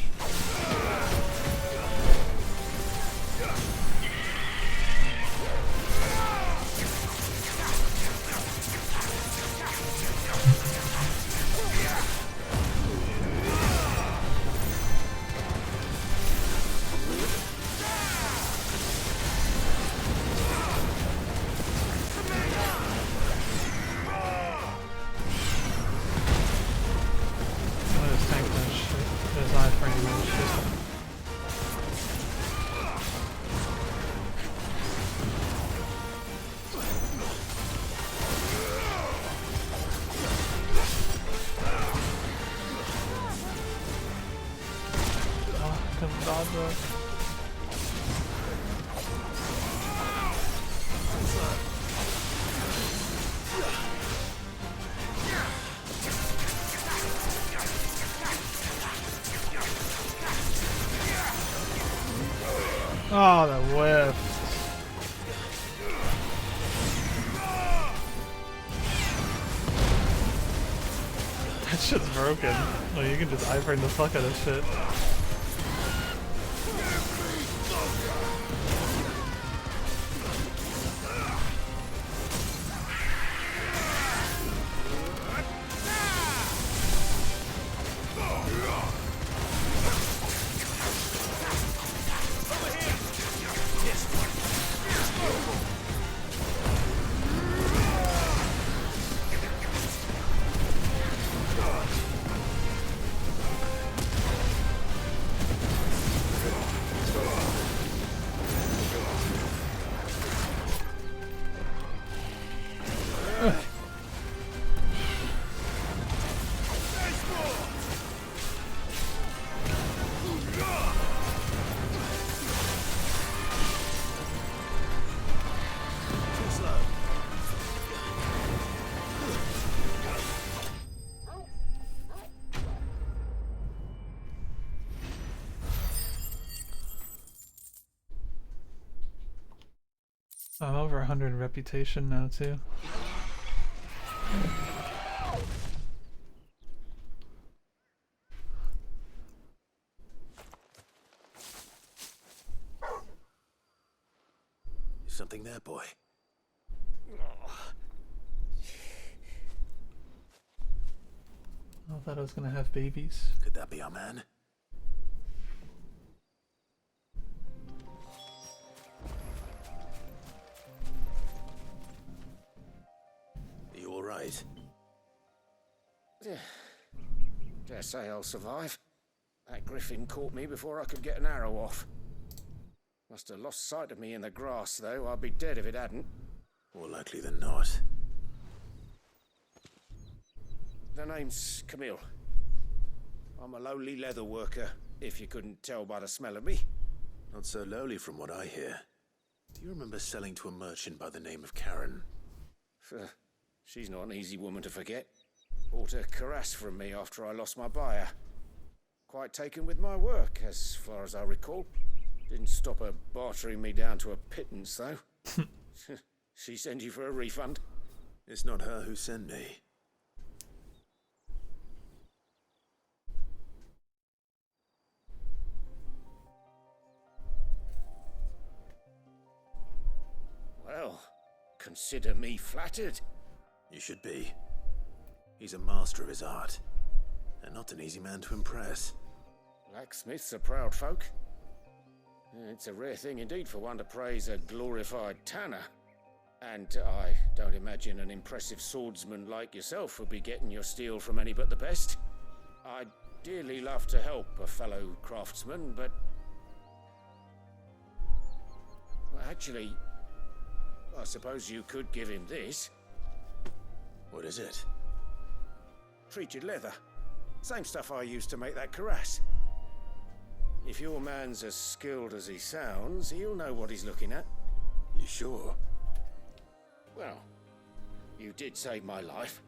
Oh, that whiff. That shit's broken. Oh, you can just iframe the fuck out of shit. I'm over 100 reputation now too. Is something there, boy? I thought I was gonna have babies. Could that be our man? Are you alright? Dare say I'll survive. That griffin caught me before I could get an arrow off. Must have lost sight of me in the grass, though. I'd be dead if it hadn't. More likely than not. The name's Camille. I'm a lowly leather worker, if you couldn't tell by the smell of me. Not so lowly from what I hear. Do you remember selling to a merchant by the name of Karen? She's not an easy woman to forget. Bought a cuirass from me after I lost my buyer. Quite taken with my work, as far as I recall. Didn't stop her bartering me down to a pittance, though. She sent you for a refund? It's not her who sent me. Well, consider me flattered. You should be. He's a master of his art, and not an easy man to impress. Blacksmiths are proud folk. It's a rare thing indeed for one to praise a glorified tanner. And I don't imagine an impressive swordsman like yourself would be getting your steel from any but the best. I'd dearly love to help a fellow craftsman, but... Well, actually, I suppose you could give him this. What is it? Treated leather. Same stuff I used to make that cuirass. If your man's as skilled as he sounds, he'll know what he's looking at. You sure? Well, you did save my life.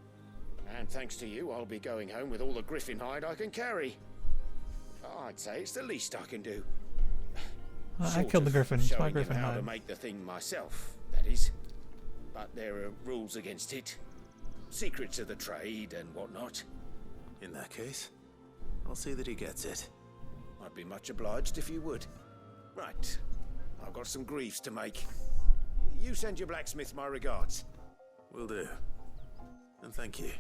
And thanks to you, I'll be going home with all the griffin hide I can carry. I'd say it's the least I can do. I killed the griffin. It's my Showing griffin him how to hide. make the thing myself, that is. But there are rules against it. Secrets of the trade and whatnot. In that case, I'll see that he gets it. I'd be much obliged if you would. Right. I've got some greaves to make. You send your blacksmith my regards. Will do. And thank you.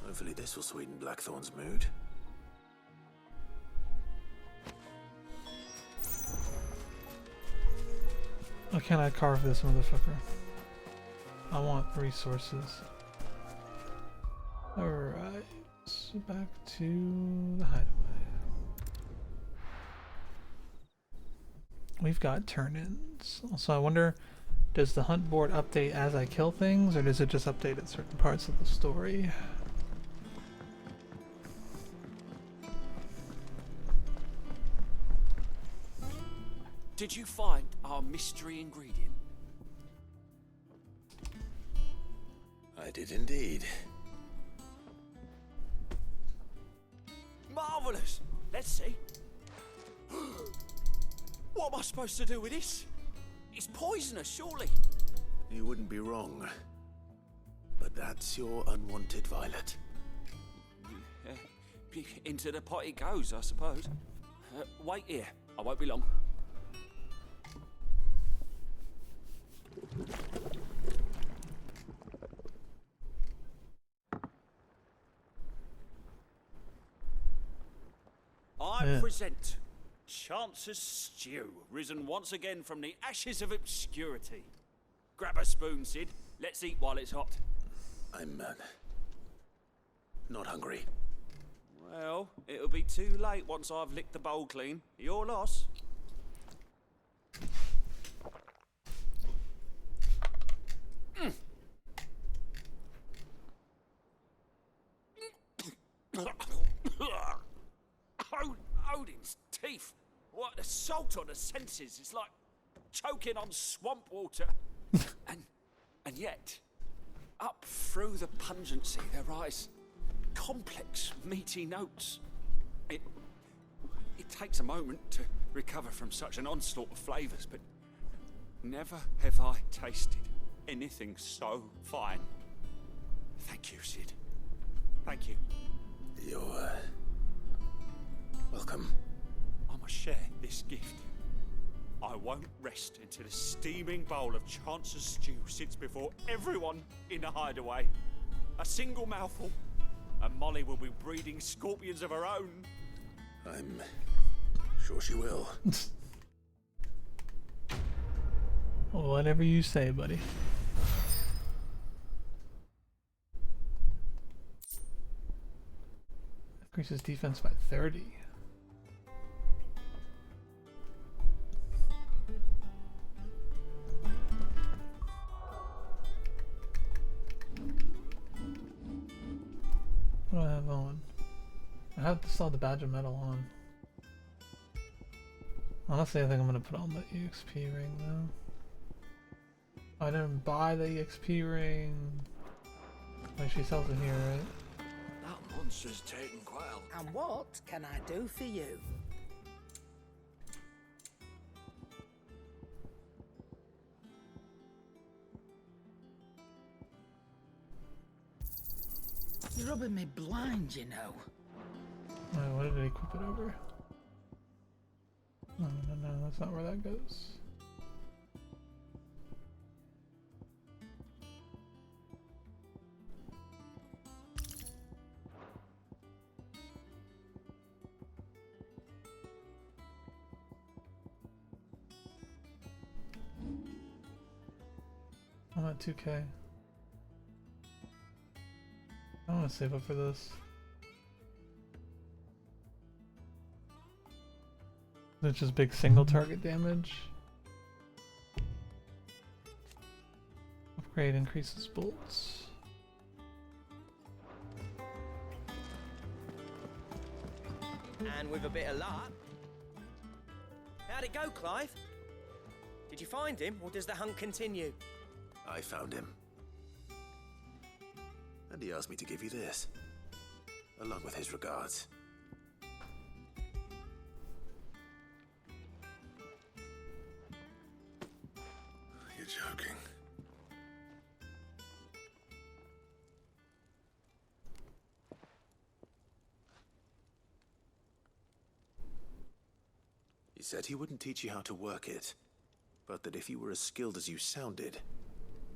Hopefully this will sweeten Blackthorn's mood. How can I carve this motherfucker? I want resources. Alright, so back to the hideaway. We've got turn-ins. Also, I wonder, does the hunt board update as I kill things, or does it just update at certain parts of the story? Did you find our mystery ingredient? I did indeed. Travellers! Let's see. What am I supposed to do with this? It's poisonous, surely. You wouldn't be wrong. But that's your unwanted violet. Into the pot it goes, I suppose. Wait here. I won't be long. I present Chance's Stew, risen once again from the ashes of obscurity. Grab a spoon, Sid. Let's eat while it's hot. I'm not hungry. Well, it'll be too late once I've licked the bowl clean. Your loss. Odin's teeth. What the salt on the senses. It's like choking on swamp water. and yet, up through the pungency there rise complex, meaty notes. It takes a moment to recover from such an onslaught of flavours, but never have I tasted anything so fine. Thank you, Sid. Thank you. You're welcome. I must share this gift. I won't rest until a steaming bowl of Chance's Stew sits before everyone in the hideaway. A single mouthful, and Molly will be breeding scorpions of her own. I'm sure she will. Whatever you say, buddy. Increases defense by 30. What do I have on? I have to still the badge of metal on. Honestly, I think I'm gonna put on the EXP ring though. I didn't buy the EXP ring. Like she sells it here, right? That monster's taken quite a... And what can I do for you? You're rubbing me blind, you know. Alright, what did it equip it over? No, that's not where that goes. I'm at 2K. I want to save up for this. It's just big single target damage. Upgrade increases bolts. And with a bit of luck. How'd it go, Clive? Did you find him, or does the hunt continue? I found him. And he asked me to give you this, along with his regards. You're joking. He said he wouldn't teach you how to work it, but that if you were as skilled as you sounded,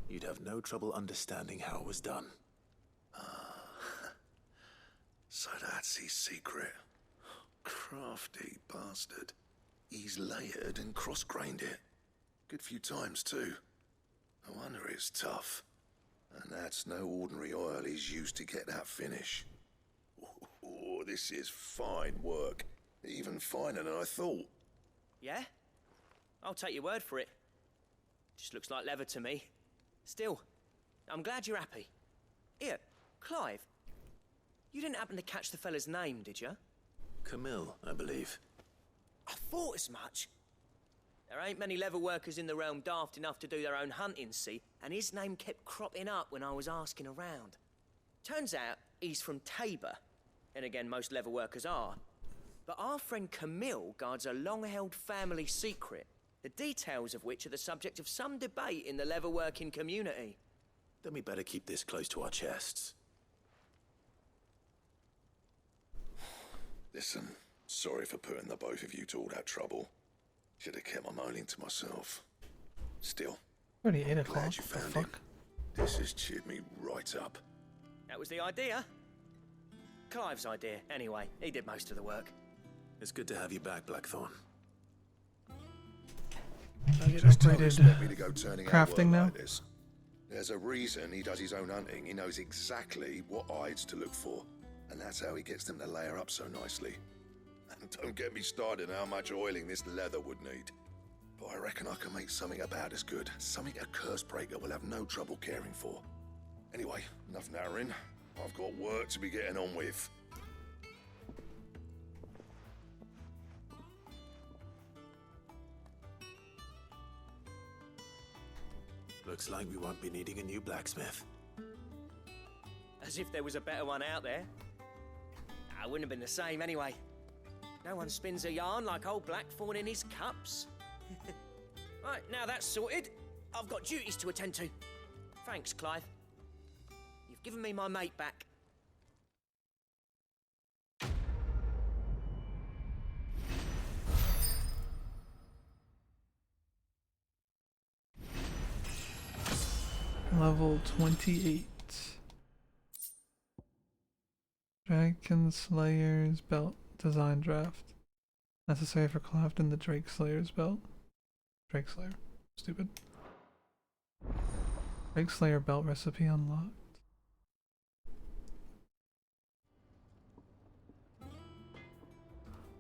you'd have no trouble understanding how it was done. So that's his secret. Crafty bastard. He's layered and cross-grained it. Good few times, too. No wonder it's tough. And that's no ordinary oil he's used to get that finish. Oh, this is fine work. Even finer than I thought. Yeah? I'll take your word for it. Just looks like leather to me. Still, I'm glad you're happy. Here, Clive. You didn't happen to catch the fella's name, did you? Camille, I believe. I thought as much. There ain't many leather workers in the realm daft enough to do their own hunting, see? And his name kept cropping up when I was asking around. Turns out he's from Tabor. And again, most leather workers are. But our friend Camille guards a long-held family secret, the details of which are the subject of some debate in the leather-working community. Then we better keep this close to our chests. Listen, sorry for putting the both of you to all that trouble. Should have kept my moaning to myself. Still, Already 8 o'clock. glad you found him. This has cheered me right up. That was the idea. Clive's idea, anyway. He did most of the work. It's good to have you back, Blackthorn. I get Just don't upgraded expect me to go turning out crafting work now. like this. There's a reason he does his own hunting. He knows exactly what hides to look for, and that's how he gets them to layer up so nicely. And don't get me started on how much oiling this leather would need. But I reckon I can make something about as good. Something a curse breaker will have no trouble caring for. Anyway, enough narrowing. I've got work to be getting on with. Looks like we won't be needing a new blacksmith. As if there was a better one out there. I wouldn't have been the same anyway. No one spins a yarn like old Blackthorn in his cups. Right, now that's sorted. I've got duties to attend to. Thanks, Clive. You've given me my mate back. Level 28. Dragon Slayer's belt design draft. Necessary for crafting the Drake Slayer's belt. Drake Slayer. Stupid. Drake Slayer belt recipe unlocked.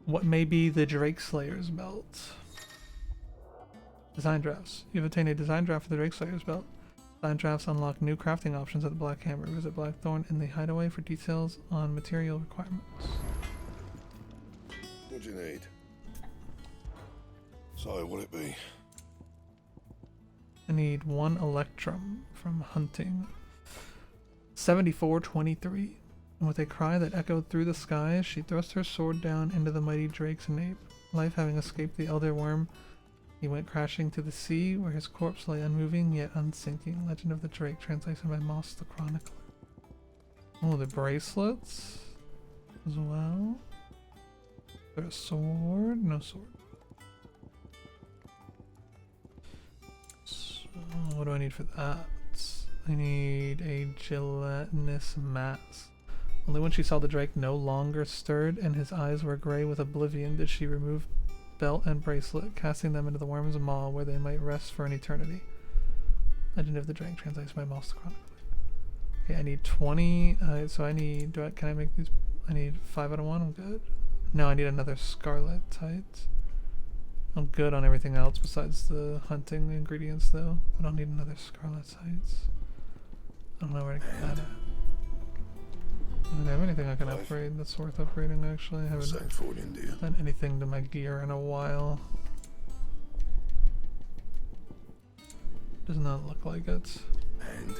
What may be the Drake Slayer's belt? Design drafts. You've obtained a design draft for the Drake Slayer's belt. Design drafts unlock new crafting options at the Black Hammer. Visit Blackthorn in the Hideaway for details on material requirements. What do you need? So, what'd it be? I need 1 Electrum from hunting. 7423. And with a cry that echoed through the skies, she thrust her sword down into the mighty Drake's nape. Life having escaped the Elder Worm, he went crashing to the sea, where his corpse lay unmoving yet unsinking. Legend of the Drake, translation by Moss the Chronicler. Oh, the bracelets as well. Is there a sword? No sword. So, what do I need for that? I need a gelatinous mass. Only when she saw the Drake no longer stirred and his eyes were gray with oblivion did she remove belt and bracelet, casting them into the worm's maw where they might rest for an eternity. Legend of the Drake, translates by Moss the Chronicler. Okay, I need 20. So I need. Can I make these? I need 5 out of 1. I'm good. No, I need another Scarlet Tight. I'm good on everything else besides the hunting ingredients, though. I don't need another Scarlet Tights. I don't know where to get that at. I don't have anything I can upgrade that's worth upgrading, actually. I haven't done anything to my gear in a while. Does not look like it. And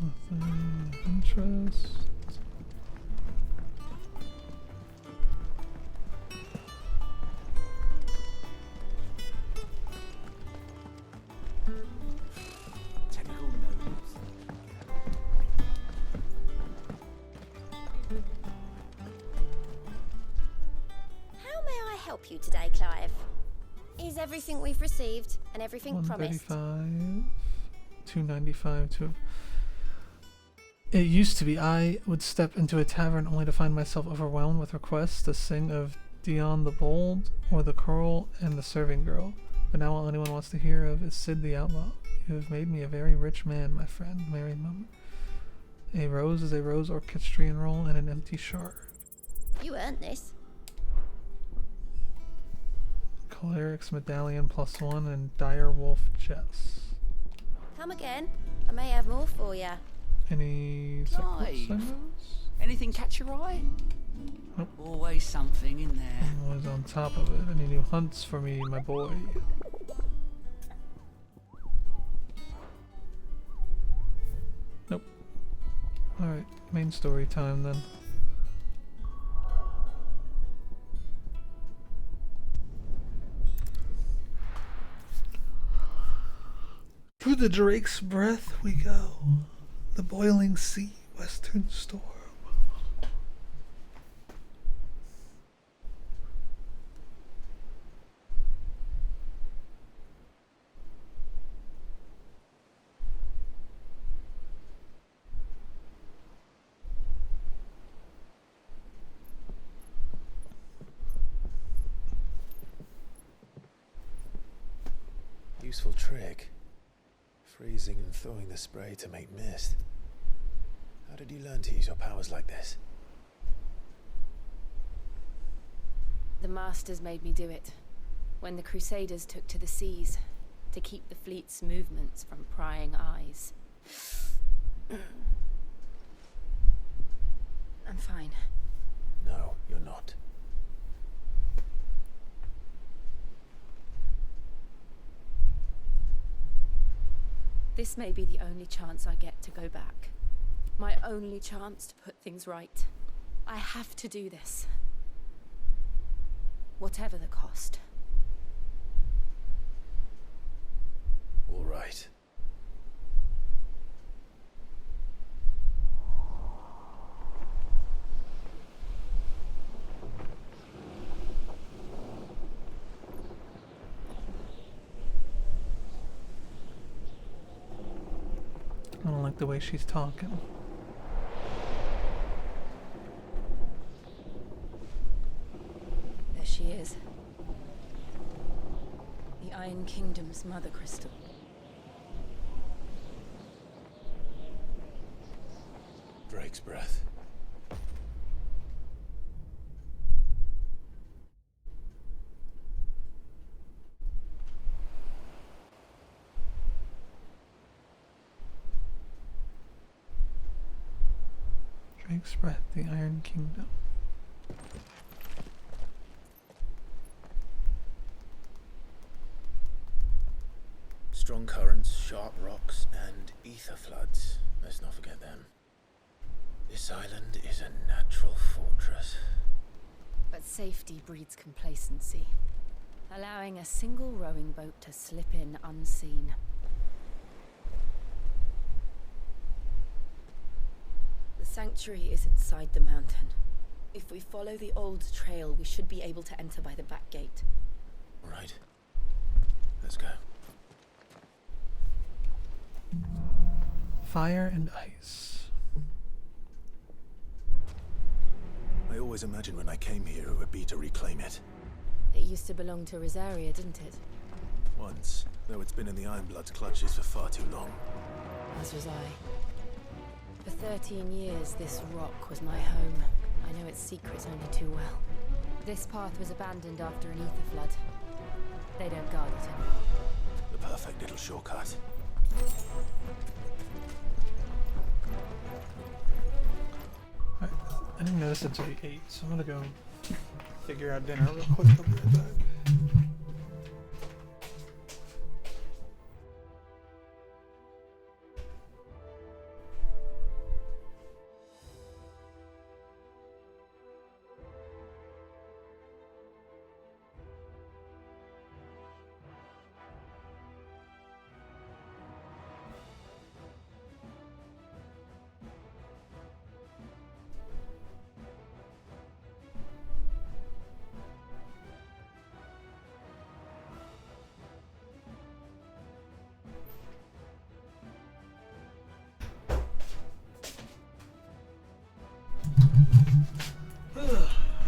nothing of interest. Help you today, Clive? Is everything we've received and everything promised? 135, 295 to. It used to be I would step into a tavern only to find myself overwhelmed with requests to sing of Dion the Bold or the Curl and the Serving Girl. But now all anyone wants to hear of is Sid the Outlaw. You have made me a very rich man, my friend, Mary Mum. A rose is a rose orchestrion roll and an empty shard. You earned this. Cleric's Medallion +1 and Dire Wolf Chess. Come again. I may have more for you. Any Clive, anything catch your eye? Nope. Always something in there. I'm always on top of it. Any new hunts for me, my boy? Alright, main story time then. Through the Drake's Breath we go. The boiling sea, western storm. Useful trick. Freezing and thawing the spray to make mist. How did you learn to use your powers like this? The Masters made me do it. When the Crusaders took to the seas, to keep the fleet's movements from prying eyes. I'm fine. No, you're not. This may be the only chance I get to go back. My only chance to put things right. I have to do this. Whatever the cost. All right. I don't like the way she's talking. There she is. The Iron Kingdom's mother crystal. Drake's Breath. Drake's Breath, the Iron Kingdom. Strong currents, sharp rocks, and ether floods. Let's not forget them. This island is a natural fortress. But safety breeds complacency. Allowing a single rowing boat to slip in unseen. The sanctuary is inside the mountain. If we follow the old trail, we should be able to enter by the back gate. Right. Let's go. Fire and ice. I always imagined when I came here it would be to reclaim it. It used to belong to Rosaria, didn't it? Once, though it's been in the Ironblood's clutches for far too long. As was I. For 13 years, this rock was my home. I know its secrets only too well. This path was abandoned after an ether flood. They don't guard it anymore. The perfect little shortcut. I didn't notice until he ate, so I'm gonna go figure out dinner real quick. I'll be right back.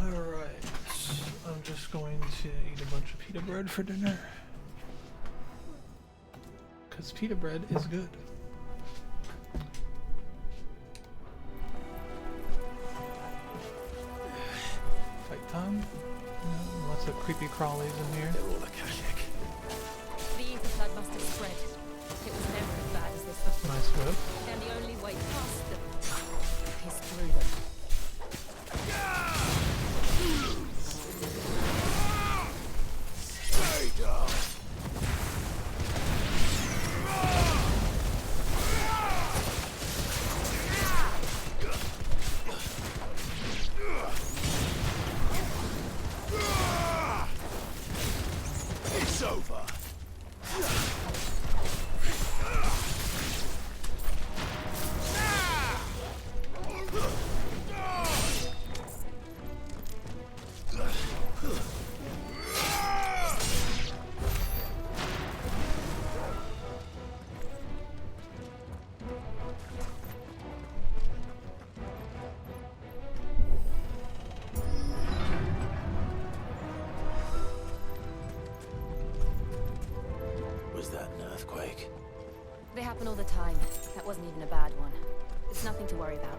Alright, I'm just going to eat a bunch of pita bread for dinner. Because pita bread is good. Fight time? No, lots of creepy crawlies in here. They're all Akashic. The ether flood must have spread. It was never as bad as this before. Nice whip. And the only way past them is through them. Stay down. happen all the time. That wasn't even a bad one. It's nothing to worry about.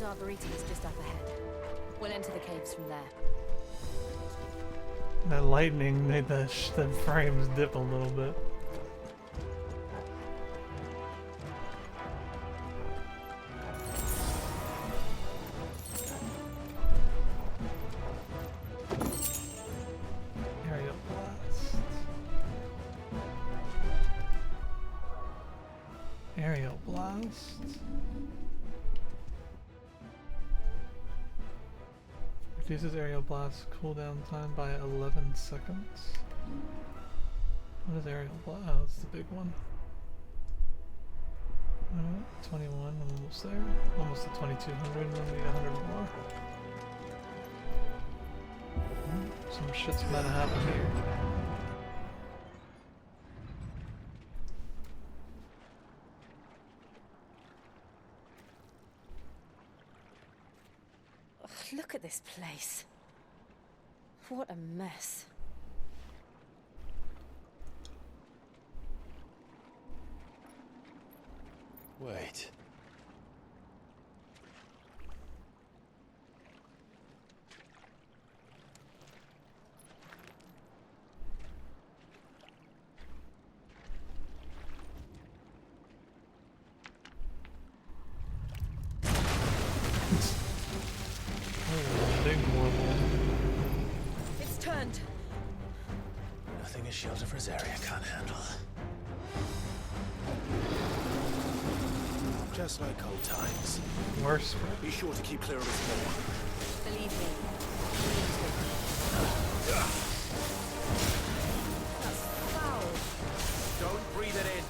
Arboretum is just up ahead. We'll enter the caves from there. That lightning made the frames dip a little bit. Aerial blast. Aerial blast. Reduces aerial blast cooldown time by 11 seconds. What is aerial blast? Oh, it's the big one. 21, I'm almost there. Almost to 2200, and then we need 100 more. Some shit's about to happen here. Look at this place. What a mess. Wait. It's turned. Nothing a shelter for his area can't handle. Just like old times. Worse. Be sure to keep clear of his more. Believe me. That's foul. Don't breathe it in.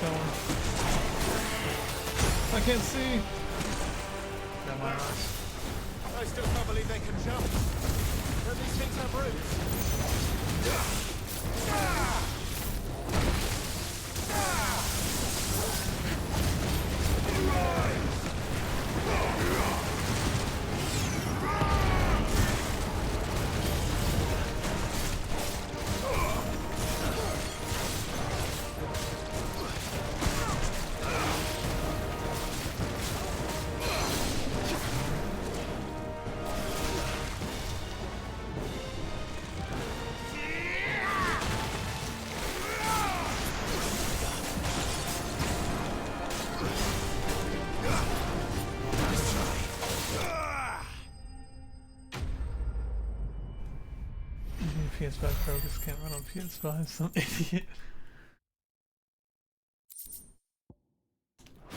going. I can't see. Got my eyes. I still can't believe they can jump. Don't these things have roots? PS5 Pro just can't run on PS5, some idiot. I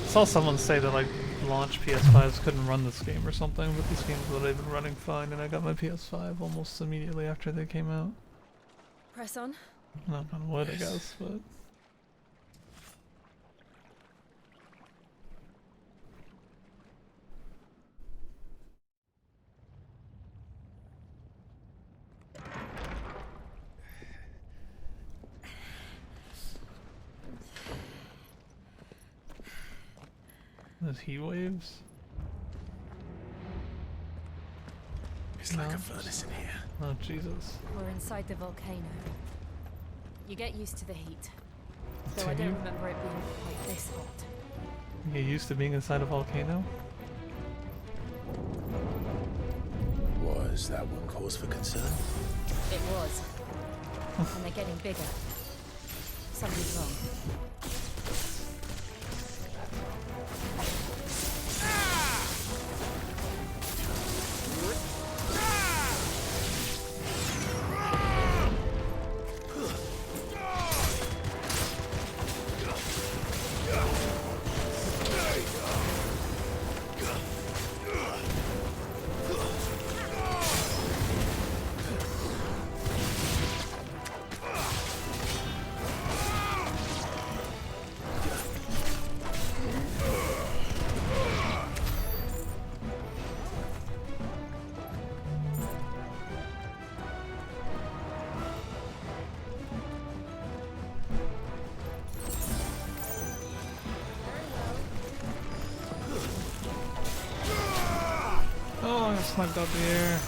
saw someone say that like launch PS5s couldn't run this game or something, but these games would have been running fine, and I got my PS5 almost immediately after they came out. Press on. Knock on wood, I guess, but... There's heat waves. It's like a furnace in here. Oh, Jesus. We're inside the volcano. You get used to the heat. Do Though I don't you? remember it being quite this hot. You get used to being inside a volcano? Was that one cause for concern? It was. And they're getting bigger. Something's wrong. Oh, I got sniped out the air.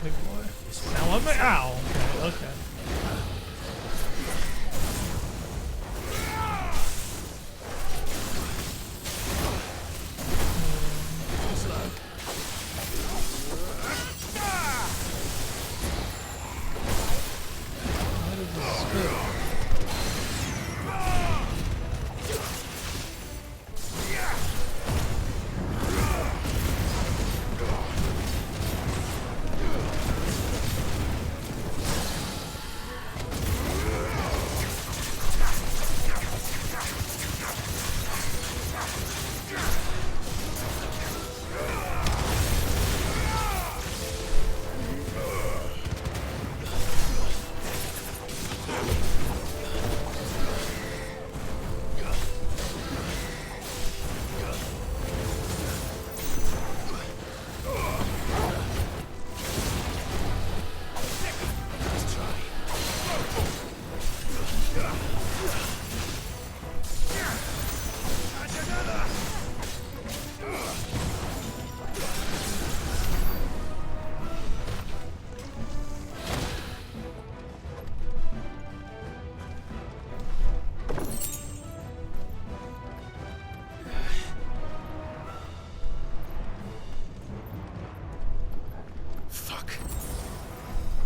Big boy. Now let me. Ow! Okay, okay.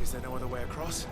Is there no other way across?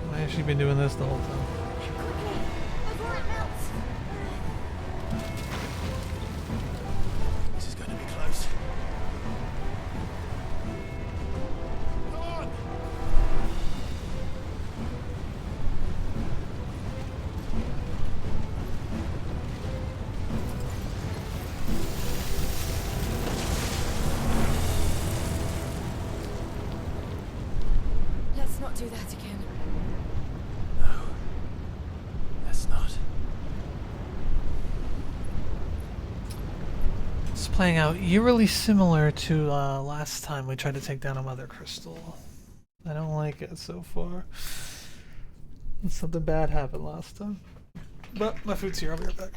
Why has she been doing this the whole time? This is going to be close. Come on! Let's not do that again. Let's not. It's playing out eerily similar to last time we tried to take down a Mother Crystal. I don't like it so far. Something bad happened last time. But my food's here, I'll be right back.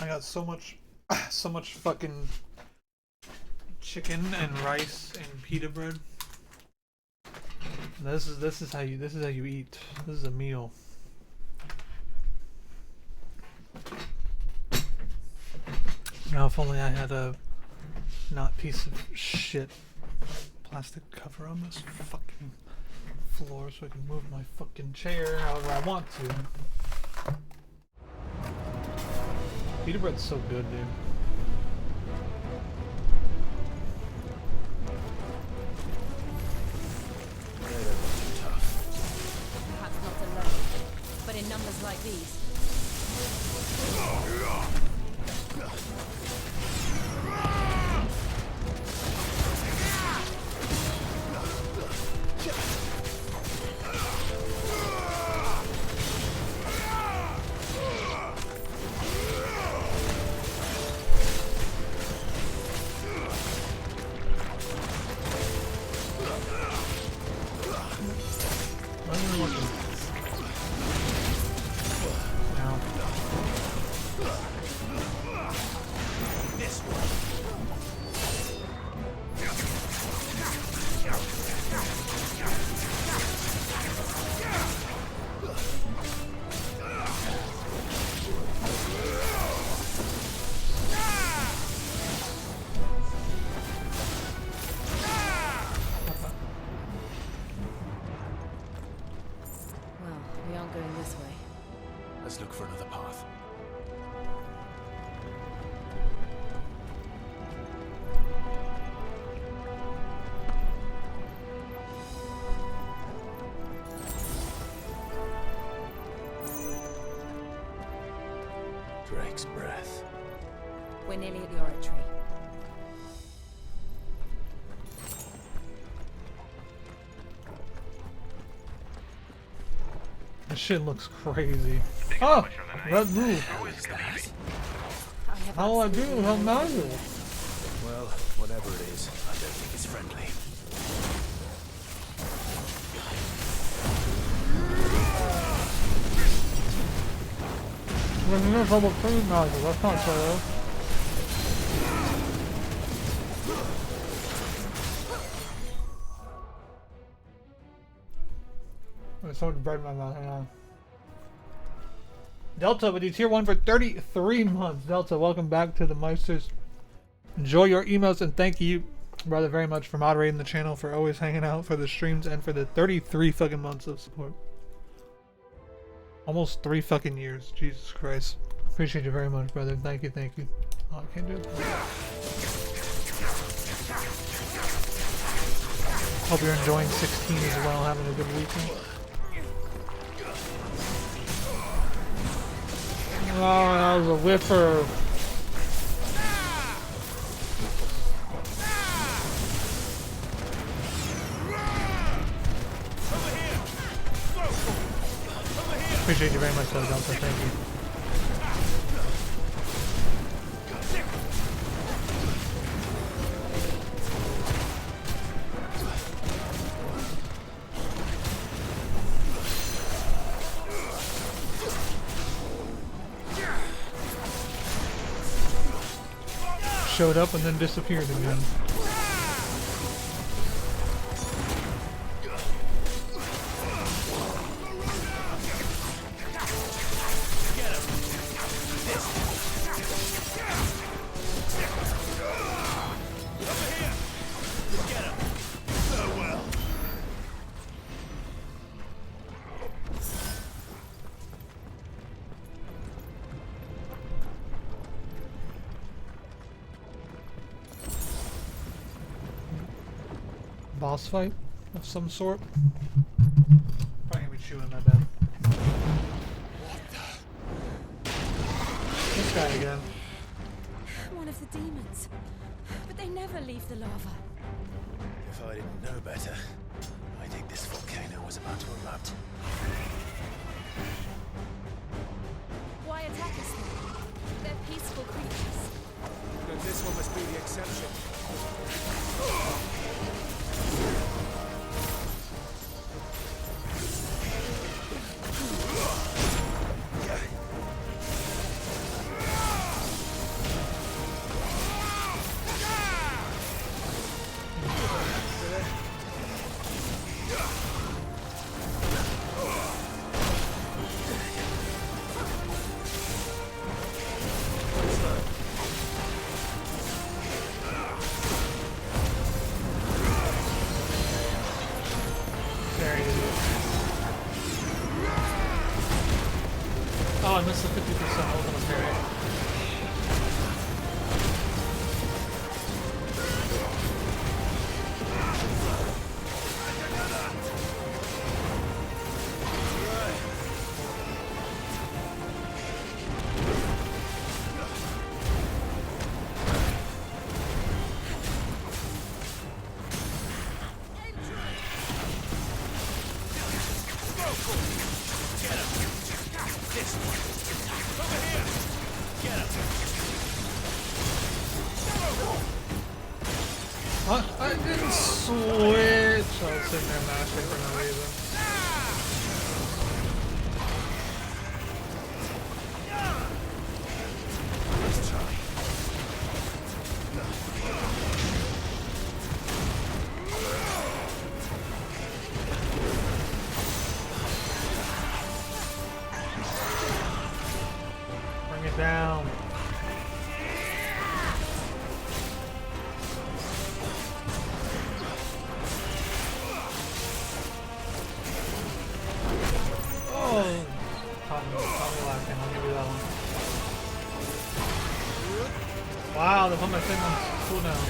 I got so much fucking chicken and rice and pita bread. This is how you eat. This is a meal. Now if only I had a not piece of shit plastic cover on this fucking floor so I can move my fucking chair however I want to. Pita bread's so good, dude. Perhaps not alone, but in numbers like these. Drake's breath. We're nearly at the oratory. This shit looks crazy. Oh! Red move! How do I do without nozzle? Well, whatever it is, I don't think it's friendly. There's no double food nozzle, that's not so. It's so bright in my mouth, hang on. Delta with you tier 1 for 33 months. Delta, welcome back to the Meisters. Enjoy your emotes and thank you, brother, very much for moderating the channel, for always hanging out for the streams, and for the 33 fucking months of support. Almost 3 fucking years. Jesus Christ. Appreciate you very much, brother. Thank you, thank you. Oh, I can't do it. Hope you're enjoying 16 as well, having a good weekend. Oh, that was a whiffer. Appreciate you very much, though, Delta. Thank you. Showed up and then disappeared again. Boss fight of some sort. Probably gonna be chewing that bad. This guy again. One of the demons. But they never leave the lava. If I didn't know better, I think this volcano was about to erupt. Why attack us then? They're peaceful creatures. Then this one must be the exception. Oh, I missed the 50% hold on the parry. What? I didn't switch! I was sitting there mashing for no reason. Let's try. Bring it down. Oh! Tommy lacking, I'll give you that one. Wow, they put my thing on cooldown.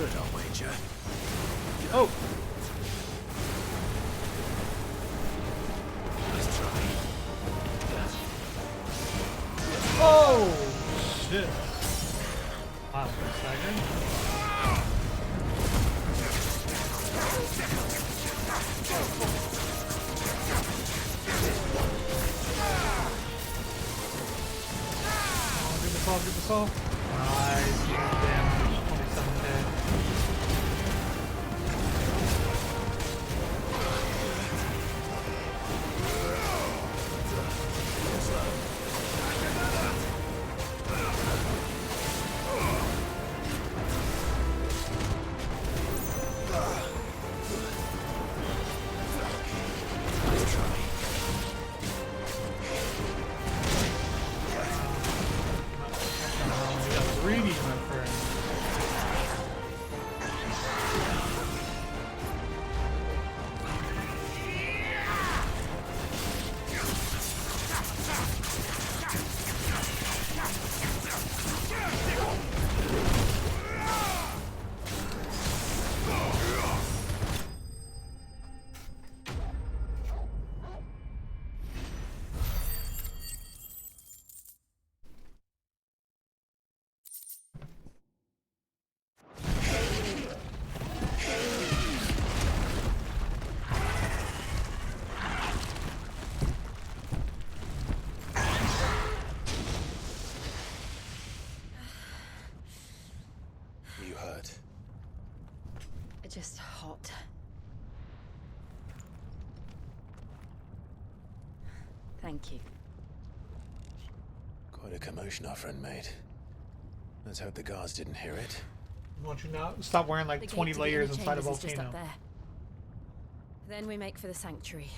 good, I'll wager. Oh! Let's try. Oh! Shit. Wow, that's staggered. Get this off. Nice. Damage. 27 dead. Greedy, my friend. You hurt. Just hot. Thank you. Quite a commotion our friend made. Let's hope the guards didn't hear it. Won't you now stop wearing like The 20 gate to the layers inner inside a chambers is just volcano? up there. Then we make for the sanctuary.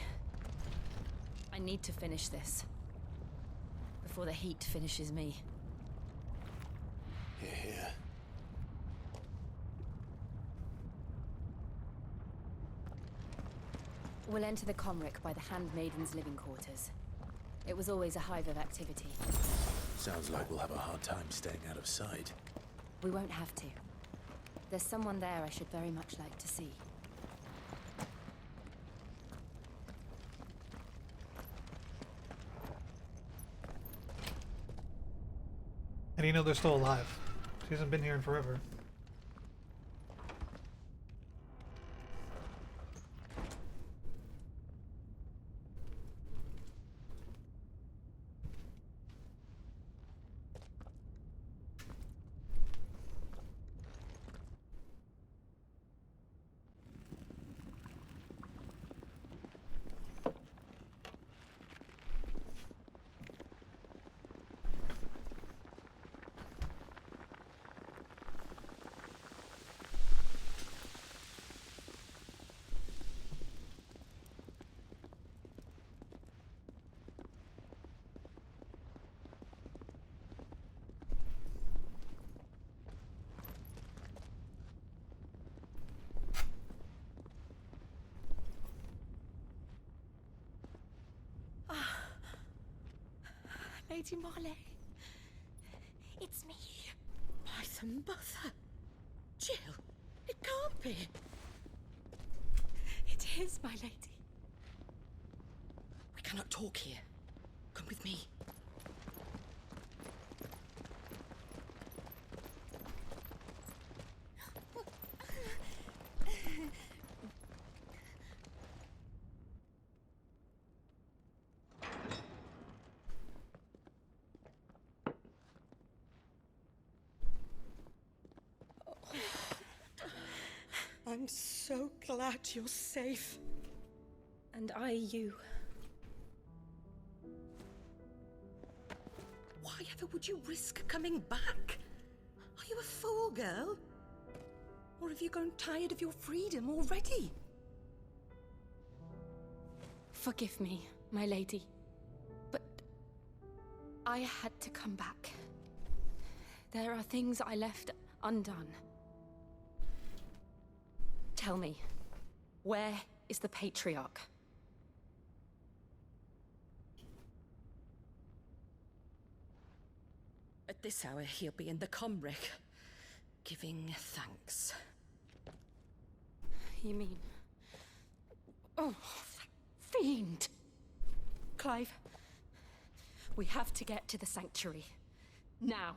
I need to finish this before the heat finishes me. Here, here. We'll enter the Comric by the Handmaiden's living quarters. It was always a hive of activity. Sounds like we'll have a hard time staying out of sight. We won't have to. There's someone there I should very much like to see. How do you know they're still alive? She hasn't been here in forever. Lady Marley. It's me. Python Mother. Jill, it can't be. It is, my lady. We cannot talk here. Come with me. I'm so glad you're safe. And I you. Why ever would you risk coming back? Are you a fool, girl? Or have you grown tired of your freedom already? Forgive me, my lady, but I had to come back. There are things I left undone. Tell me, where is the Patriarch? At this hour, he'll be in the Comric, giving thanks. You mean... Oh, that fiend! Clive, we have to get to the sanctuary. Now.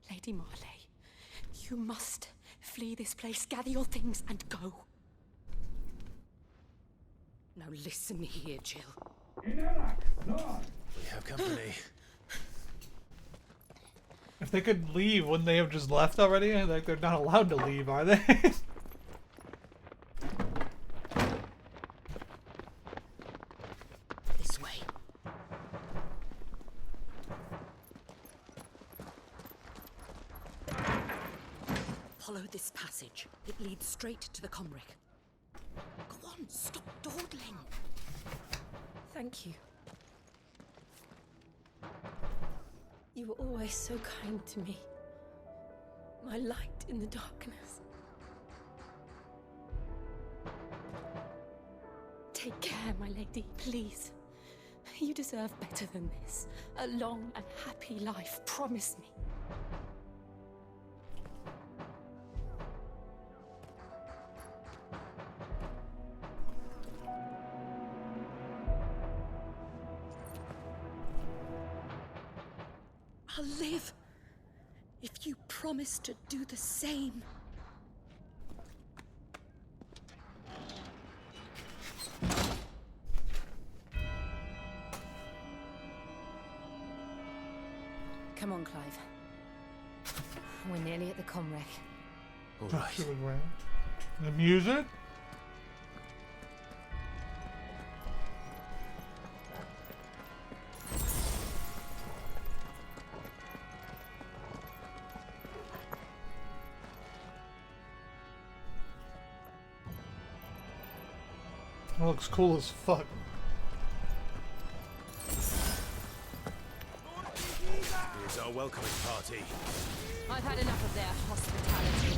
Lady Marley, you must flee this place, gather your things, and go. Now listen here, Jill. We have company. If they could leave, wouldn't they have just left already? Like, they're not allowed to leave, are they? This way. Follow this passage. It leads straight to the Comric. Go on, stop dawdling. Thank you. You were always so kind to me. My light in the darkness. Take care, my lady, please. You deserve better than this. A long and happy life, promise me. I'll live if you promise to do the same. Come on, Clive. We're nearly at the Comrec. All right. The music? That looks cool as fuck. Here's our welcoming party. I've had enough of their hospitality.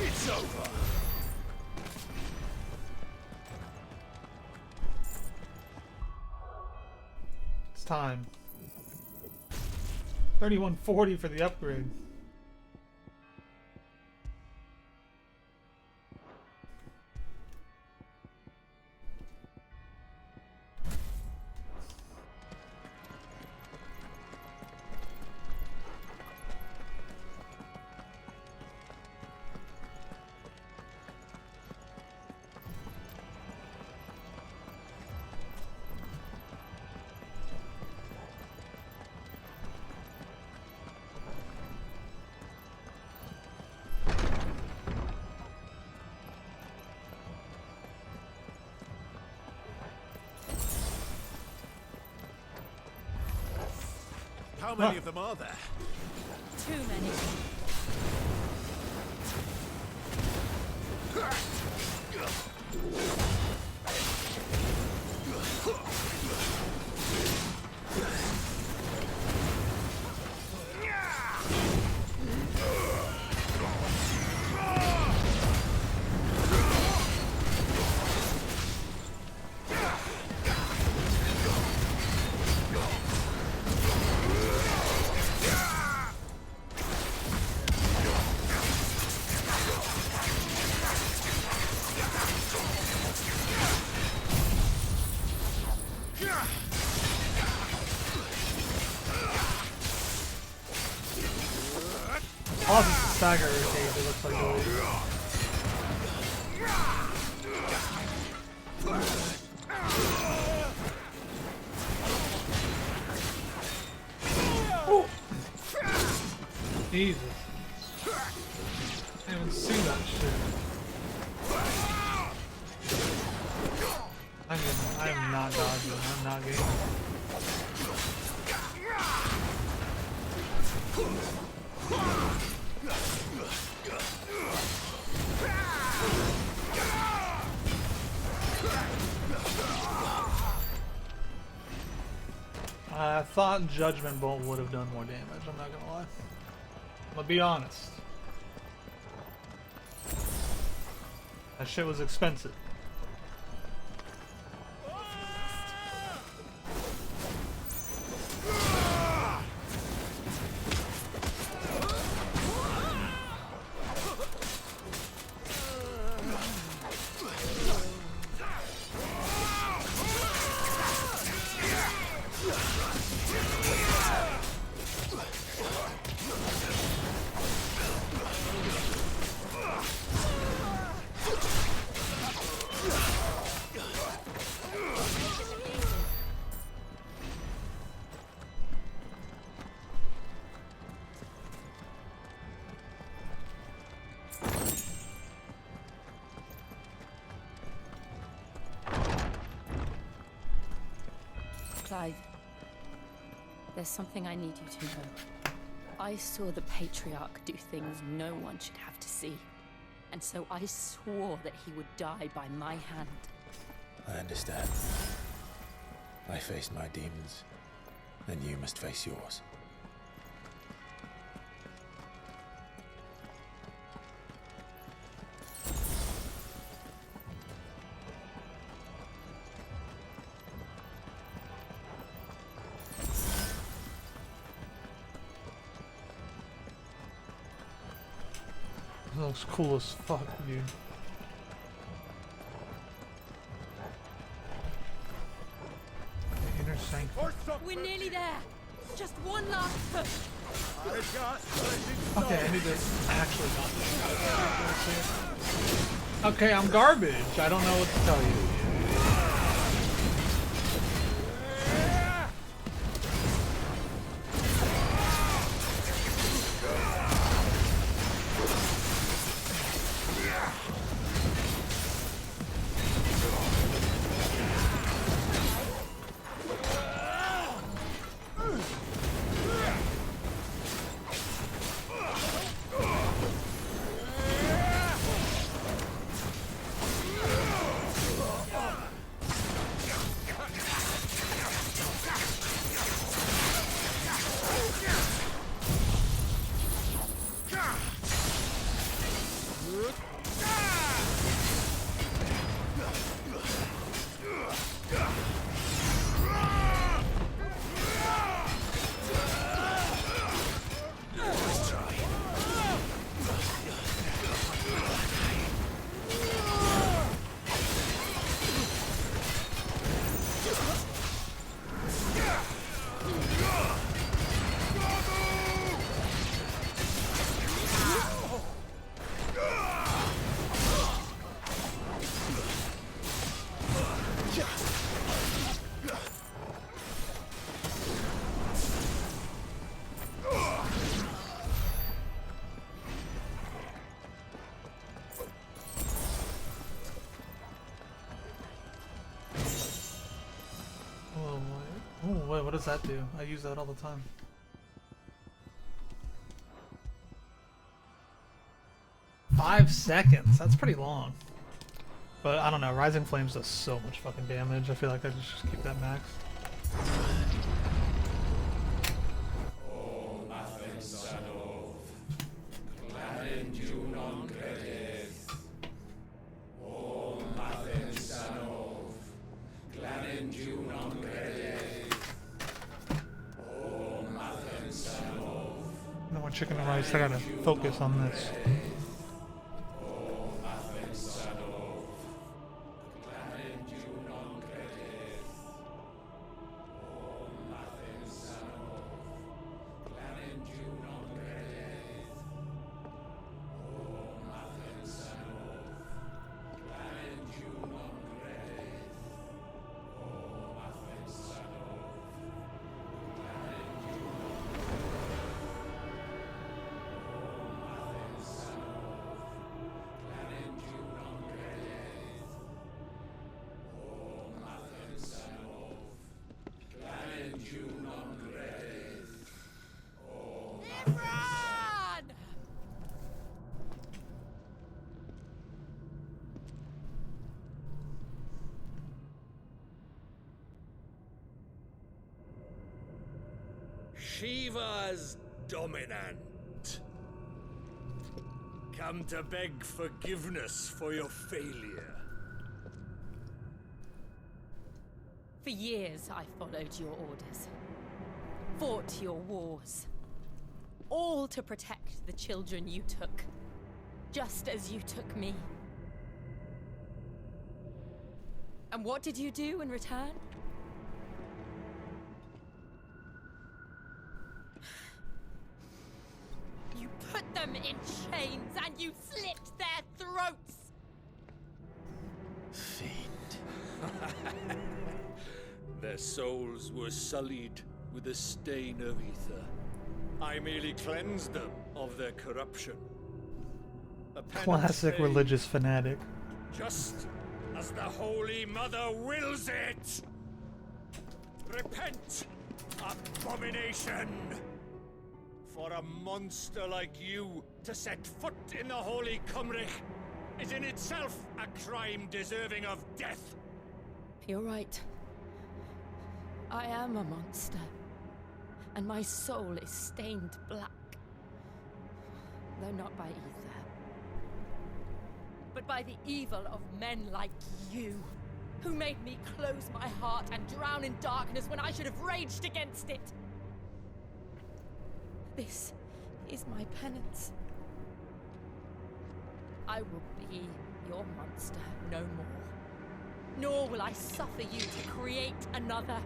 It's over. It's time. 3140 for the upgrade. How many of them are there? Too many. Oh, this is stagger cave, it looks like. Jesus. I didn't even see that shit. I am not dodging. I'm not getting. I thought Judgment Bolt would have done more damage, I'm not gonna lie. I'm gonna be honest. That shit was expensive. Clive, there's something I need you to know. I saw the Patriarch do things no one should have to see. And so I swore that he would die by my hand. I understand. I faced my demons, and you must face yours. That looks cool as fuck, dude. The inner sanctum. We're nearly there. Just one last push. Okay, I need to actually not. Okay, I'm garbage. I don't know what to tell you. What does that do? I use that all the time. "5 seconds. That's pretty long. But I don't know. Rising Flames does so much fucking damage. I feel like I just keep that max. No more chicken and rice. I gotta focus on this. Shiva's dominant. Come to beg forgiveness for your failure. For years, I followed your orders, fought your wars, all to protect the children you took, just as you took me. And what did you do in return? You put them in chains and you slit their throats! Their souls were sullied with a stain of ether. I merely cleansed them of their corruption. A penance Classic paid, religious fanatic. just as the Holy Mother wills it. Repent, abomination! For a monster like you to set foot in the Holy Cymric is in itself a crime deserving of death. You're right. I am a monster, and my soul is stained black. Though not by ether, but by the evil of men like you, who made me close my heart and drown in darkness when I should have raged against it. This is my penance. I will be your monster no more, nor will I suffer you to create another.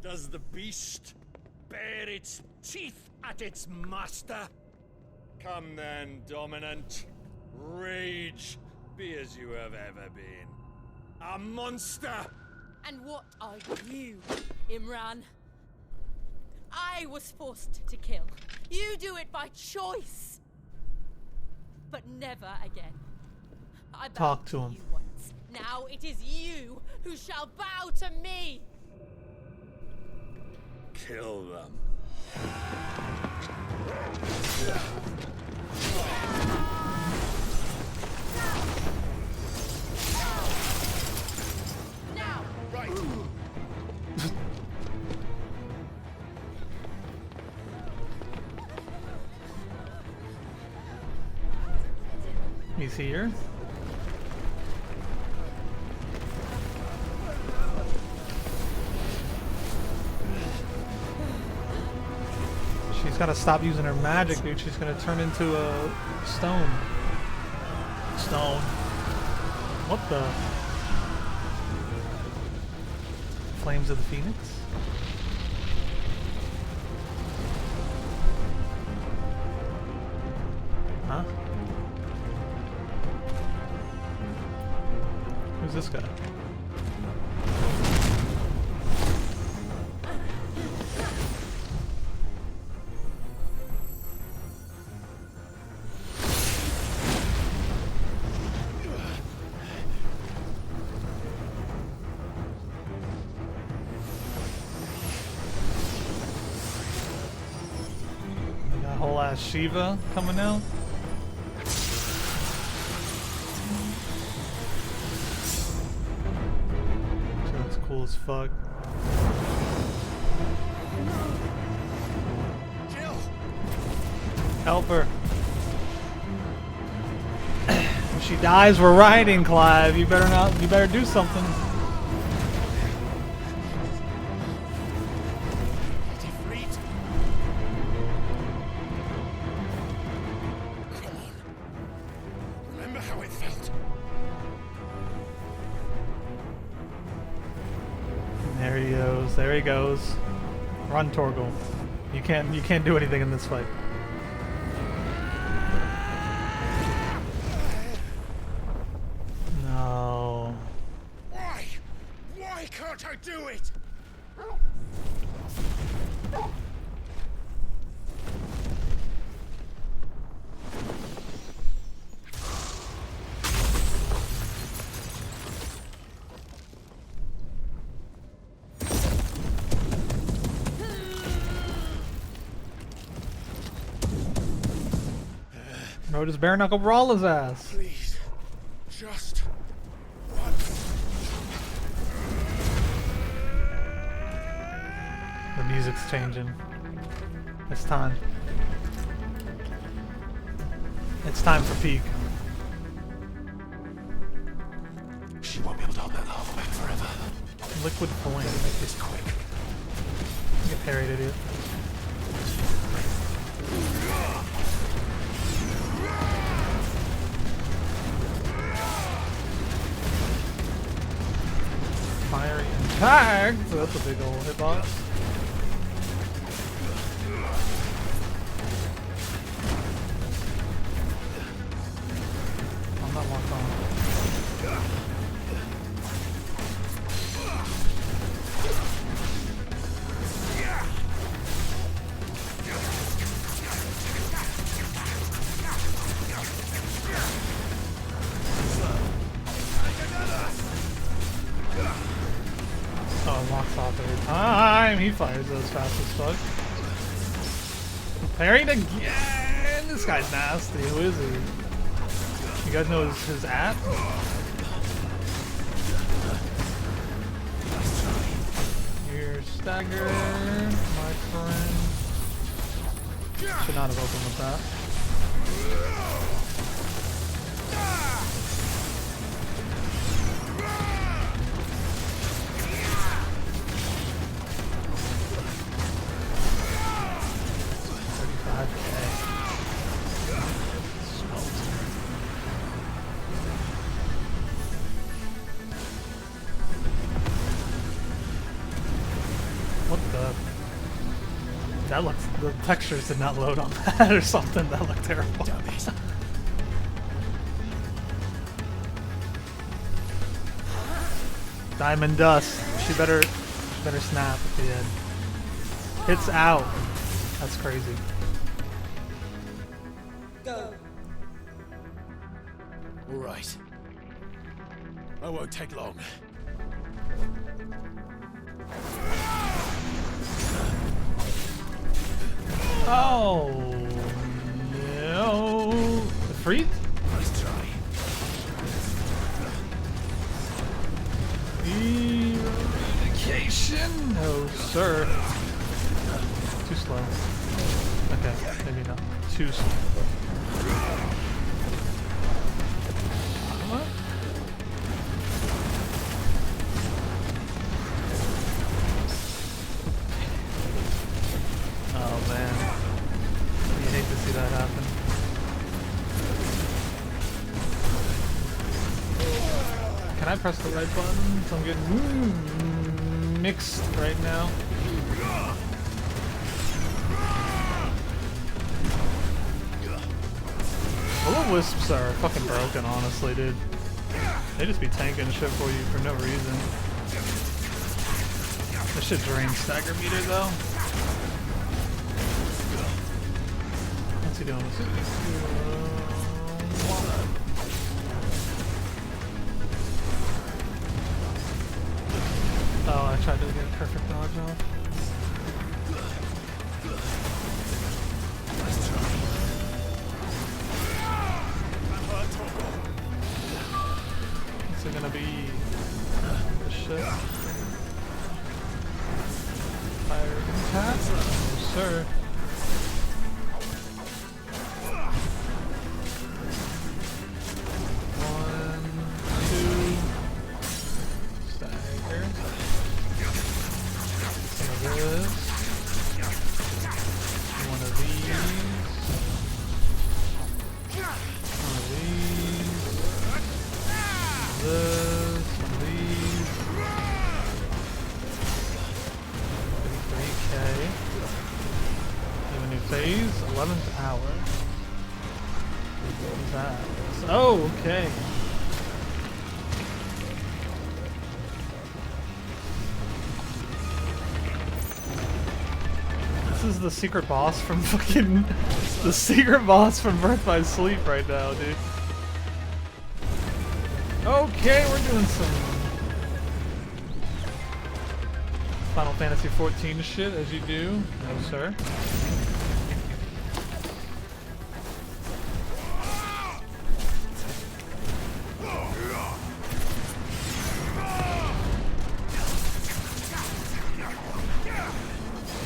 Does the beast bare its teeth at its master? Come then, dominant. Rage, be as you have ever been. A monster! And what are you, Imran? I was forced to kill. You do it by choice. But never again. I bowed Talk to him. you once. Now it is you who shall bow to me. Kill them. Now! Right. He's here. She's gotta stop using her magic, dude. She's gonna turn into a stone. Stone. What the? Flames of the Phoenix? Huh? Who's this guy? Whole ass Shiva coming out. She looks cool as fuck. Jill! Help her. If she dies, we're riding, Clive. You better not. You better do something. There he goes. There he goes. Run, Torgal. You can't do anything in this fight. No. Why? Why can't I do it? Bro, just bare knuckle brawl his ass. Please, just once. The music's changing. It's time. It's time for peak. She won't be able to hold that half back forever. Liquid flame. Better make this quick. Get parried, idiot. Fiery impact! So that's a big old hitbox. I'm not locked on. Oh, it locks off every time. He fires those fast as fuck. Parried again! This guy's nasty. Who is he? You guys know his app? Here, stagger, my friend. Should not have opened with that. What the? That looks. The textures did not load on that or something. That looked terrible. Diamond dust. She better snap at the end. Hits out. That's crazy. Go. All right. I won't take long. Oh no! Freed? Nice try. Eradication? No, sir. Too slow. Okay, maybe not. Too slow. What? Oh man. You hate to see that happen. Can I press the right button? So I'm getting mixed right now. Will-o-wisps are fucking broken, honestly, dude. They just be tanking shit for you for no reason. This shit drains stagger meter though. What's he doing? Oh, I tried to get a perfect dodge off. What's it gonna be? The shit. Fire impact? Oh, sir. Phase, 11th hour. What was that? Oh, okay. This is the secret boss from fucking... the secret boss from Birth by Sleep right now, dude. Okay, we're doing some... Final Fantasy XIV shit, as you do. No, sir.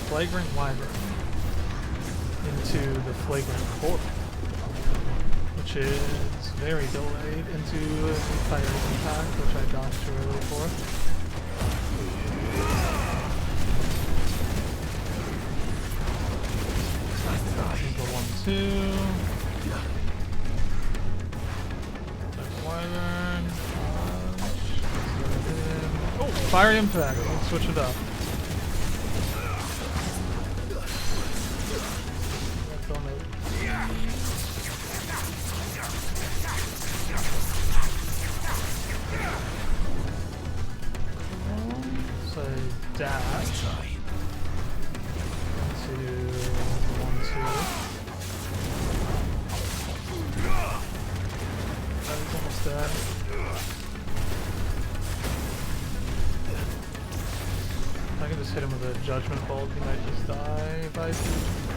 Flagrant Wyvern into the Flagrant Portal, which is very delayed, into the Fire Impact, which I dodged too early for. Into 1-2. Wyvern. Oh, Fire Impact. Let's switch it up. So dash. 1-2. He's almost dead. I can just hit him with a Judgment Bolt, he might just die if I do.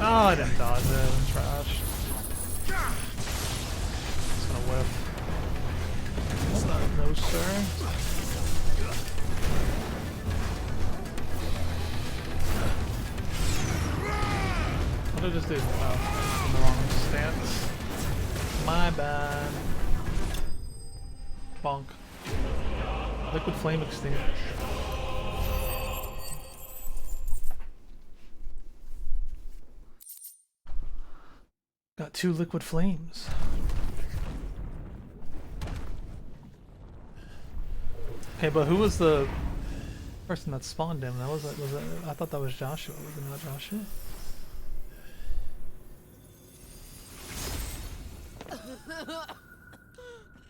Oh, I didn't dodge it, I'm trash. It's gonna whiff. No, sir. What did I just do? Oh, in the wrong stance. My bad. Bonk. Liquid Flame Extinguish. Got 2 liquid flames. Hey, but who was the person that spawned him? Was that I thought that was Joshua. Was it not Joshua?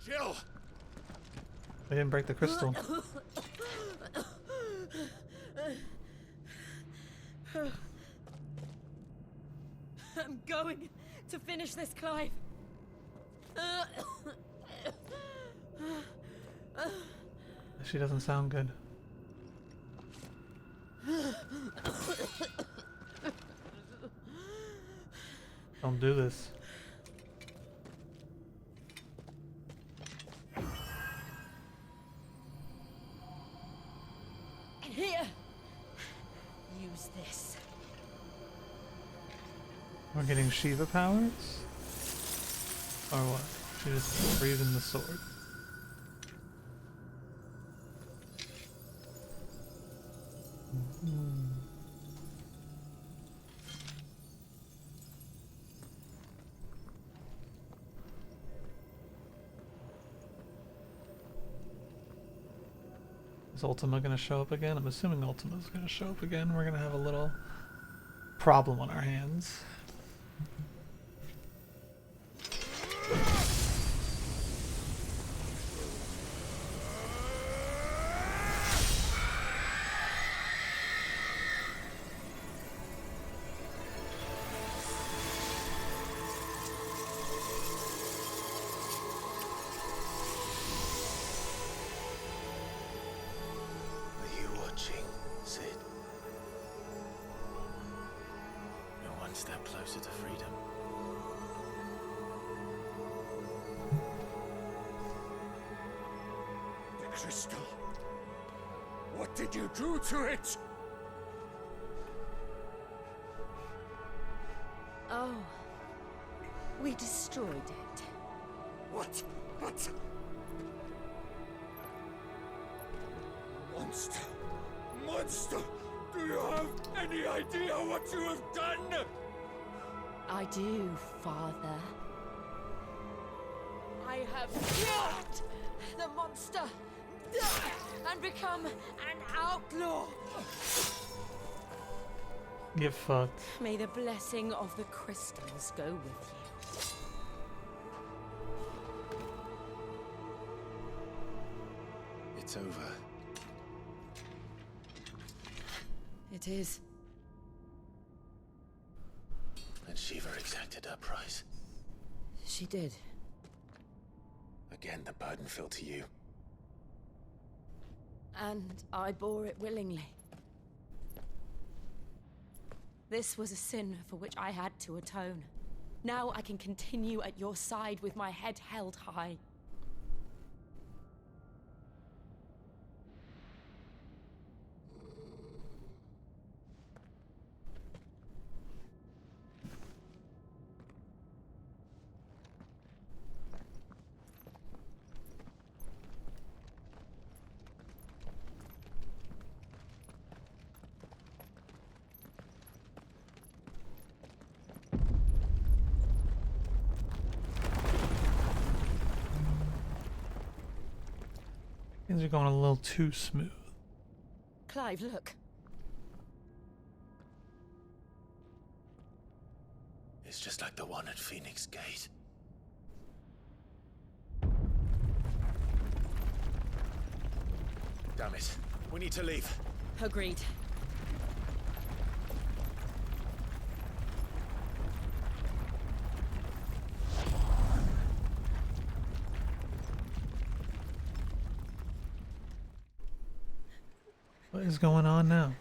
Jill! I didn't break the crystal. I'm going to finish this, Clive. She doesn't sound good. Don't do this. Here. Use this. We're getting Shiva powers? Or what? She just breathing the sword. Is Ultima gonna show up again? I'm assuming Ultima's gonna show up again. We're gonna have a little problem on our hands. Step closer to freedom. The crystal. What did you do to it? Oh. We destroyed it. What? What? Monster! Monster! Do you have any idea what you have done? I do, Father. I have killed the monster and become an outlaw. Get fucked. May the blessing of the crystals go with you. It's over. It is. And Shiva exacted her price. She did. Again, the burden fell to you. And I bore it willingly. This was a sin for which I had to atone. Now I can continue at your side with my head held high. Things are going a little too smooth. Clive, look. It's just like the one at Phoenix Gate. Damn it. We need to leave. Agreed. What is going on now?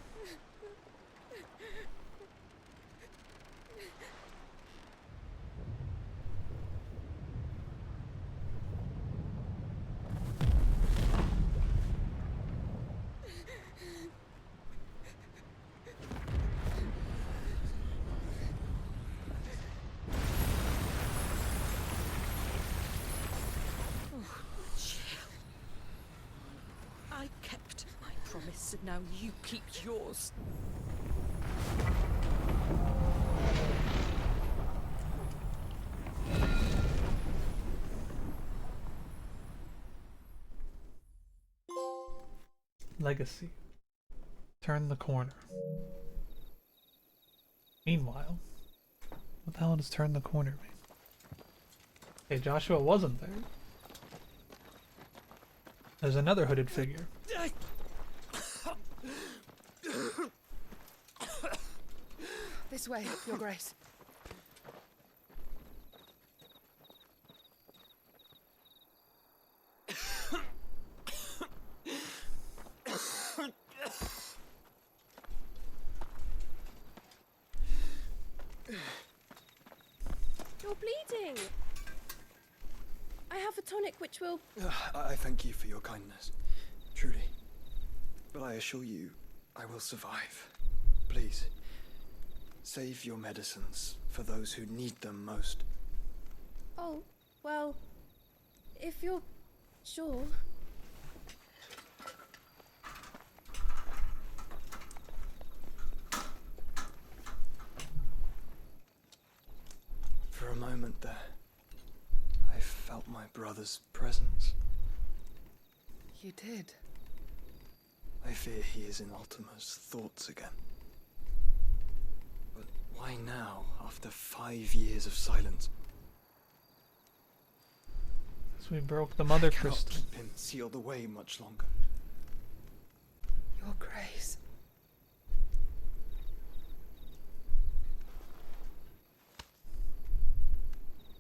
I kept my promise, and now you keep yours. Legacy. Turn the corner. Meanwhile, what the hell does turn the corner mean? Hey, Joshua wasn't there. There's another hooded figure. This way, Your Grace. You're bleeding. I have a tonic which will... I thank you for your kindness, truly. But I assure you, I will survive. Please, save your medicines for those who need them most. Oh, well, if you're sure. For a moment there, I felt my brother's presence. You did? I fear he is in Ultima's thoughts again. But why now, after 5 years of silence? So we broke the mother I cannot crystal. keep him sealed away much longer. Your Grace.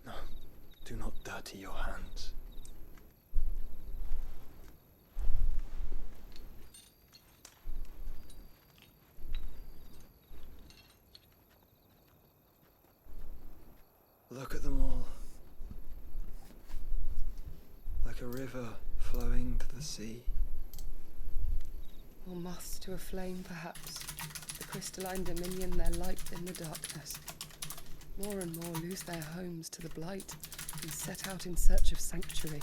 No, do not dirty your hands. Look at them all. Like a river flowing to the sea. Or moths to a flame, perhaps. The crystalline dominion, their light in the darkness. More and more lose their homes to the blight and set out in search of sanctuary,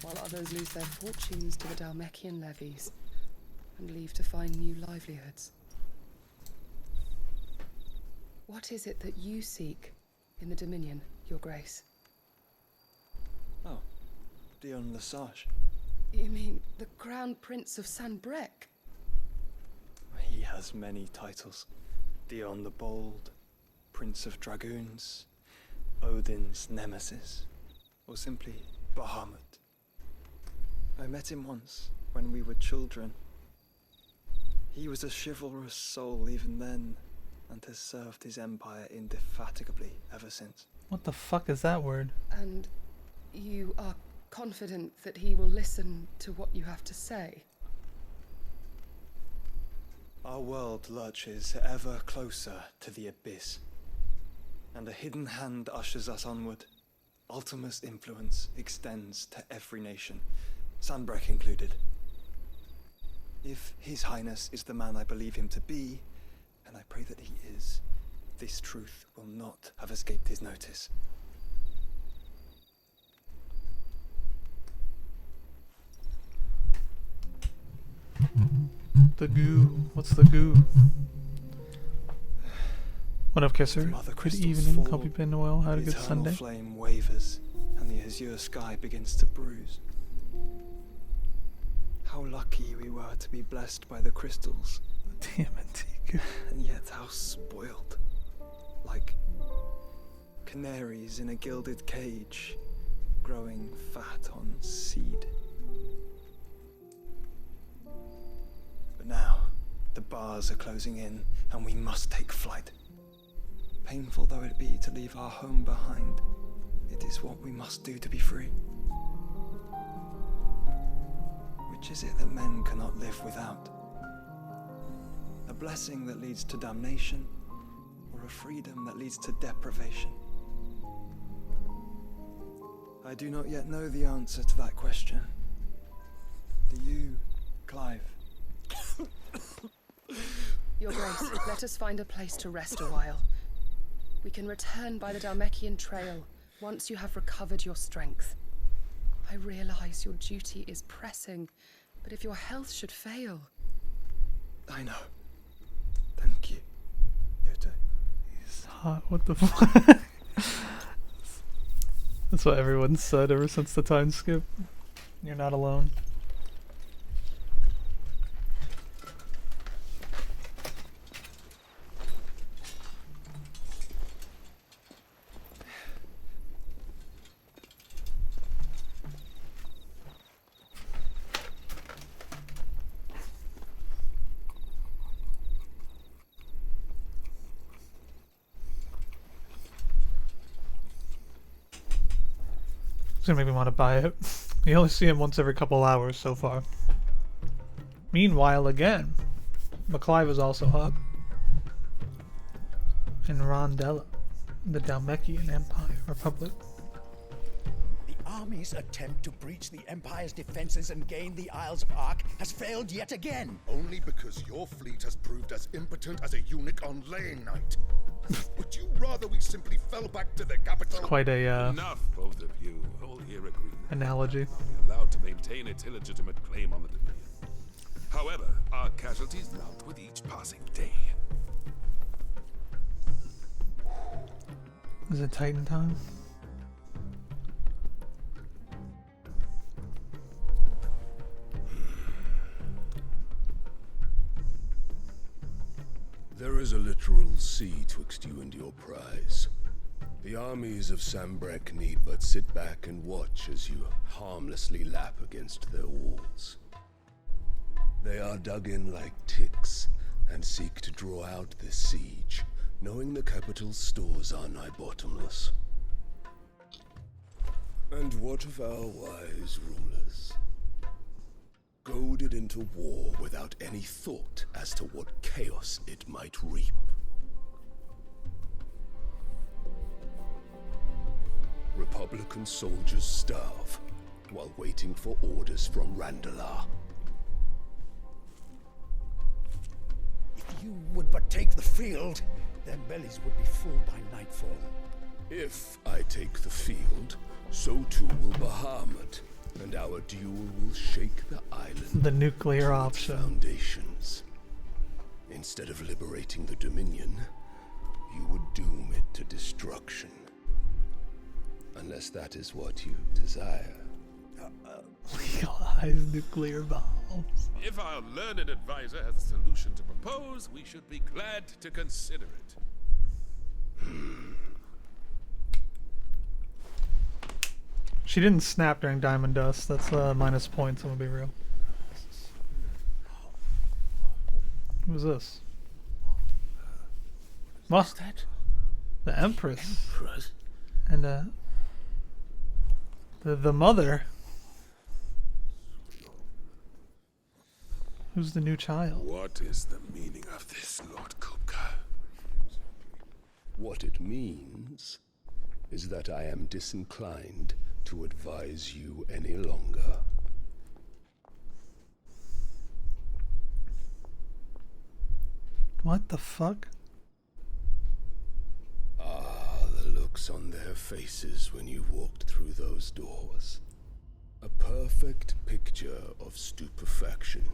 while others lose their fortunes to the Dalmekian levies and leave to find new livelihoods. What is it that you seek in the Dominion, Your Grace? Oh, Dion Lesage. You mean the Crown Prince of Sanbrec? He has many titles. Dion the Bold, Prince of Dragoons, Odin's Nemesis, or simply Bahamut. I met him once, when we were children. He was a chivalrous soul even then, and has served his empire indefatigably ever since. What the fuck is that word? And you are confident that he will listen to what you have to say? Our world lurches ever closer to the abyss, and a hidden hand ushers us onward. Ultima's influence extends to every nation, Sanbrec included. If His Highness is the man I believe him to be, and I pray that he is, this truth will not have escaped his notice. The goo. What's the goo? What up, Kisser? Good evening. Hope you've been well. Had a good Eternal Sunday. flame wavers, and the azure sky begins to bruise. how lucky we were to be blessed by the crystals. Diamantique. And yet how spoiled. Like canaries in a gilded cage, growing fat on seed. But now, the bars are closing in, and we must take flight. Painful though it be to leave our home behind, it is what we must do to be free. Which is it that men cannot live without? A blessing that leads to damnation, or a freedom that leads to deprivation? I do not yet know the answer to that question. Do you, Clive? Your Grace, let us find a place to rest a while. We can return by the Dalmekian trail once you have recovered your strength. I realize your duty is pressing, but if your health should fail... I know. Thank you, Yoto. He's hot, what the fuck? That's what everyone's said ever since the time skip. You're not alone. It's gonna make me want to buy it. You only see him once every couple hours so far. Meanwhile, again, McClive is also up. And Rondella, the Dalmekian Empire Republic. The army's attempt to breach the Empire's defenses and gain the Isles of Ark has failed yet again. Only because your fleet has proved as impotent as a eunuch on laying night. Would you rather we simply fell back to the capital? It's quite a Enough, both of you. All here agree. analogy. Be allowed to maintain its illegitimate claim on the Dominion. However, our casualties mount with each passing day. Is it Titan time? There is a literal sea twixt you and your prize. The armies of Sambrek need but sit back and watch as you harmlessly lap against their walls. They are dug in like ticks and seek to draw out this siege, knowing the capital's stores are nigh bottomless. And what of our wise rulers? Goaded into war without any thought as to what chaos it might reap. Republican soldiers starve while waiting for orders from Randalar. If you would but take the field, their bellies would be full by nightfall. If I take the field, so too will Bahamut, and our duel will shake the island. The nuclear option. Foundations. Instead of liberating the Dominion, you would doom it to destruction. Unless that is what you desire. Legalize nuclear bombs. If our learned advisor has a solution to propose, we should be glad to consider it. She didn't snap during Diamond Dust. That's minus points, I'm gonna be real. Who's this? What's that? The Empress. Empress? And the mother. Who's the new child? What is the meaning of this, Lord Kupka? What it means is that I am disinclined to advise you any longer. What the fuck? Ah, the looks on their faces when you walked through those doors. A perfect picture of stupefaction.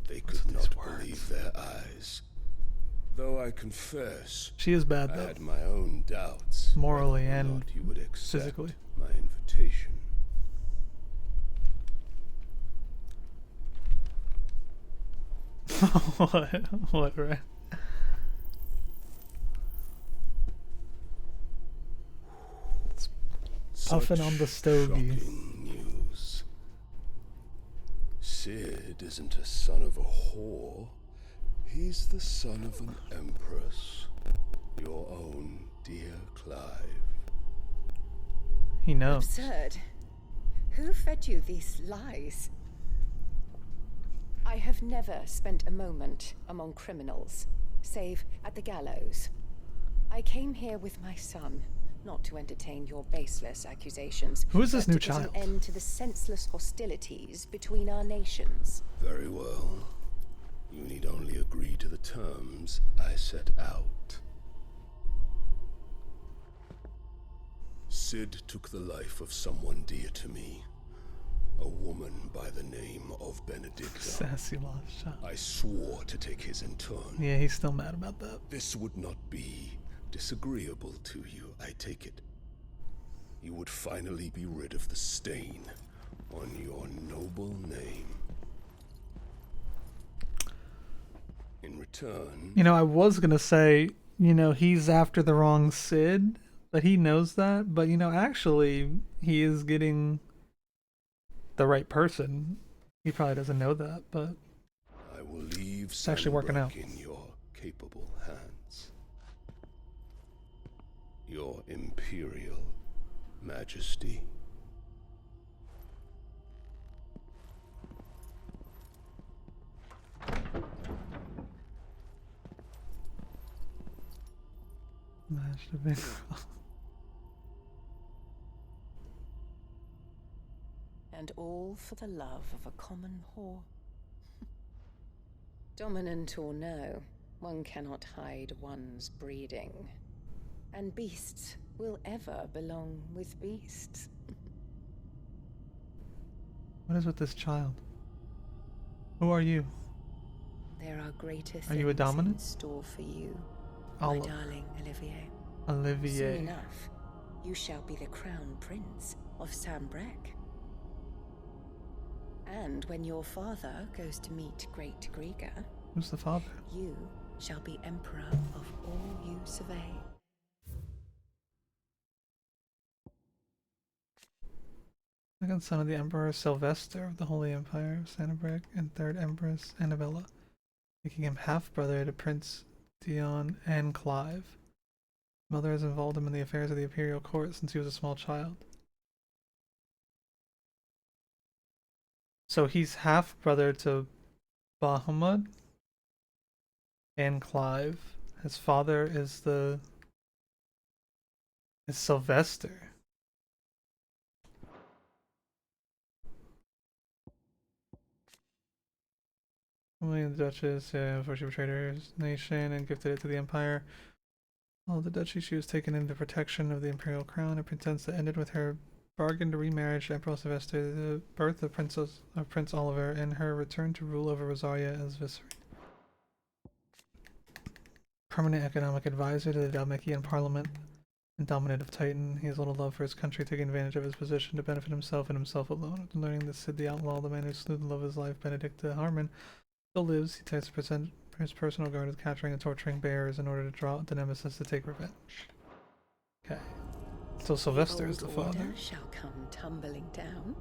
They could not believe their eyes. Though I confess, She is bad I though. had my own doubts. Morally whether or and not you would accept physically. my invitation. What, right? Puffing on the stogie. Shocking news. Sid isn't a son of a whore. He's the son of an empress. Your own dear Clive. He knows. Absurd. Who fed you these lies? I have never spent a moment among criminals, save at the gallows. I came here with my son, not to entertain your baseless accusations. Who is this but new to put child? an end to the senseless hostilities between our nations. Very well. You need only agree to the terms I set out. Sid took the life of someone dear to me. A woman by the name of Benedicta. Sassy lost shot. I swore to take his in turn. Yeah, he's still mad about that. This would not be disagreeable to you, I take it. You would finally be rid of the stain on your noble name. In return... You know, I was gonna say, you know, he's after the wrong Sid, but he knows that. But, you know, actually, he is getting the right person. He probably doesn't know that, but I will leave it's actually working out. in your capable hands. Your Imperial Majesty. That should have been. And all for the love of a common whore. Dominant or no, one cannot hide one's breeding. And beasts will ever belong with beasts. What is with this child? Who are you? There are greater Are you a things dominant? in store for you, my Olive. darling Olivier. Olivier. Soon enough, you shall be the crown prince of Sambrec. And when your father goes to meet Great Grieger, Who's the father? you shall be emperor of all you survey. Second son of the Emperor Sylvester of the Holy Empire of Sambrec and third Empress Annabella, making him half-brother to Prince Dion and Clive. His mother has involved him in the affairs of the imperial court since he was a small child. So he's half-brother to Bahamut and Clive. His father is Sylvester. The Duchess, before she betrayed her nation and gifted it to the Empire. All of the duchy she was taken into protection of the imperial crown, a pretense that ended with her bargained remarriage to Emperor Sylvester, the birth of Prince Oliver, and her return to rule over Rosaria as viceroy. Permanent economic advisor to the Dhalmekian Parliament and dominant of Titan, he has little love for his country, taking advantage of his position to benefit himself and himself alone. After learning that Sid the Outlaw, the man who slew the love of his life, Benedicta Harmon, still lives, he tries to present his personal guard with capturing and torturing bears in order to draw out the nemesis to take revenge. Okay. So Sylvester is the old father. order shall come tumbling down,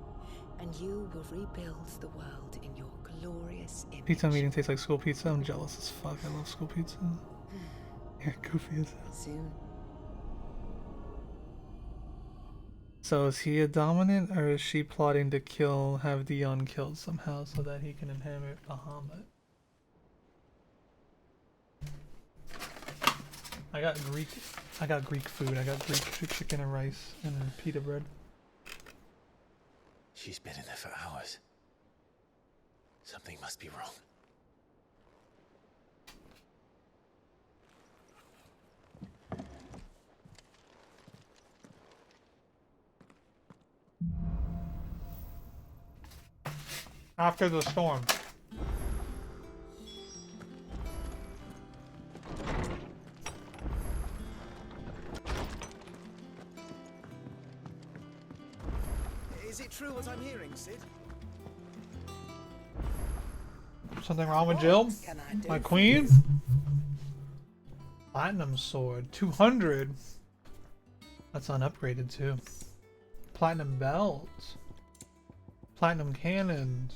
and you will rebuild the world in your glorious image. Pizza meeting tastes like school pizza. I'm jealous as fuck. I love school pizza. You're goofy as hell. Soon. So is he a dominant, or is she plotting to have Dion killed somehow so that he can inherit Bahamut? I got Greek food. I got Greek chicken and rice and pita bread. She's been in there for hours. Something must be wrong. After the storm. Is it true what I'm hearing, Sid? Something wrong with Jill? Can I do My for queen? you? Platinum sword, 200. That's unupgraded too. Platinum belt. Platinum cannons.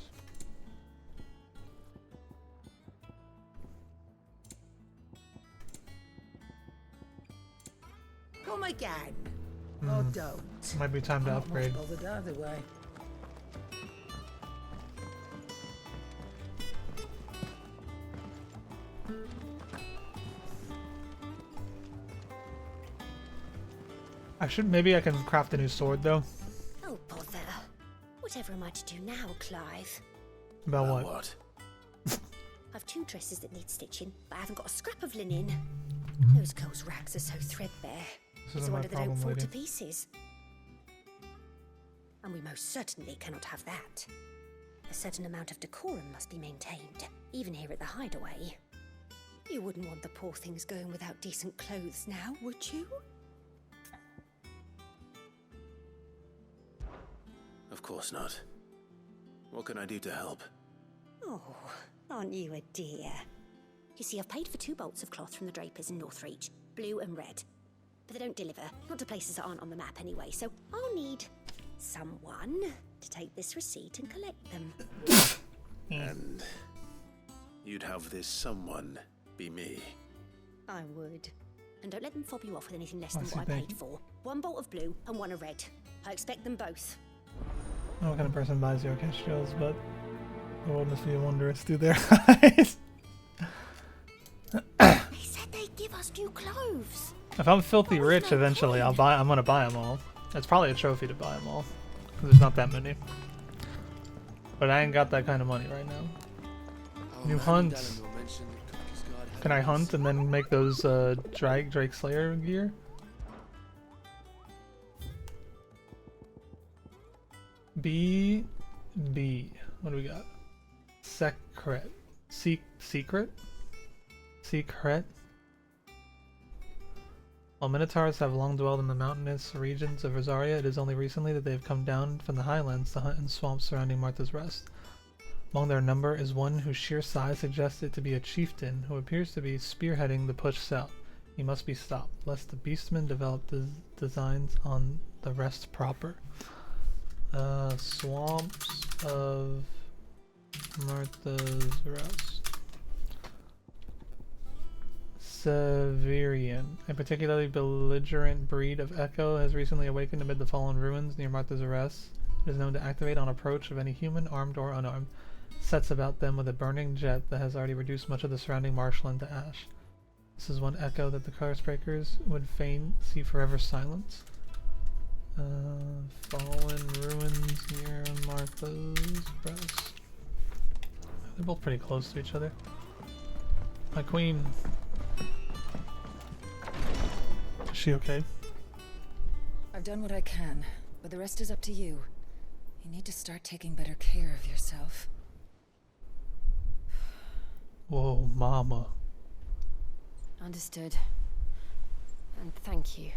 Come again. Or don't. Might be time to I'm upgrade. not much bothered either way. Maybe I can craft a new sword though. Oh, bother. Whatever am I to do now, Clive? About what? I've 2 dresses that need stitching, but I haven't got a scrap of linen. Those girls' rags are so threadbare. This It's isn't a my wonder they don't problem, fall to lady. pieces. And we most certainly cannot have that. A certain amount of decorum must be maintained, even here at the hideaway. You wouldn't want the poor things going without decent clothes now, would you? Of course not. What can I do to help? Oh, aren't you a dear? You see, I've paid for 2 bolts of cloth from the drapers in Northreach, blue and red. But they don't deliver, not to places that aren't on the map anyway, so I'll need someone to take this receipt and collect them. And you'd have this someone be me. I would. And don't let them fob you off with anything less I than see, what I thank paid for. 1 bolt of blue and 1 of red. I expect them both. I don't know what kind of person buys your cash shells, but the world must be wondrous through their eyes. They said they'd give us new clothes. If I'm filthy rich eventually, I'm gonna buy them all. It's probably a trophy to buy them all, because there's not that many. But I ain't got that kind of money right now. New hunts. Can I hunt and then make those Drake Slayer gear? B. What do we got? Secret. Secret? While Minotaurs have long dwelled in the mountainous regions of Rosaria, it is only recently that they have come down from the highlands to hunt in swamps surrounding Martha's Rest. Among their number is one whose sheer size suggests it to be a chieftain who appears to be spearheading the push south. He must be stopped, lest the beastmen develop designs on the rest proper. Swamps of Martha's Rest. Severian. A particularly belligerent breed of echo has recently awakened amid the fallen ruins near Martha's Arrest. It is known to activate on approach of any human, armed or unarmed. Sets about them with a burning jet that has already reduced much of the surrounding marshland to ash. This is one echo that the Carsbreakers would fain see forever silence. Fallen ruins near Martha's Rest. They're both pretty close to each other. My queen. Is she okay? I've done what I can, but the rest is up to you. You need to start taking better care of yourself. Whoa, mama. Understood. And thank you.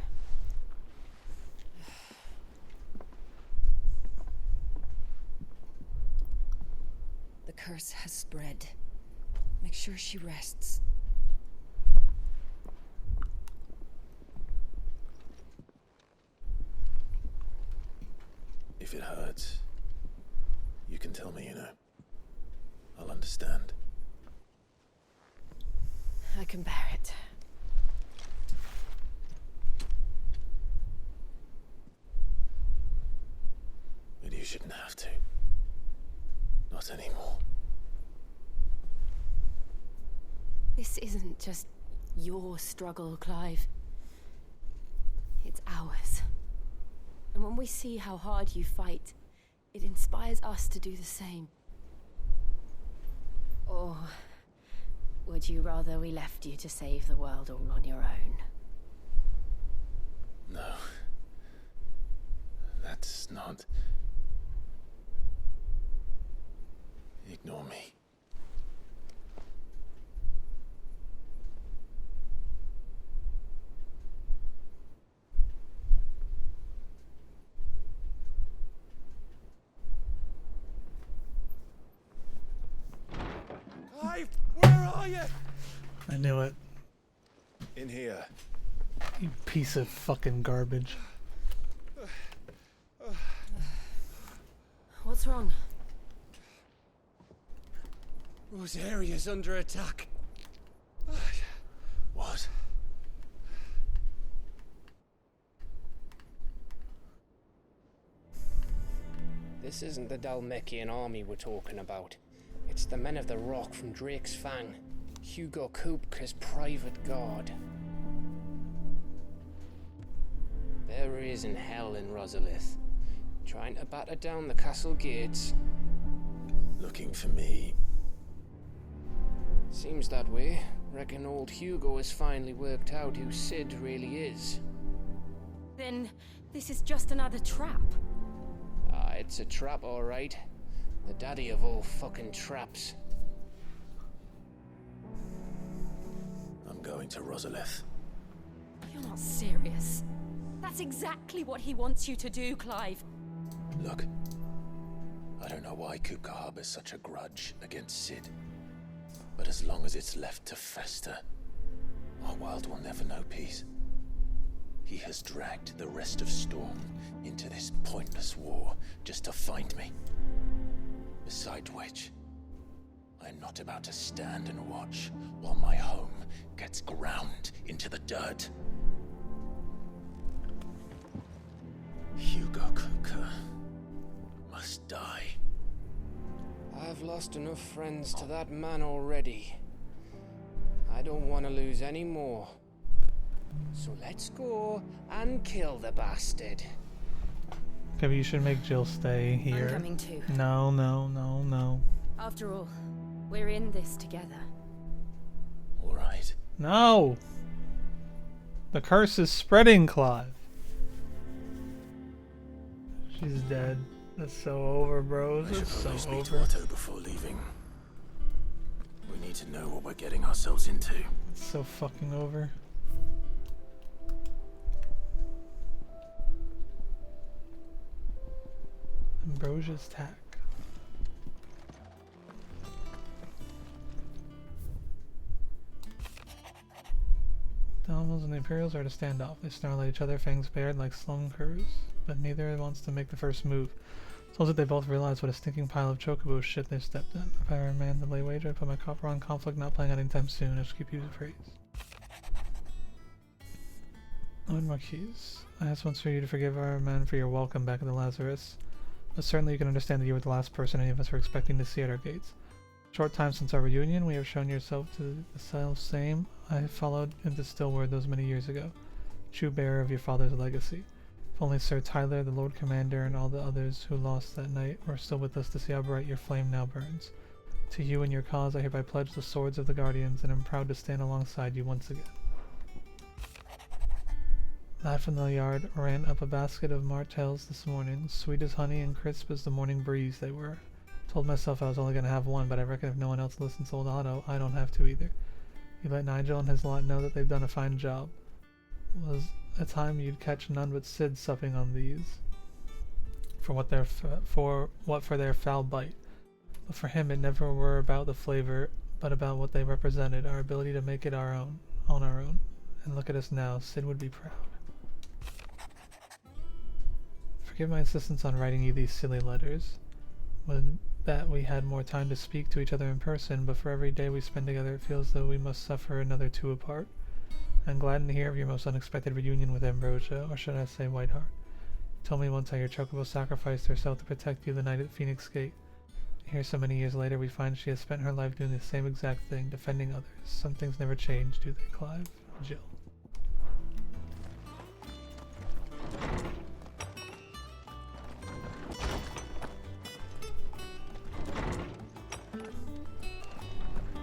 The curse has spread. Make sure she rests. If it hurts, you can tell me, I'll understand. I can bear it. But you shouldn't have to. Not anymore. This isn't just your struggle, Clive. It's ours. And when we see how hard you fight, it inspires us to do the same. Or would you rather we left you to save the world all on your own? No. That's not... Ignore me. are you? I knew it. In here. You piece of fucking garbage. What's wrong? Rosaria's under attack. What? This isn't the Dalmekian army we're talking about. It's the men of the Rock from Drake's Fang. Hugo Kupka's private guard. There he is in hell in Rosalith, trying to batter down the castle gates. Looking for me. Seems that way. Reckon old Hugo has finally worked out who Sid really is. Then this is just another trap. Ah, it's a trap, all right. The daddy of all fucking traps. I'm going to Rosalith. You're not serious. That's exactly what he wants you to do, Clive. Look, I don't know why Kupka harbors such a grudge against Sid. But as long as it's left to fester, our world will never know peace. He has dragged the rest of Storm into this pointless war just to find me. Besides which, I'm not about to stand and watch while my home gets ground into the dirt. Hugo Kupka must die. I've lost enough friends to that man already. I don't want to lose any more. So let's go and kill the bastard. Okay, but you should make Jill stay here. I'm coming too. No, no, no, no. After all, we're in this together. All right. No! The curse is spreading, Clive. She's dead. That's so over, bro. I should That's so probably speak to over. Otto before leaving. We need to know what we're getting ourselves into. It's so fucking over. Ambrosia's tack. The Alamos and the Imperials are to stand off. They snarl at each other, fangs bared like slung curs, but neither wants to make the first move. So that they both realize what a stinking pile of chocobo shit they've stepped in. If I were a man to lay wager, I'd put my copper on conflict not playing out anytime soon. I just keep using the phrase. Lord Marquise, I asked once for you to forgive our men for your welcome back at the Lazarus. But certainly you can understand that you were the last person any of us were expecting to see at our gates. Short time since our reunion, we have shown yourself to the self-same I followed into Stillward those many years ago, true bearer of your father's legacy. If only Sir Tyler, the Lord Commander, and all the others who lost that night were still with us to see how bright your flame now burns. To you and your cause I hereby pledge the swords of the Guardians, and am proud to stand alongside you once again. Lad from the yard ran up a basket of martels this morning, sweet as honey and crisp as the morning breeze they were. Told myself I was only going to have one, but I reckon if no one else listens to old Otto, I don't have to either. You let Nigel and his lot know that they've done a fine job. Was a time you'd catch none but Sid supping on these. For their foul bite. But for him it never were about the flavor, but about what they represented, our ability to make it our own, on our own. And look at us now, Sid would be proud. Forgive my insistence on writing you these silly letters. Would that we had more time to speak to each other in person, but for every day we spend together it feels though we must suffer another two apart. I'm glad to hear of your most unexpected reunion with Ambrosia, or should I say Whiteheart. You told me once how your chocobo sacrificed herself to protect you the night at Phoenix Gate. Here so many years later we find she has spent her life doing the same exact thing, defending others. Some things never change, do they, Clive? Jill.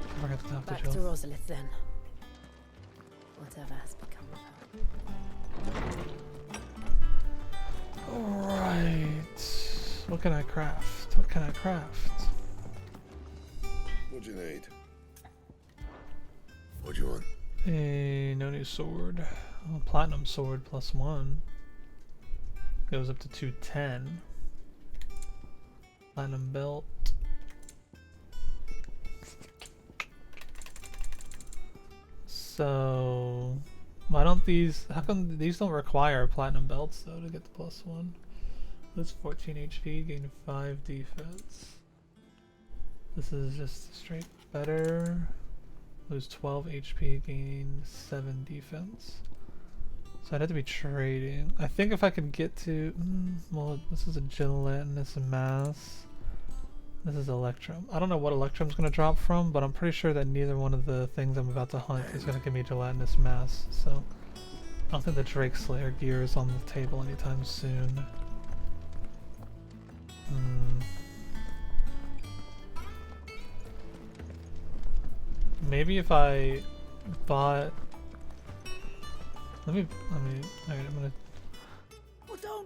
I forgot to talk Back to to Jill. Rosalith then. Whatever has become of her. Alright. What can I craft? What can I craft? What do you need? What do you want? A no new sword. A platinum sword +1. Goes up to 210. Platinum belt. So why don't these? How come these don't require platinum belts though to get the +1? Lose 14 HP, gain 5 defense. This is just straight better. Lose 12 HP, gain 7 defense. So I'd have to be trading. I think if I could get to... well, this is a gelatinous mass. This is Electrum. I don't know what Electrum's going to drop from, but I'm pretty sure that neither one of the things I'm about to hunt is going to give me gelatinous mass. So I don't think the Drake Slayer gear is on the table anytime soon. Maybe if I bought... alright, I'm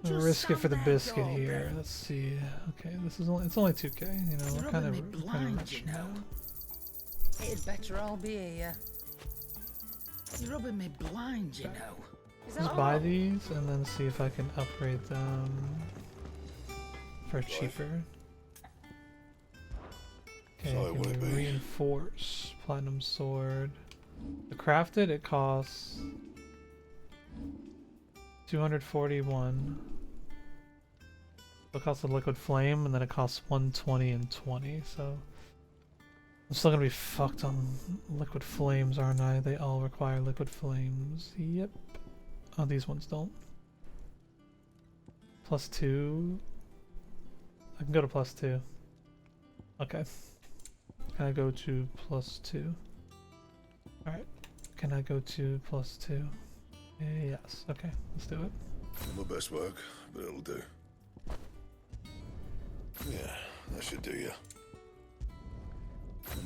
gonna risk it for the biscuit here. Let's see. Okay, this is only, it's only 2k, you know, we're kind of rich now. It'd better all be here. You're rubbing me blind, you know. Just buy these and then see if I can upgrade them for cheaper. Okay, can we reinforce platinum sword? To craft it, it costs 241. It costs a liquid flame, and then it costs 120 and 20. So I'm still gonna be fucked on liquid flames, aren't I? They all require liquid flames. Yep. Oh, these ones don't. +2. I can go to +2. Okay. Can I go to +2? Alright. Can I go to +2? Yes. Okay, let's do it. Not my best work, but it'll do. Yeah, that should do you.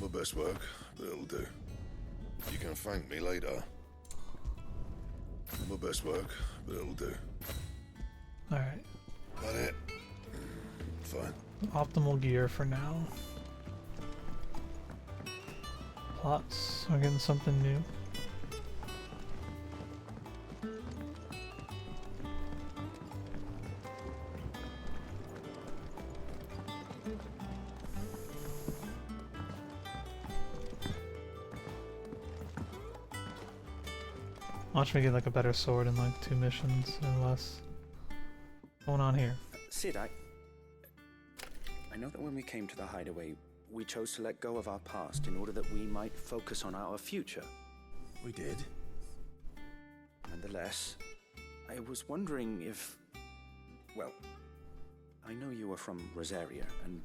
Not my best work, but it'll do. You can thank me later. Not my best work, but it'll do. Alright. That it? Fine. Optimal gear for now. Plots. We're getting something new. Watch me get like a better sword in like 2 missions or less. What's going on here? Sid, I know that when we came to the hideaway, we chose to let go of our past in order that we might focus on our future. We did. Nonetheless, I was wondering if... well, I know you are from Rosaria, and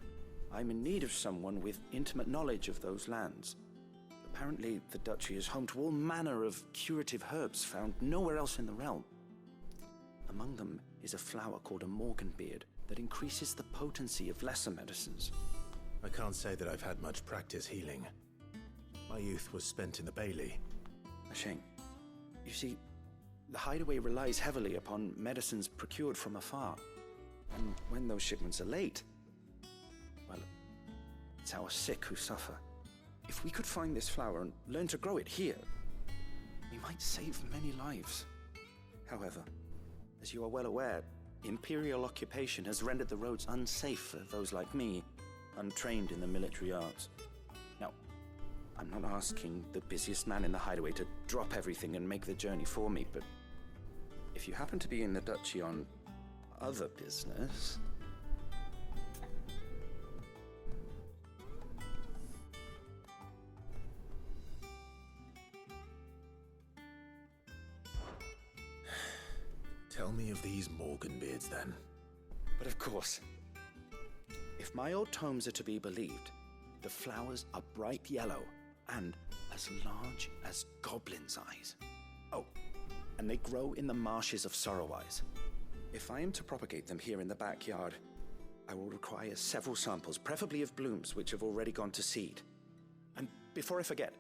I'm in need of someone with intimate knowledge of those lands. Apparently, the duchy is home to all manner of curative herbs found nowhere else in the realm. Among them is a flower called a morganbeard that increases the potency of lesser medicines. I can't say that I've had much practice healing. My youth was spent in the Bailey. A shame. You see, the hideaway relies heavily upon medicines procured from afar. And when those shipments are late, well, it's our sick who suffer. If we could find this flower and learn to grow it here, we might save many lives. However, as you are well aware, Imperial occupation has rendered the roads unsafe for those like me, untrained in the military arts. Now, I'm not asking the busiest man in the hideaway to drop everything and make the journey for me, but if you happen to be in the duchy on other business... Tell me of these morganbeards then. But of course. If my old tomes are to be believed, the flowers are bright yellow and as large as goblins' eyes. Oh, and they grow in the marshes of Sorrowise. If I am to propagate them here in the backyard, I will require several samples, preferably of blooms which have already gone to seed. And before I forget,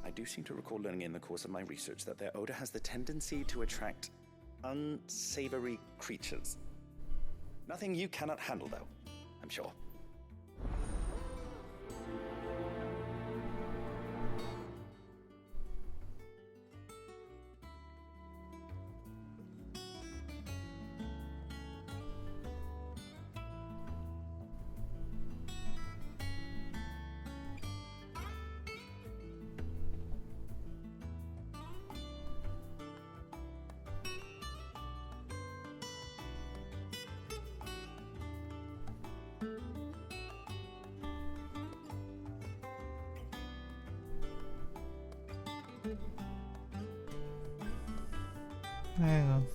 I do seem to recall learning in the course of my research that their odor has the tendency to attract unsavory creatures. Nothing you cannot handle, though, I'm sure. Hang on.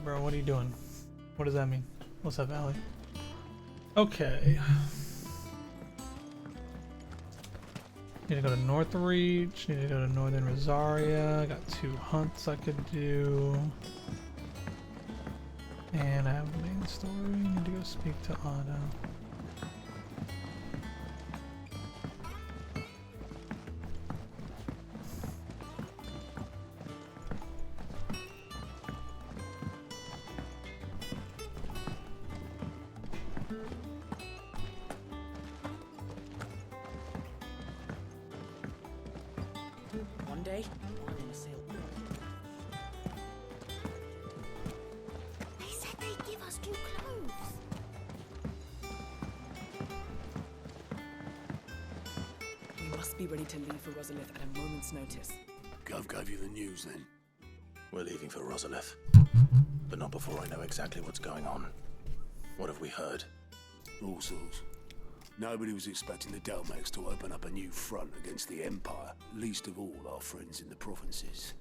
Bro, what are you doing? What does that mean? What's up, Allie? Okay. Need to go to Northreach, need to go to Northern Rosaria, got 2 hunts I could do. And I have a main story, need to go speak to Otto. One day, I'm gonna sail. They said they'd give us new clothes. We must be ready to leave for Rosalith at a moment's notice. Gov gave you the news then? We're leaving for Rosalith. But not before I know exactly what's going on. What have we heard? All sorts. Nobody was expecting the Dalmacs to open up a new front against the Empire, least of all our friends in the provinces.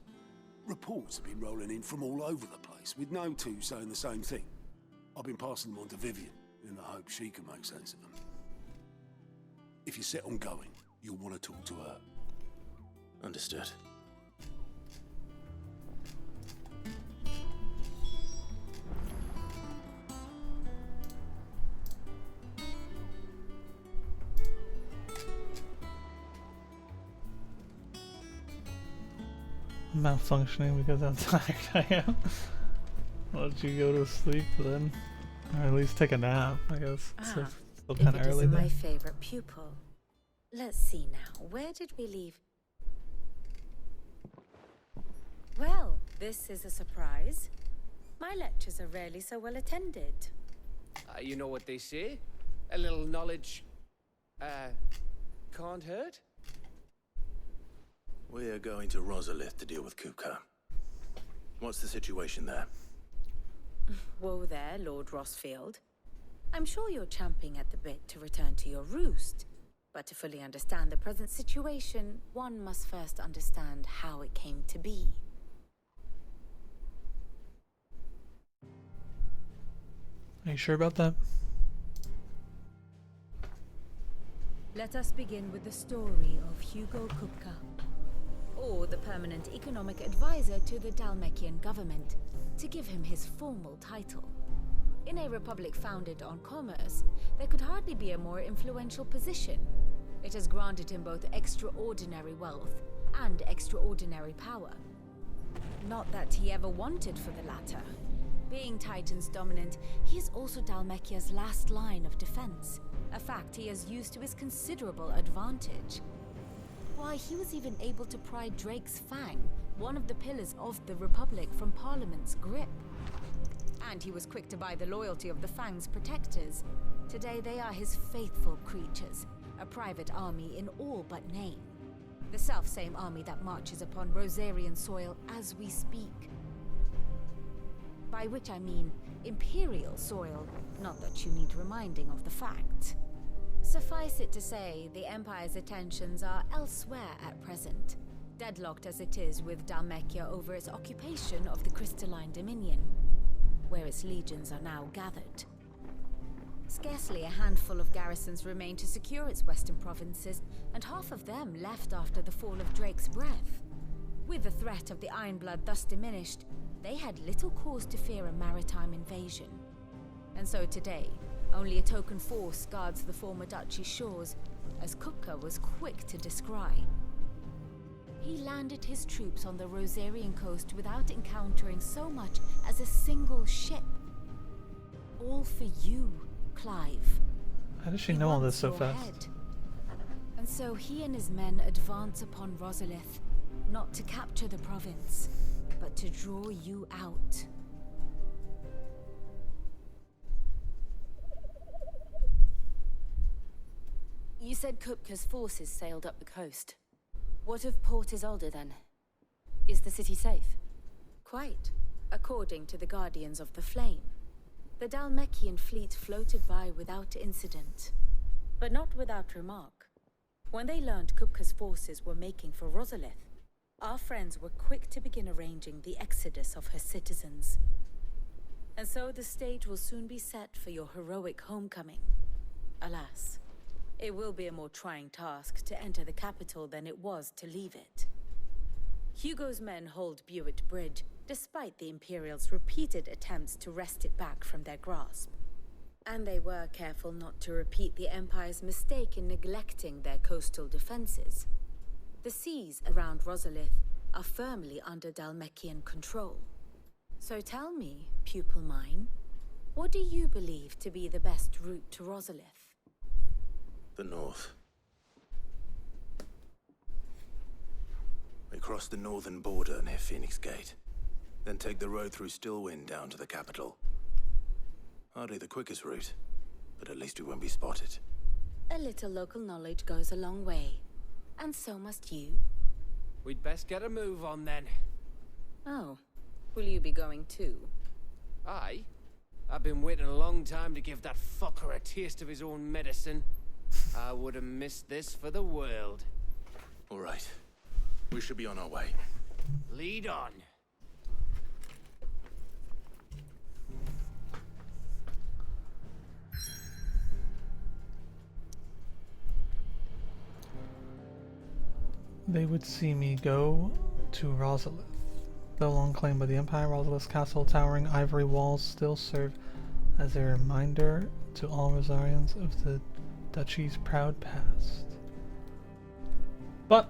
Reports have been rolling in from all over the place, with no two saying the same thing. I've been passing them on to Vivian, in the hope she can make sense of them. If you're set on going, you'll want to talk to her. Understood. Malfunctioning because how tired I am. Why don't you go to sleep then? Or at least take a nap, I guess. Still kind of early there. My favorite pupil. Let's see now. Where did we leave? Well, this is a surprise. My lectures are rarely so well attended. You know what they say? A little knowledge, can't hurt? We are going to Rosalith to deal with Kupka. What's the situation there? Whoa there, Lord Rossfield. I'm sure you're champing at the bit to return to your roost. But to fully understand the present situation, one must first understand how it came to be. Are you sure about that? Let us begin with the story of Hugo Kupka, or the permanent economic advisor to the Dalmekian government, to give him his formal title. In a republic founded on commerce, there could hardly be a more influential position. It has granted him both extraordinary wealth and extraordinary power. Not that he ever wanted for the latter. Being Titan's dominant, he is also Dalmekia's last line of defense, a fact he has used to his considerable advantage. Why, he was even able to pry Drake's Fang, one of the pillars of the Republic, from Parliament's grip. And he was quick to buy the loyalty of the Fang's protectors. Today they are his faithful creatures, a private army in all but name. The self-same army that marches upon Rosarian soil as we speak. By which I mean Imperial soil, not that you need reminding of the fact. Suffice it to say, the Empire's attentions are elsewhere at present, deadlocked as it is with Dalmekia over its occupation of the Crystalline Dominion, where its legions are now gathered. Scarcely a handful of garrisons remain to secure its western provinces, and half of them left after the fall of Drake's Breath. With the threat of the Ironblood thus diminished, they had little cause to fear a maritime invasion. And so today, only a token force guards the former duchy's shores, as Kupka was quick to descry. He landed his troops on the Rosarian coast without encountering so much as a single ship. all for you, Clive. How does she know all this so fast? Head. And so he and his men advance upon Rosalith, not to capture the province, but to draw you out. You said Kupka's forces sailed up the coast. What of Port Isolde then? Is the city safe? Quite, according to the Guardians of the Flame. The Dalmekian fleet floated by without incident, but not without remark. When they learned Kupka's forces were making for Rosalith, our friends were quick to begin arranging the exodus of her citizens. And so the stage will soon be set for your heroic homecoming. Alas, it will be a more trying task to enter the capital than it was to leave it. Hugo's men hold Buet Bridge, despite the Imperials' repeated attempts to wrest it back from their grasp. And they were careful not to repeat the Empire's mistake in neglecting their coastal defenses. The seas around Rosalith are firmly under Dalmekian control. So tell me, pupil mine, what do you believe to be the best route to Rosalith? The north. We cross the northern border near Phoenix Gate, then take the road through Stillwind down to the capital. Hardly the quickest route, but at least we won't be spotted. A little local knowledge goes a long way, and so must you. We'd best get a move on then. Oh, will you be going too? Aye. I've been waiting a long time to give that fucker a taste of his own medicine. I would have missed this for the world. All right. We should be on our way. Lead on. They would see me go to Rosalith. Though long claimed by the Empire, Rosalith's castle towering ivory walls still serve as a reminder to all Rosarians of the Duchy's proud past. But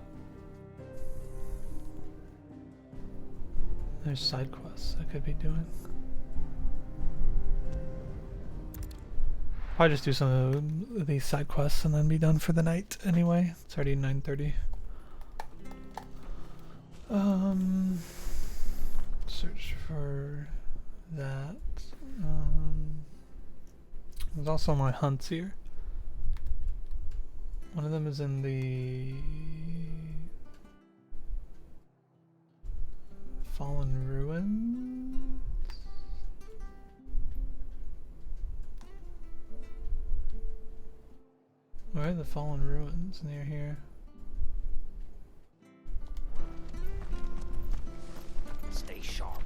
there's side quests I could be doing. Probably just do some of these side quests and then be done for the night anyway. It's already 9:30. Search for that. There's also my hunts here. One of them is in the Fallen Ruins. Where are the Fallen Ruins? Near here. Stay sharp.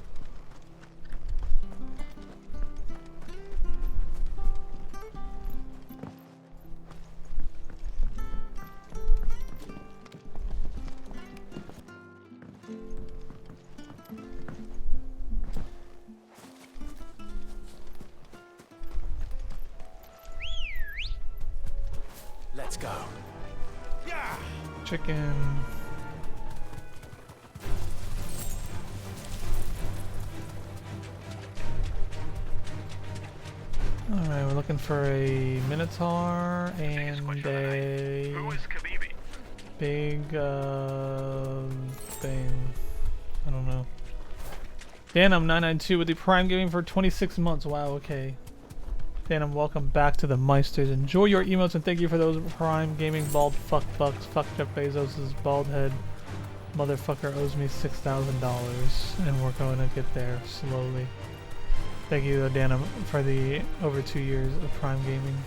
Let's go. Yeah. Chicken. Alright, we're looking for a Minotaur and a big thing. I don't know. Danum 992 with the Prime Gaming for 26 months. Wow, okay. Danum, welcome back to the Meisters. Enjoy your emotes and thank you for those Prime Gaming bald fuck bucks. Fuck Jeff Bezos' bald head. Motherfucker owes me $6,000 and we're going to get there slowly. Thank you, Danum, for the over 2 years of Prime Gaming.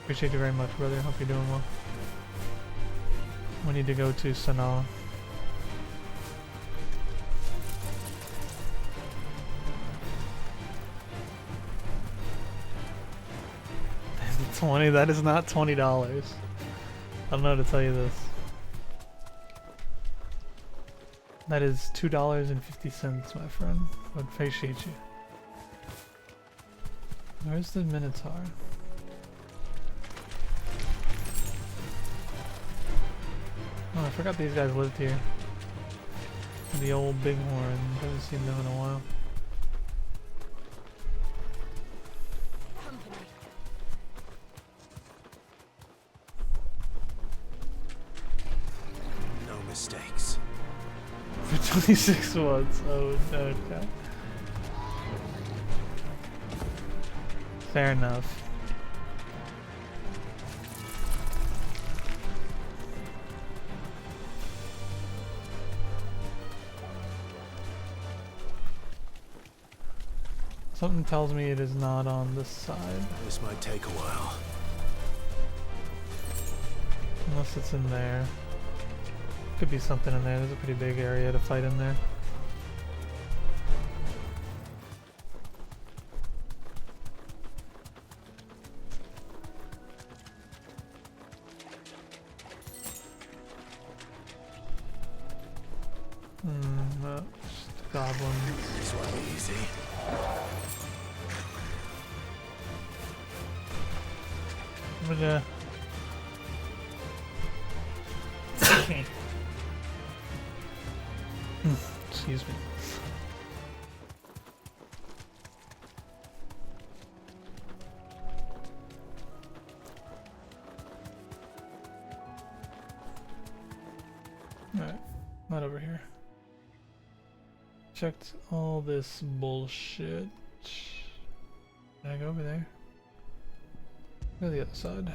Appreciate you very much, brother. Hope you're doing well. We need to go to Sanaa. $20? That is not $20. I don't know how to tell you this. That is $2.50, my friend. I would appreciate you. Where's the Minotaur? Oh, I forgot these guys lived here. The old bighorn. Haven't seen them in a while. for 26 months. Oh no. Okay. Fair enough. Something tells me it is not on this side. This might take a while. Unless it's in there. Could be something in there. There's a pretty big area to fight in there. Just goblin. This won't be easy. But excuse me. Alright, not over here. Checked all this bullshit. Can I go over there? Go to the other side.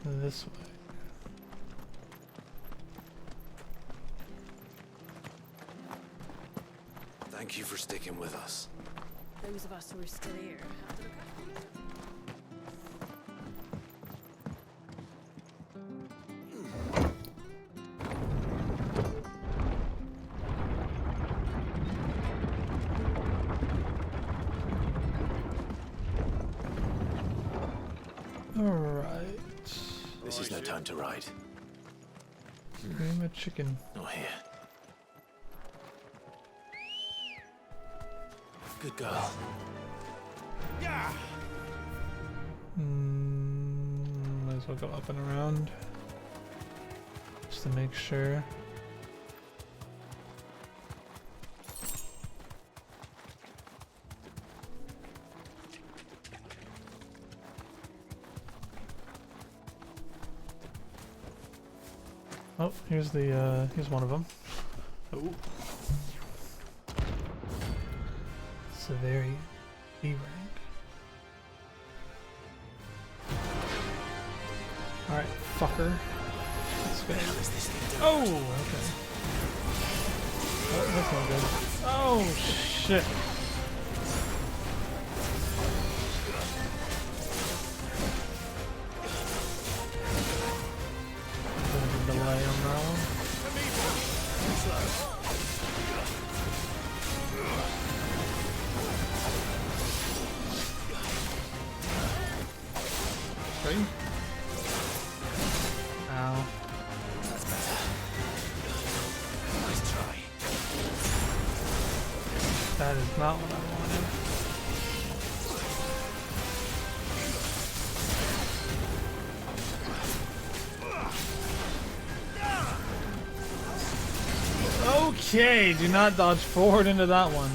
This way. Thank you for sticking with us. Those of us who are still here have to look after you. Alright. This is no time to ride. Give me a chicken. Not here. Good girl. Yeah. Might as well go up and around. Just to make sure. Oh, here's here's one of them. Oh. It's a very B rank. Alright, fucker. Let's go. Oh, okay. Oh, that's not good. Oh, shit. Delay on that one. Three. Ow. That's better. Nice try. That is not what I wanted. Okay, do not dodge forward into that one.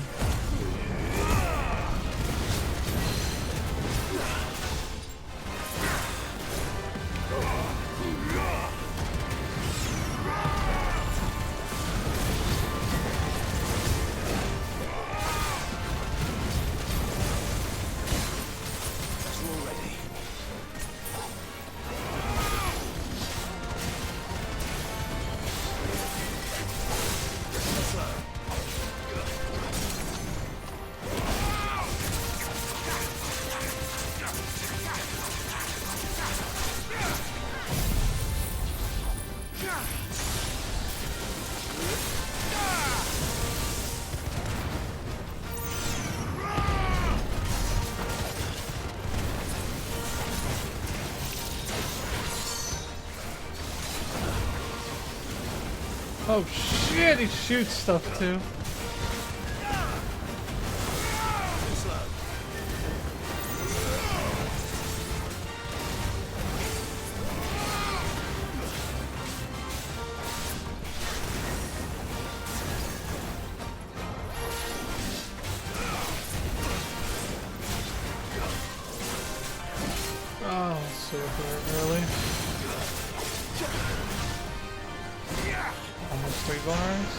Oh shit, he shoots stuff too. Oh, so good. early. Almost 3 bars.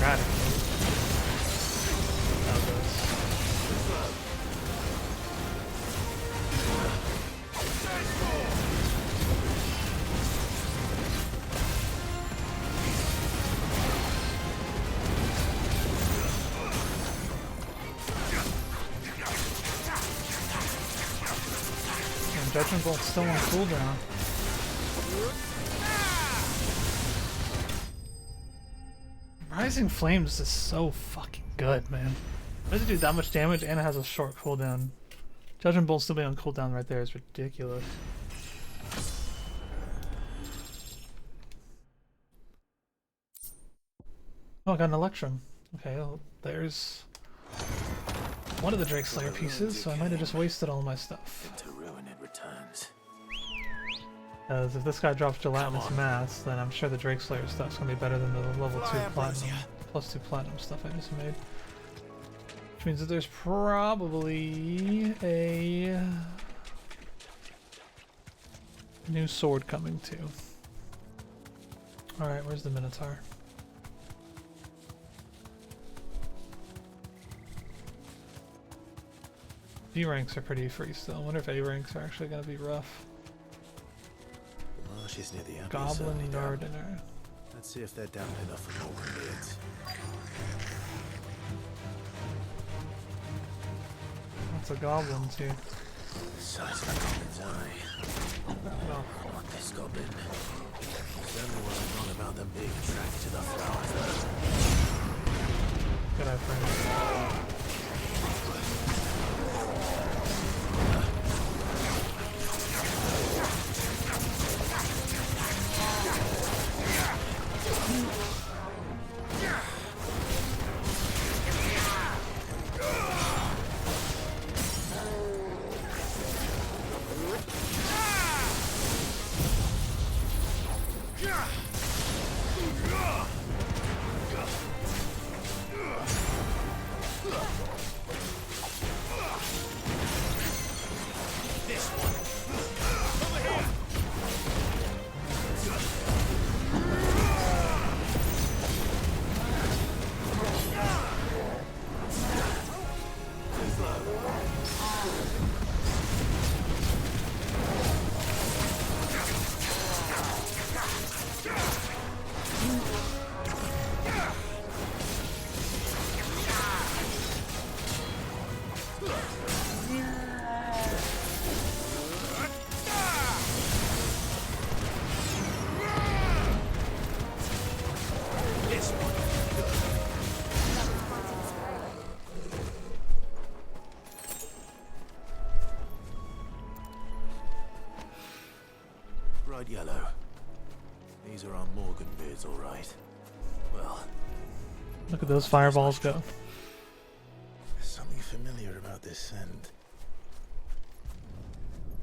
Got it. Judgment Bolt's still on cooldown. Rising Flames is so fucking good, man. It doesn't do that much damage and it has a short cooldown. Judgment Bolt still being on cooldown right there is ridiculous. Oh, I got an Electrum. Okay, well, there's one of the Drake Slayer pieces, so I might have just wasted all my stuff. Into ruin it returns. Because if this guy drops Gelatinous Mass, then I'm sure the Drake Slayer stuff's gonna be better than the level 2 platinum, +2 platinum stuff I just made. Which means that there's probably a new sword coming too. Alright, where's the Minotaur? B ranks are pretty free still. I wonder if A ranks are actually gonna be rough. Well, she's near the Goblin Gardener. Let's see if they're damp enough for more beards. That's a goblin too. The size of the goblin's eye. No. Not this goblin. Certainly wasn't wrong about them being attracted to the flowers. Good eye, friend. Bright yellow. These are our Morgan beards, all right. Well, Look at those fireballs go. there's something familiar about this scent.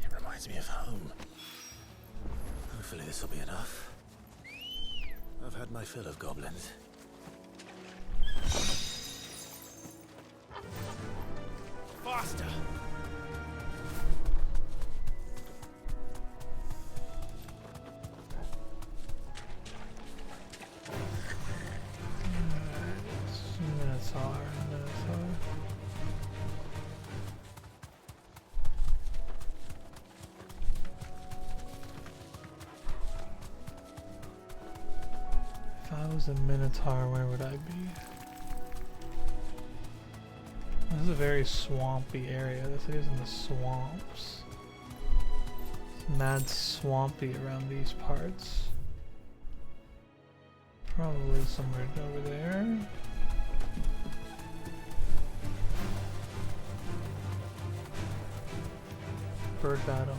It reminds me of home. Hopefully this will be enough. I've had my fill of goblins. Faster! Minotaur. If I was a Minotaur, where would I be? This is a very swampy area. This is in the swamps. It's mad swampy around these parts. Probably somewhere over there. Bird battle.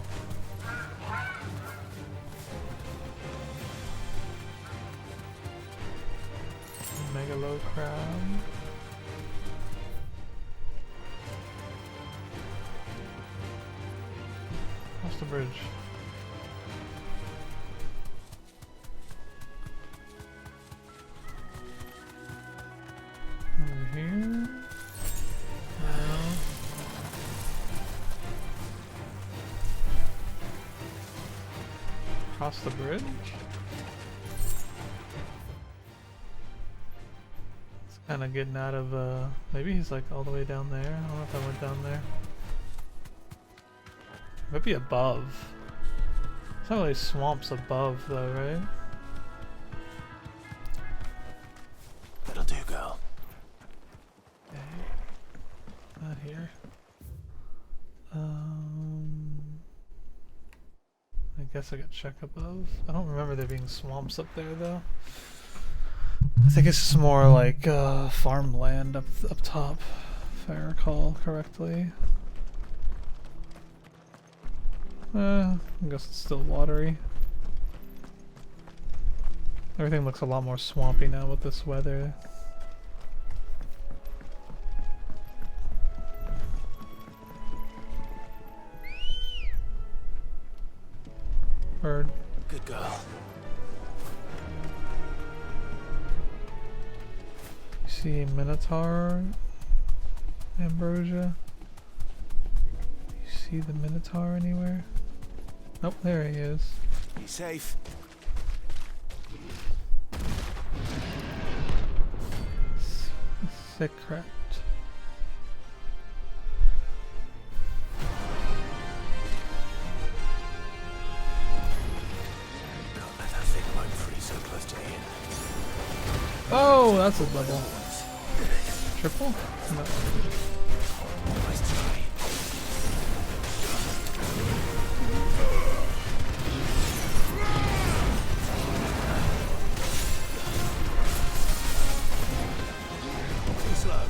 Megalo crab. What's the bridge? Over here. across the bridge? It's kind of getting out of, maybe he's like all the way down there. I don't know if I went down there. Might be above. It's not really swamps above though, right? That'll do, girl. Okay. Not here. I guess I could check above. I don't remember there being swamps up there though. I think it's just more like farmland up top, if I recall correctly. I guess it's still watery. Everything looks a lot more swampy now with this weather. Bird. Good girl. You see Minotaur, Ambrosia? You see the Minotaur anywhere? Nope, there he is. Be safe. Secret. Can't let that thing roam free so close to the inn. Oh, that's a double. Triple? No. Nice try. Slow.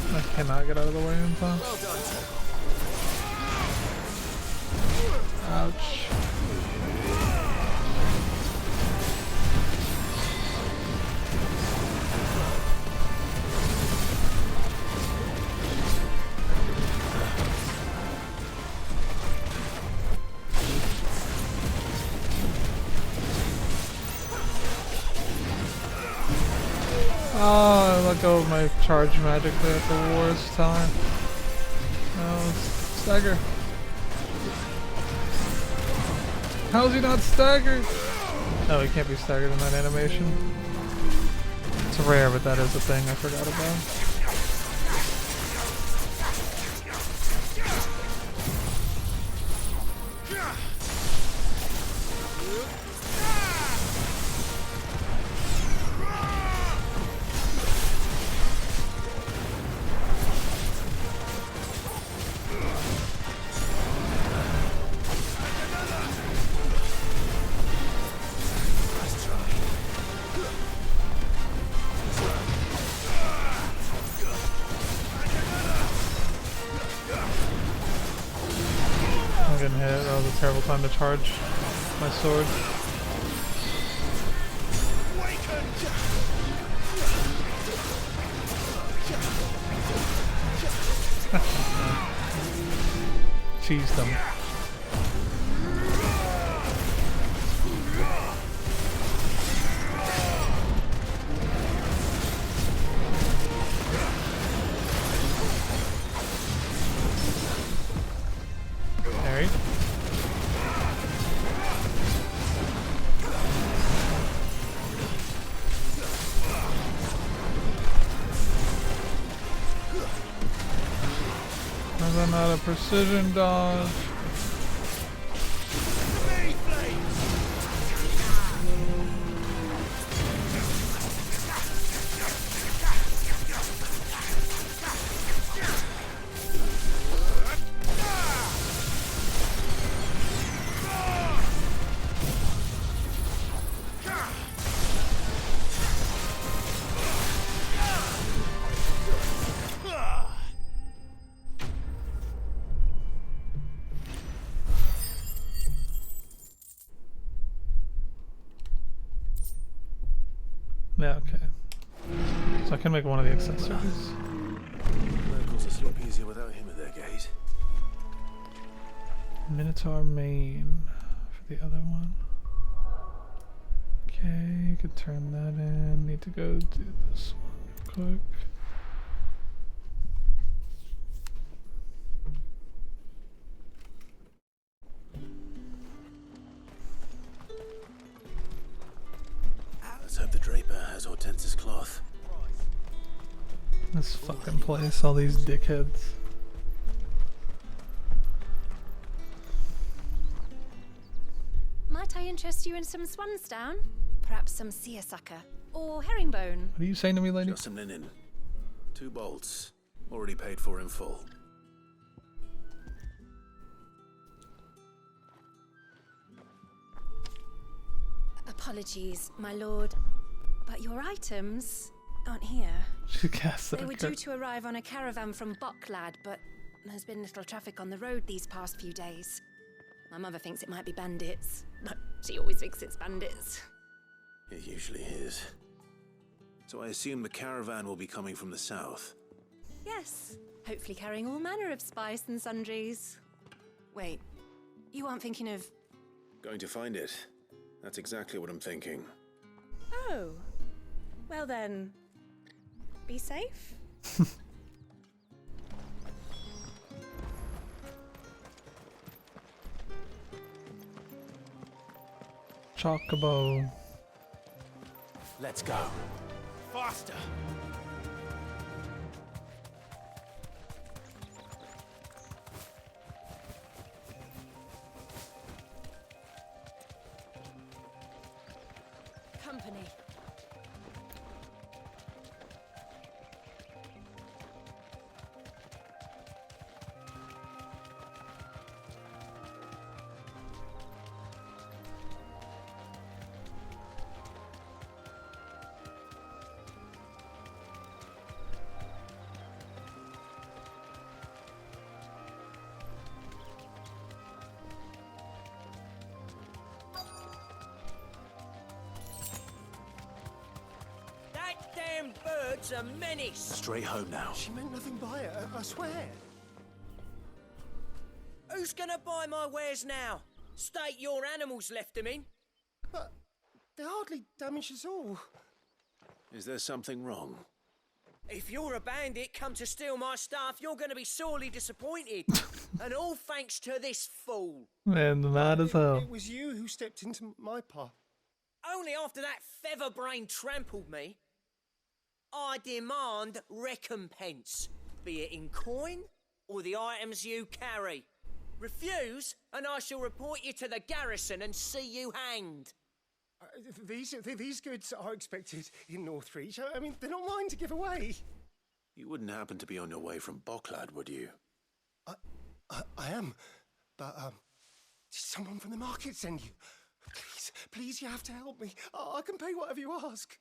I cannot get out of the way in time. Well done, Ouch. Oh, I let go of my charge magic there at the worst time. No, stagger. How is he not staggered? No, he can't be staggered in that animation. It's rare, but that is a thing I forgot about. I'm getting hit. That was a terrible time to charge my sword. Cheese them. Harry. I run out of precision dodge. Yeah, okay. So I can make one of the accessories. Locals are slop easier without him at their gate. Minotaur main for the other one. Okay, could turn that in. Need to go do this one real quick. Let's hope the Draper has Hortense's cloth. This fucking place, all these dickheads. Might I interest you in some swansdown? Perhaps some seersucker or herringbone? What are you saying to me, lady? Just some linen. 2 bolts. Already paid for in full. Apologies, my lord, but your items aren't here. She cast They were due to arrive on a caravan from Bocklad, but there's been little traffic on the road these past few days. My mother thinks it might be bandits, but she always thinks it's bandits. It usually is. So I assume the caravan will be coming from the south. Yes, hopefully carrying all manner of spice and sundries. Wait, you aren't thinking of... Going to find it. That's exactly what I'm thinking. Oh, well then, be safe. Chocobo. Let's go. Faster! Company. Damn bird's a menace! Straight home now. She meant nothing by it, I swear. Who's gonna buy my wares now? State your animals left them in. But they hardly damaged us all. Is there something wrong? If you're a bandit come to steal my stuff, you're gonna be sorely disappointed. And all thanks to this fool. Man, mad as hell. It was you who stepped into my path. Only after that feather-brain trampled me. I demand recompense, be it in coin or the items you carry. Refuse, and I shall report you to the garrison and see you hanged. These goods are expected in Northreach. I mean, they're not mine to give away. You wouldn't happen to be on your way from Bocklad, would you? I am, but did someone from the market send you? Please, you have to help me. I can pay whatever you ask.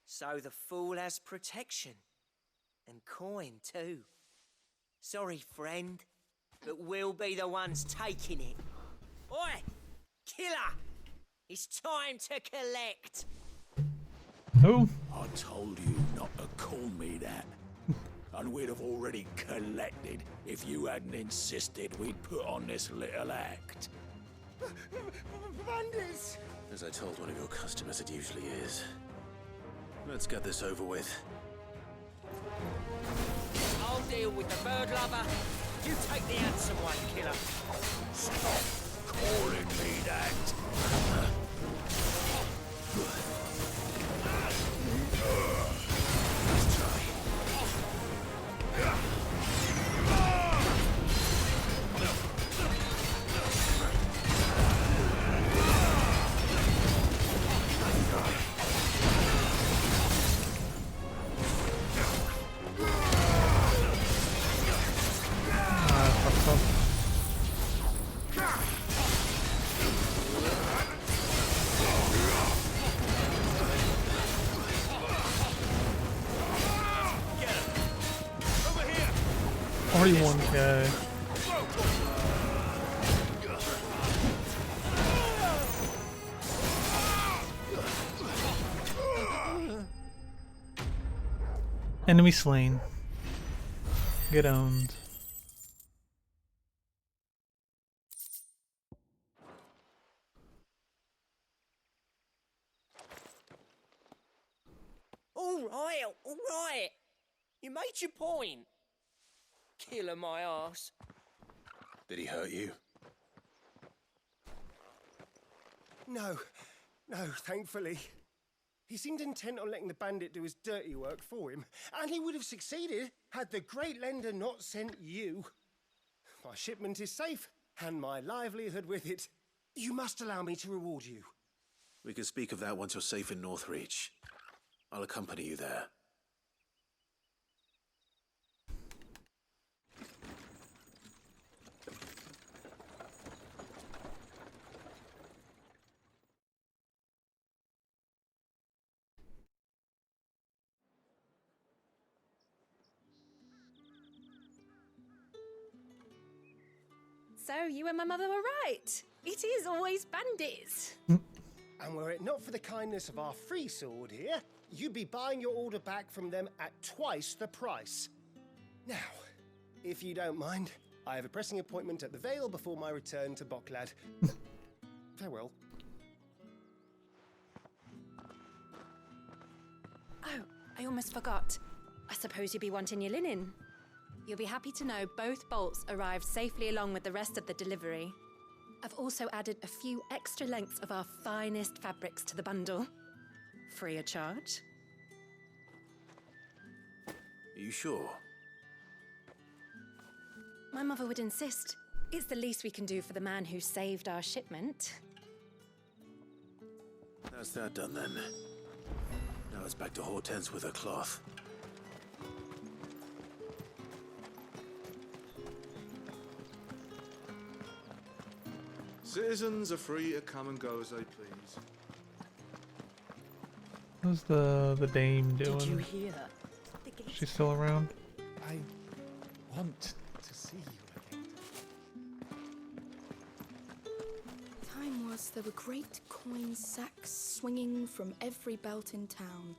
So the fool has protection. And coin, too. Sorry, friend, but we'll be the ones taking it. Oi! Killer! It's time to collect! Who? I told you not to call me that. And we'd have already collected if you hadn't insisted we'd put on this little act. Bandits! As I told one of your customers, it usually is. Let's get this over with. I'll deal with the bird lover. You take the handsome one, killer. Stop calling me that. Let's try. Okay. Enemy slain. Get owned. All right. You made your point. Killer my ass. Did he hurt you? No, thankfully. He seemed intent on letting the bandit do his dirty work for him, and he would have succeeded had the great lender not sent you. My shipment is safe, and my livelihood with it. You must allow me to reward you. We can speak of that once you're safe in Northreach. I'll accompany you there. So you and my mother were right. It is always bandits. And were it not for the kindness of our free sword here, you'd be buying your order back from them at twice the price. Now, if you don't mind, I have a pressing appointment at the Vale before my return to Boklad. Farewell. Oh, I almost forgot. I suppose you'll be wanting your linen. You'll be happy to know both bolts arrived safely along with the rest of the delivery. I've also added a few extra lengths of our finest fabrics to the bundle. Free of charge. Are you sure? My mother would insist. It's the least we can do for the man who saved our shipment. That's that done then. Now it's back to Hortense with her cloth. Citizens are free to come and go as they please. What's the dame doing? Did you hear? She's still around? I want to see you again. Time was there were great coin sacks swinging from every belt in town.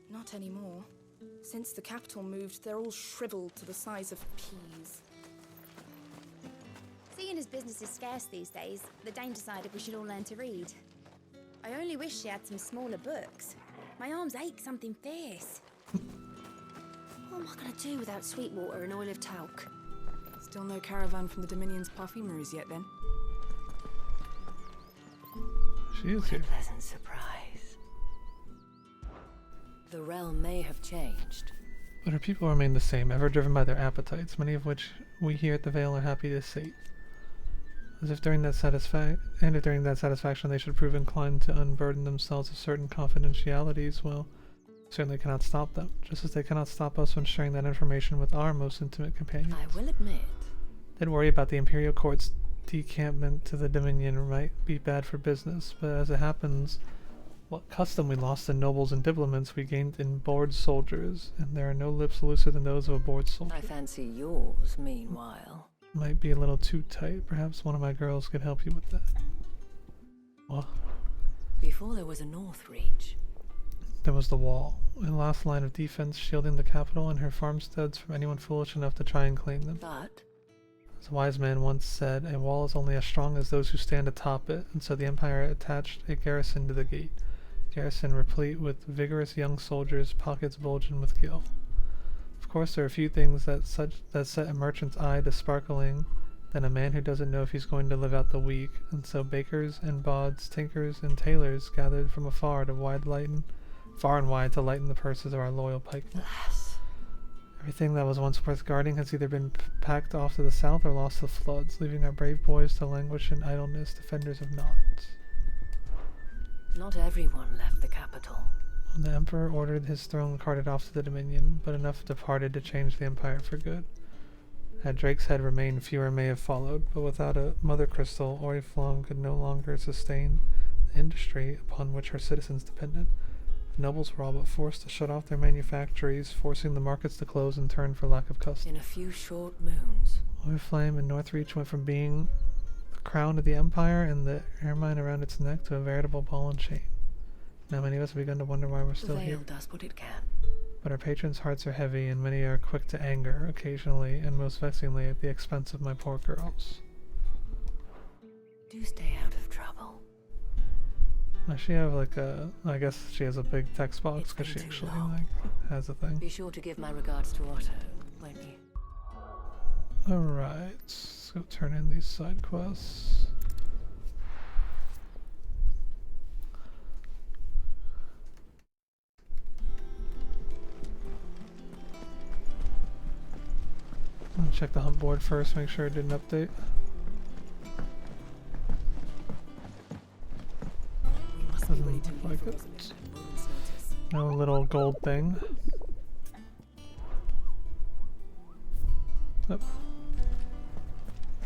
Not anymore. Since the capital moved, they're all shriveled to the size of peas. Seeing as business is scarce these days, the Dame decided we should all learn to read. I only wish she had some smaller books. My arms ache something fierce. What am I gonna do without sweet water and oil of talc? Still no caravan from the Dominion's perfumeries yet, then? She is here. Pleasant surprise. The realm may have changed. But her people remain the same, ever driven by their appetites, many of which we here at the Vale are happy to sate. As if during that satisfaction they should prove inclined to unburden themselves of certain confidentialities, well, certainly cannot stop them, just as they cannot stop us from sharing that information with our most intimate companions. I will admit. They'd worry about the Imperial Court's decampment to the Dominion might be bad for business, but as it happens, what custom we lost in nobles and diplomats we gained in bored soldiers, and there are no lips looser than those of a bored soldier. I fancy yours, meanwhile. Might be a little too tight. Perhaps one of my girls could help you with that. What? Before there was a Northreach. There was the wall, a last line of defense shielding the capital and her farmsteads from anyone foolish enough to try and claim them. But as a wise man once said, a wall is only as strong as those who stand atop it, and so the Empire attached a garrison to the gate. Garrison replete with vigorous young soldiers, pockets bulging with gil. Of course, there are few things that set a merchant's eye to sparkling than a man who doesn't know if he's going to live out the week, and so bakers and bawds, tinkers and tailors gathered from afar far and wide to lighten the purses of our loyal pikemen. Everything that was once worth guarding has either been packed off to the south or lost to floods, leaving our brave boys to languish in idleness, defenders of naught. not everyone left the capital. The Emperor ordered his throne carted off to the Dominion, but enough departed to change the Empire for good. Had Drake's head remained, fewer may have followed, but without a mother crystal, Oriflamme could no longer sustain the industry upon which her citizens depended. The nobles were all but forced to shut off their manufactories, forcing the markets to close in turn for lack of custom. In a few short moons. Oriflamme and Northreach went from being the crown of the Empire and the ermine around its neck to a veritable ball and chain. Now many of us have begun to wonder why we're still the Vale here. does what it can. But our patrons' hearts are heavy, and many are quick to anger, occasionally, and most vexingly at the expense of my poor girls. Do stay out of trouble. Does she have like a... I guess she has a big text box because she actually like has a thing. Be sure to give my regards to Otto, won't you? Alright, let's go turn in these side quests. I'm gonna check the hunt board first, make sure it didn't update. Doesn't look like it. No little gold thing. Yep.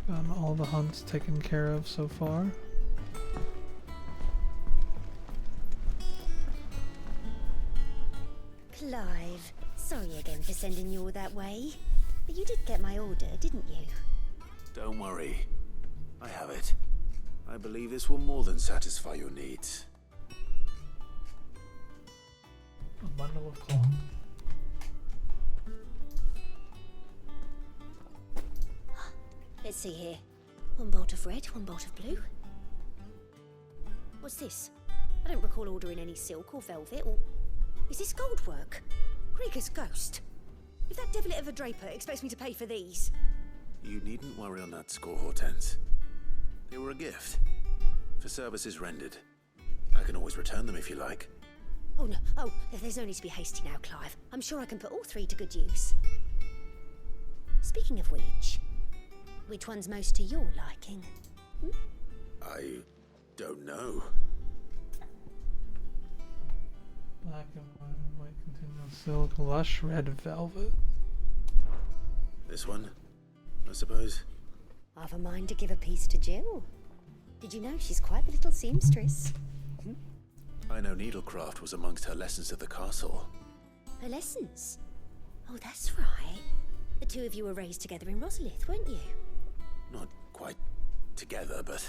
Gotten all the hunts taken care of so far. Clive, sorry again for sending you all that way. But you did get my order, didn't you? Don't worry. I have it. I believe this will more than satisfy your needs. A bundle of cloth. Let's see here. One bolt of red, one bolt of blue. What's this? I don't recall ordering any silk or velvet or... Is this gold work? Gregor's ghost. If that devilet of a draper expects me to pay for these... You needn't worry on that score, Hortense. They were a gift. For services rendered. I can always return them if you like. Oh no, oh, there's no need to be hasty now, Clive. I'm sure I can put all three to good use. Speaking of which one's most to your liking? I don't know. Black and white continual silk, lush red velvet. This one, I suppose. I've a mind to give a piece to Jill. Did you know she's quite the little seamstress? I know needlecraft was amongst her lessons at the castle. Her lessons? Oh, that's right. The two of you were raised together in Rosalith, weren't you? Not quite together, but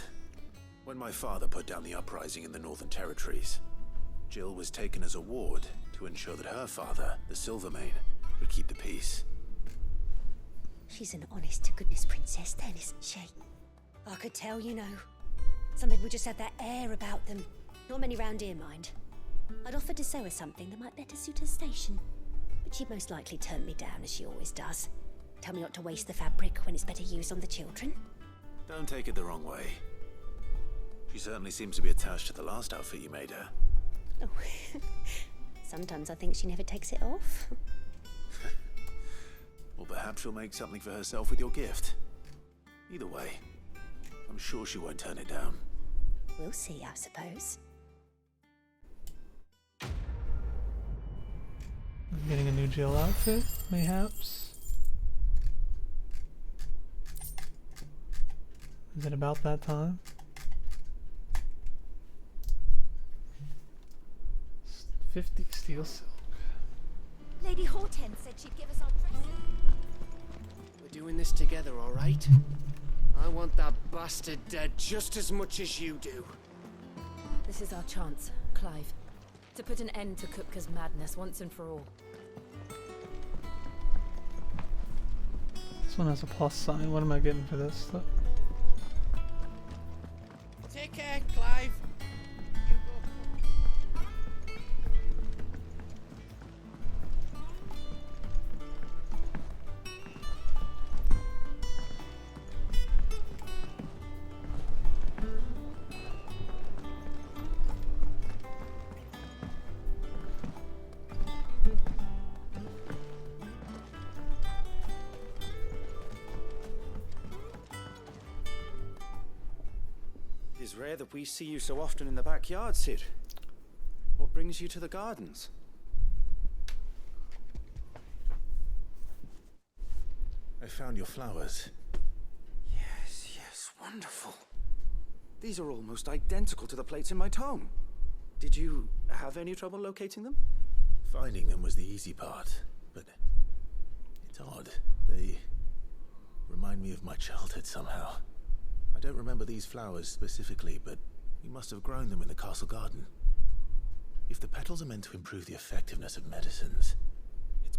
when my father put down the uprising in the Northern Territories, Jill was taken as a ward to ensure that her father, the Silvermane, would keep the peace. She's an honest-to-goodness princess then, isn't she? I could tell, you know. Some people just have that air about them. Not many round here, mind. I'd offered to sew her something that might better suit her station. But she'd most likely turn me down, as she always does. Tell me not to waste the fabric when it's better used on the children. Don't take it the wrong way. She certainly seems to be attached to the last outfit you made her. Oh, sometimes I think she never takes it off. Or perhaps she'll make something for herself with your gift. Either way, I'm sure she won't turn it down. We'll see, I suppose. I'm getting a new Jill outfit, mayhaps. Is it about that time? 50 steel silk. Lady Hortense said she'd give us our dresses. We're doing this together, all right? I want that bastard dead just as much as you do. This is our chance, Clive. To put an end to Kupka's madness once and for all. This one has a plus sign. What am I getting for this though? Take care, Clive. It's rare that we see you so often in the backyard, Sid. What brings you to the gardens? I found your flowers. Yes, wonderful. These are almost identical to the plates in my tome. Did you have any trouble locating them? Finding them was the easy part, but it's odd. They remind me of my childhood somehow. I don't remember these flowers specifically, but we must have grown them in the castle garden. If the petals are meant to improve the effectiveness of medicines,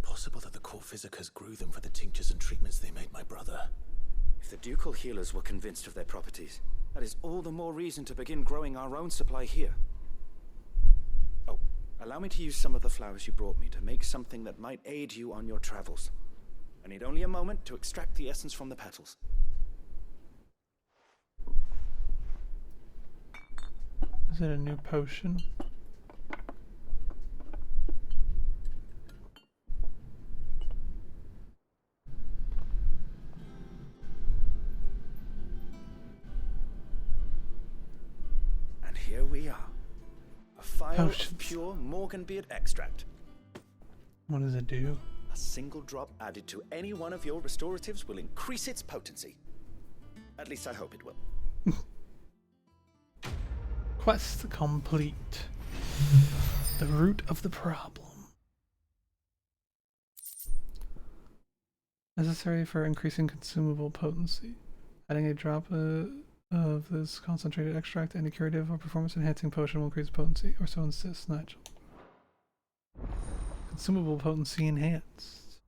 possible that the court physicers grew them for the tinctures and treatments they made my brother? If the ducal healers were convinced of their properties, that is all the more reason to begin growing our own supply here. Oh, allow me to use some of the flowers you brought me to make something that might aid you on your travels. I need only a moment to extract the essence from the petals. Is it a new potion? And here we are. A phial of pure Morganbeard extract. What does it do? A single drop added to any one of your restoratives will increase its potency. At least I hope it will. Quest complete. The root of the problem. Necessary for increasing consumable potency. Adding a drop of this concentrated extract to any curative or performance enhancing potion will increase potency, or so insists Nigel. Consumable potency enhanced.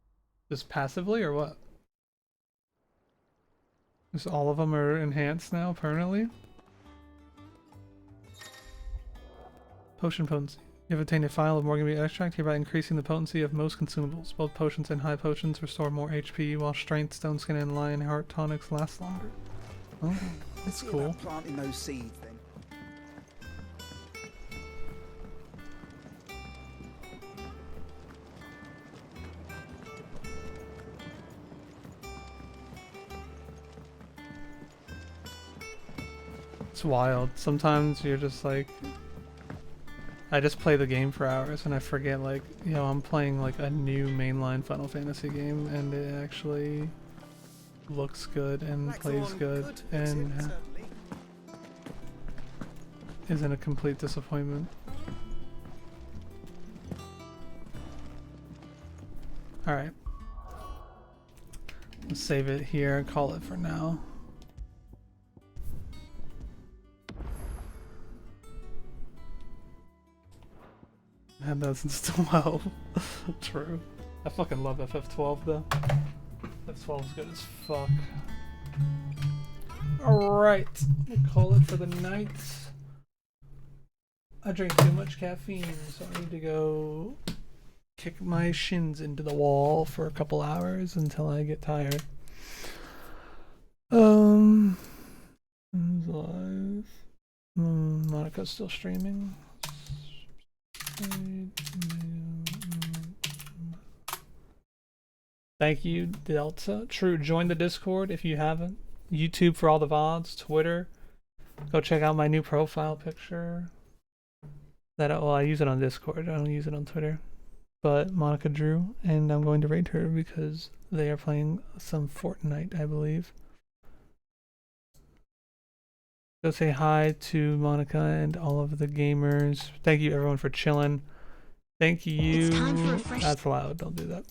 Just passively or what? Just all of them are enhanced now permanently? Potion potency. You have obtained a phial of Morganbeard extract, hereby increasing the potency of most consumables. Both potions and high potions restore more HP, while strength, stone skin, and lion heart tonics last longer. Oh, that's cool. Planting those seeds then. It's wild. Sometimes you're just like, I just play the game for hours and I forget, like, you know, I'm playing like a new mainline Final Fantasy game and it actually looks good and plays good and isn't a complete disappointment. Alright. Let's save it here and call it for now. And that since 12. True. I fucking love FF12 though. FF12 is good as fuck. Alright. We'll call it for the night. I drink too much caffeine, so I need to go kick my shins into the wall for a couple hours until I get tired. Who's live? Monica's still streaming. Thank you, Delta. True, join the Discord if you haven't. YouTube for all the VODs, Twitter. Go check out my new profile picture. Well, I use it on Discord, I don't use it on Twitter. But Monica drew, and I'm going to raid her because they are playing some Fortnite, I believe. Go say hi to Monica and all of the gamers. Thank you everyone for chilling. Thank you. It's time for a fresh... That's loud, don't do that.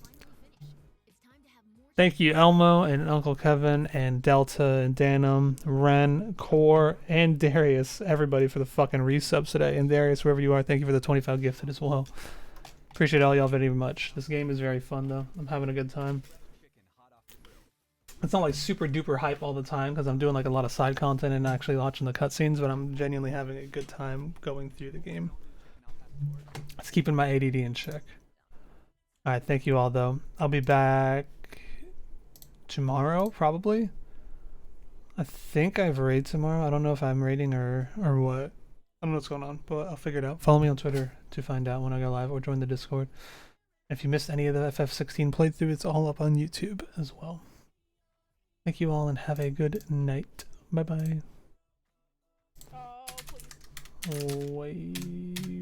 Thank you Elmo and Uncle Kevin and Delta and Danum, Ren, Core, and Darius. Everybody for the fucking resubs today. And Darius, wherever you are, thank you for the 25 gifted as well. Appreciate all y'all very much. This game is very fun though. I'm having a good time. It's not like super duper hype all the time because I'm doing like a lot of side content and actually watching the cutscenes, but I'm genuinely having a good time going through the game. It's keeping my ADD in check. Alright, thank you all though. I'll be back tomorrow, probably. I think I have a raid tomorrow. I don't know if I'm raiding or what. I don't know what's going on, but I'll figure it out. Follow me on Twitter to find out when I go live or join the Discord. If you missed any of the FF16 playthrough, it's all up on YouTube as well. Thank you all and have a good night. Bye bye. Oh, wait.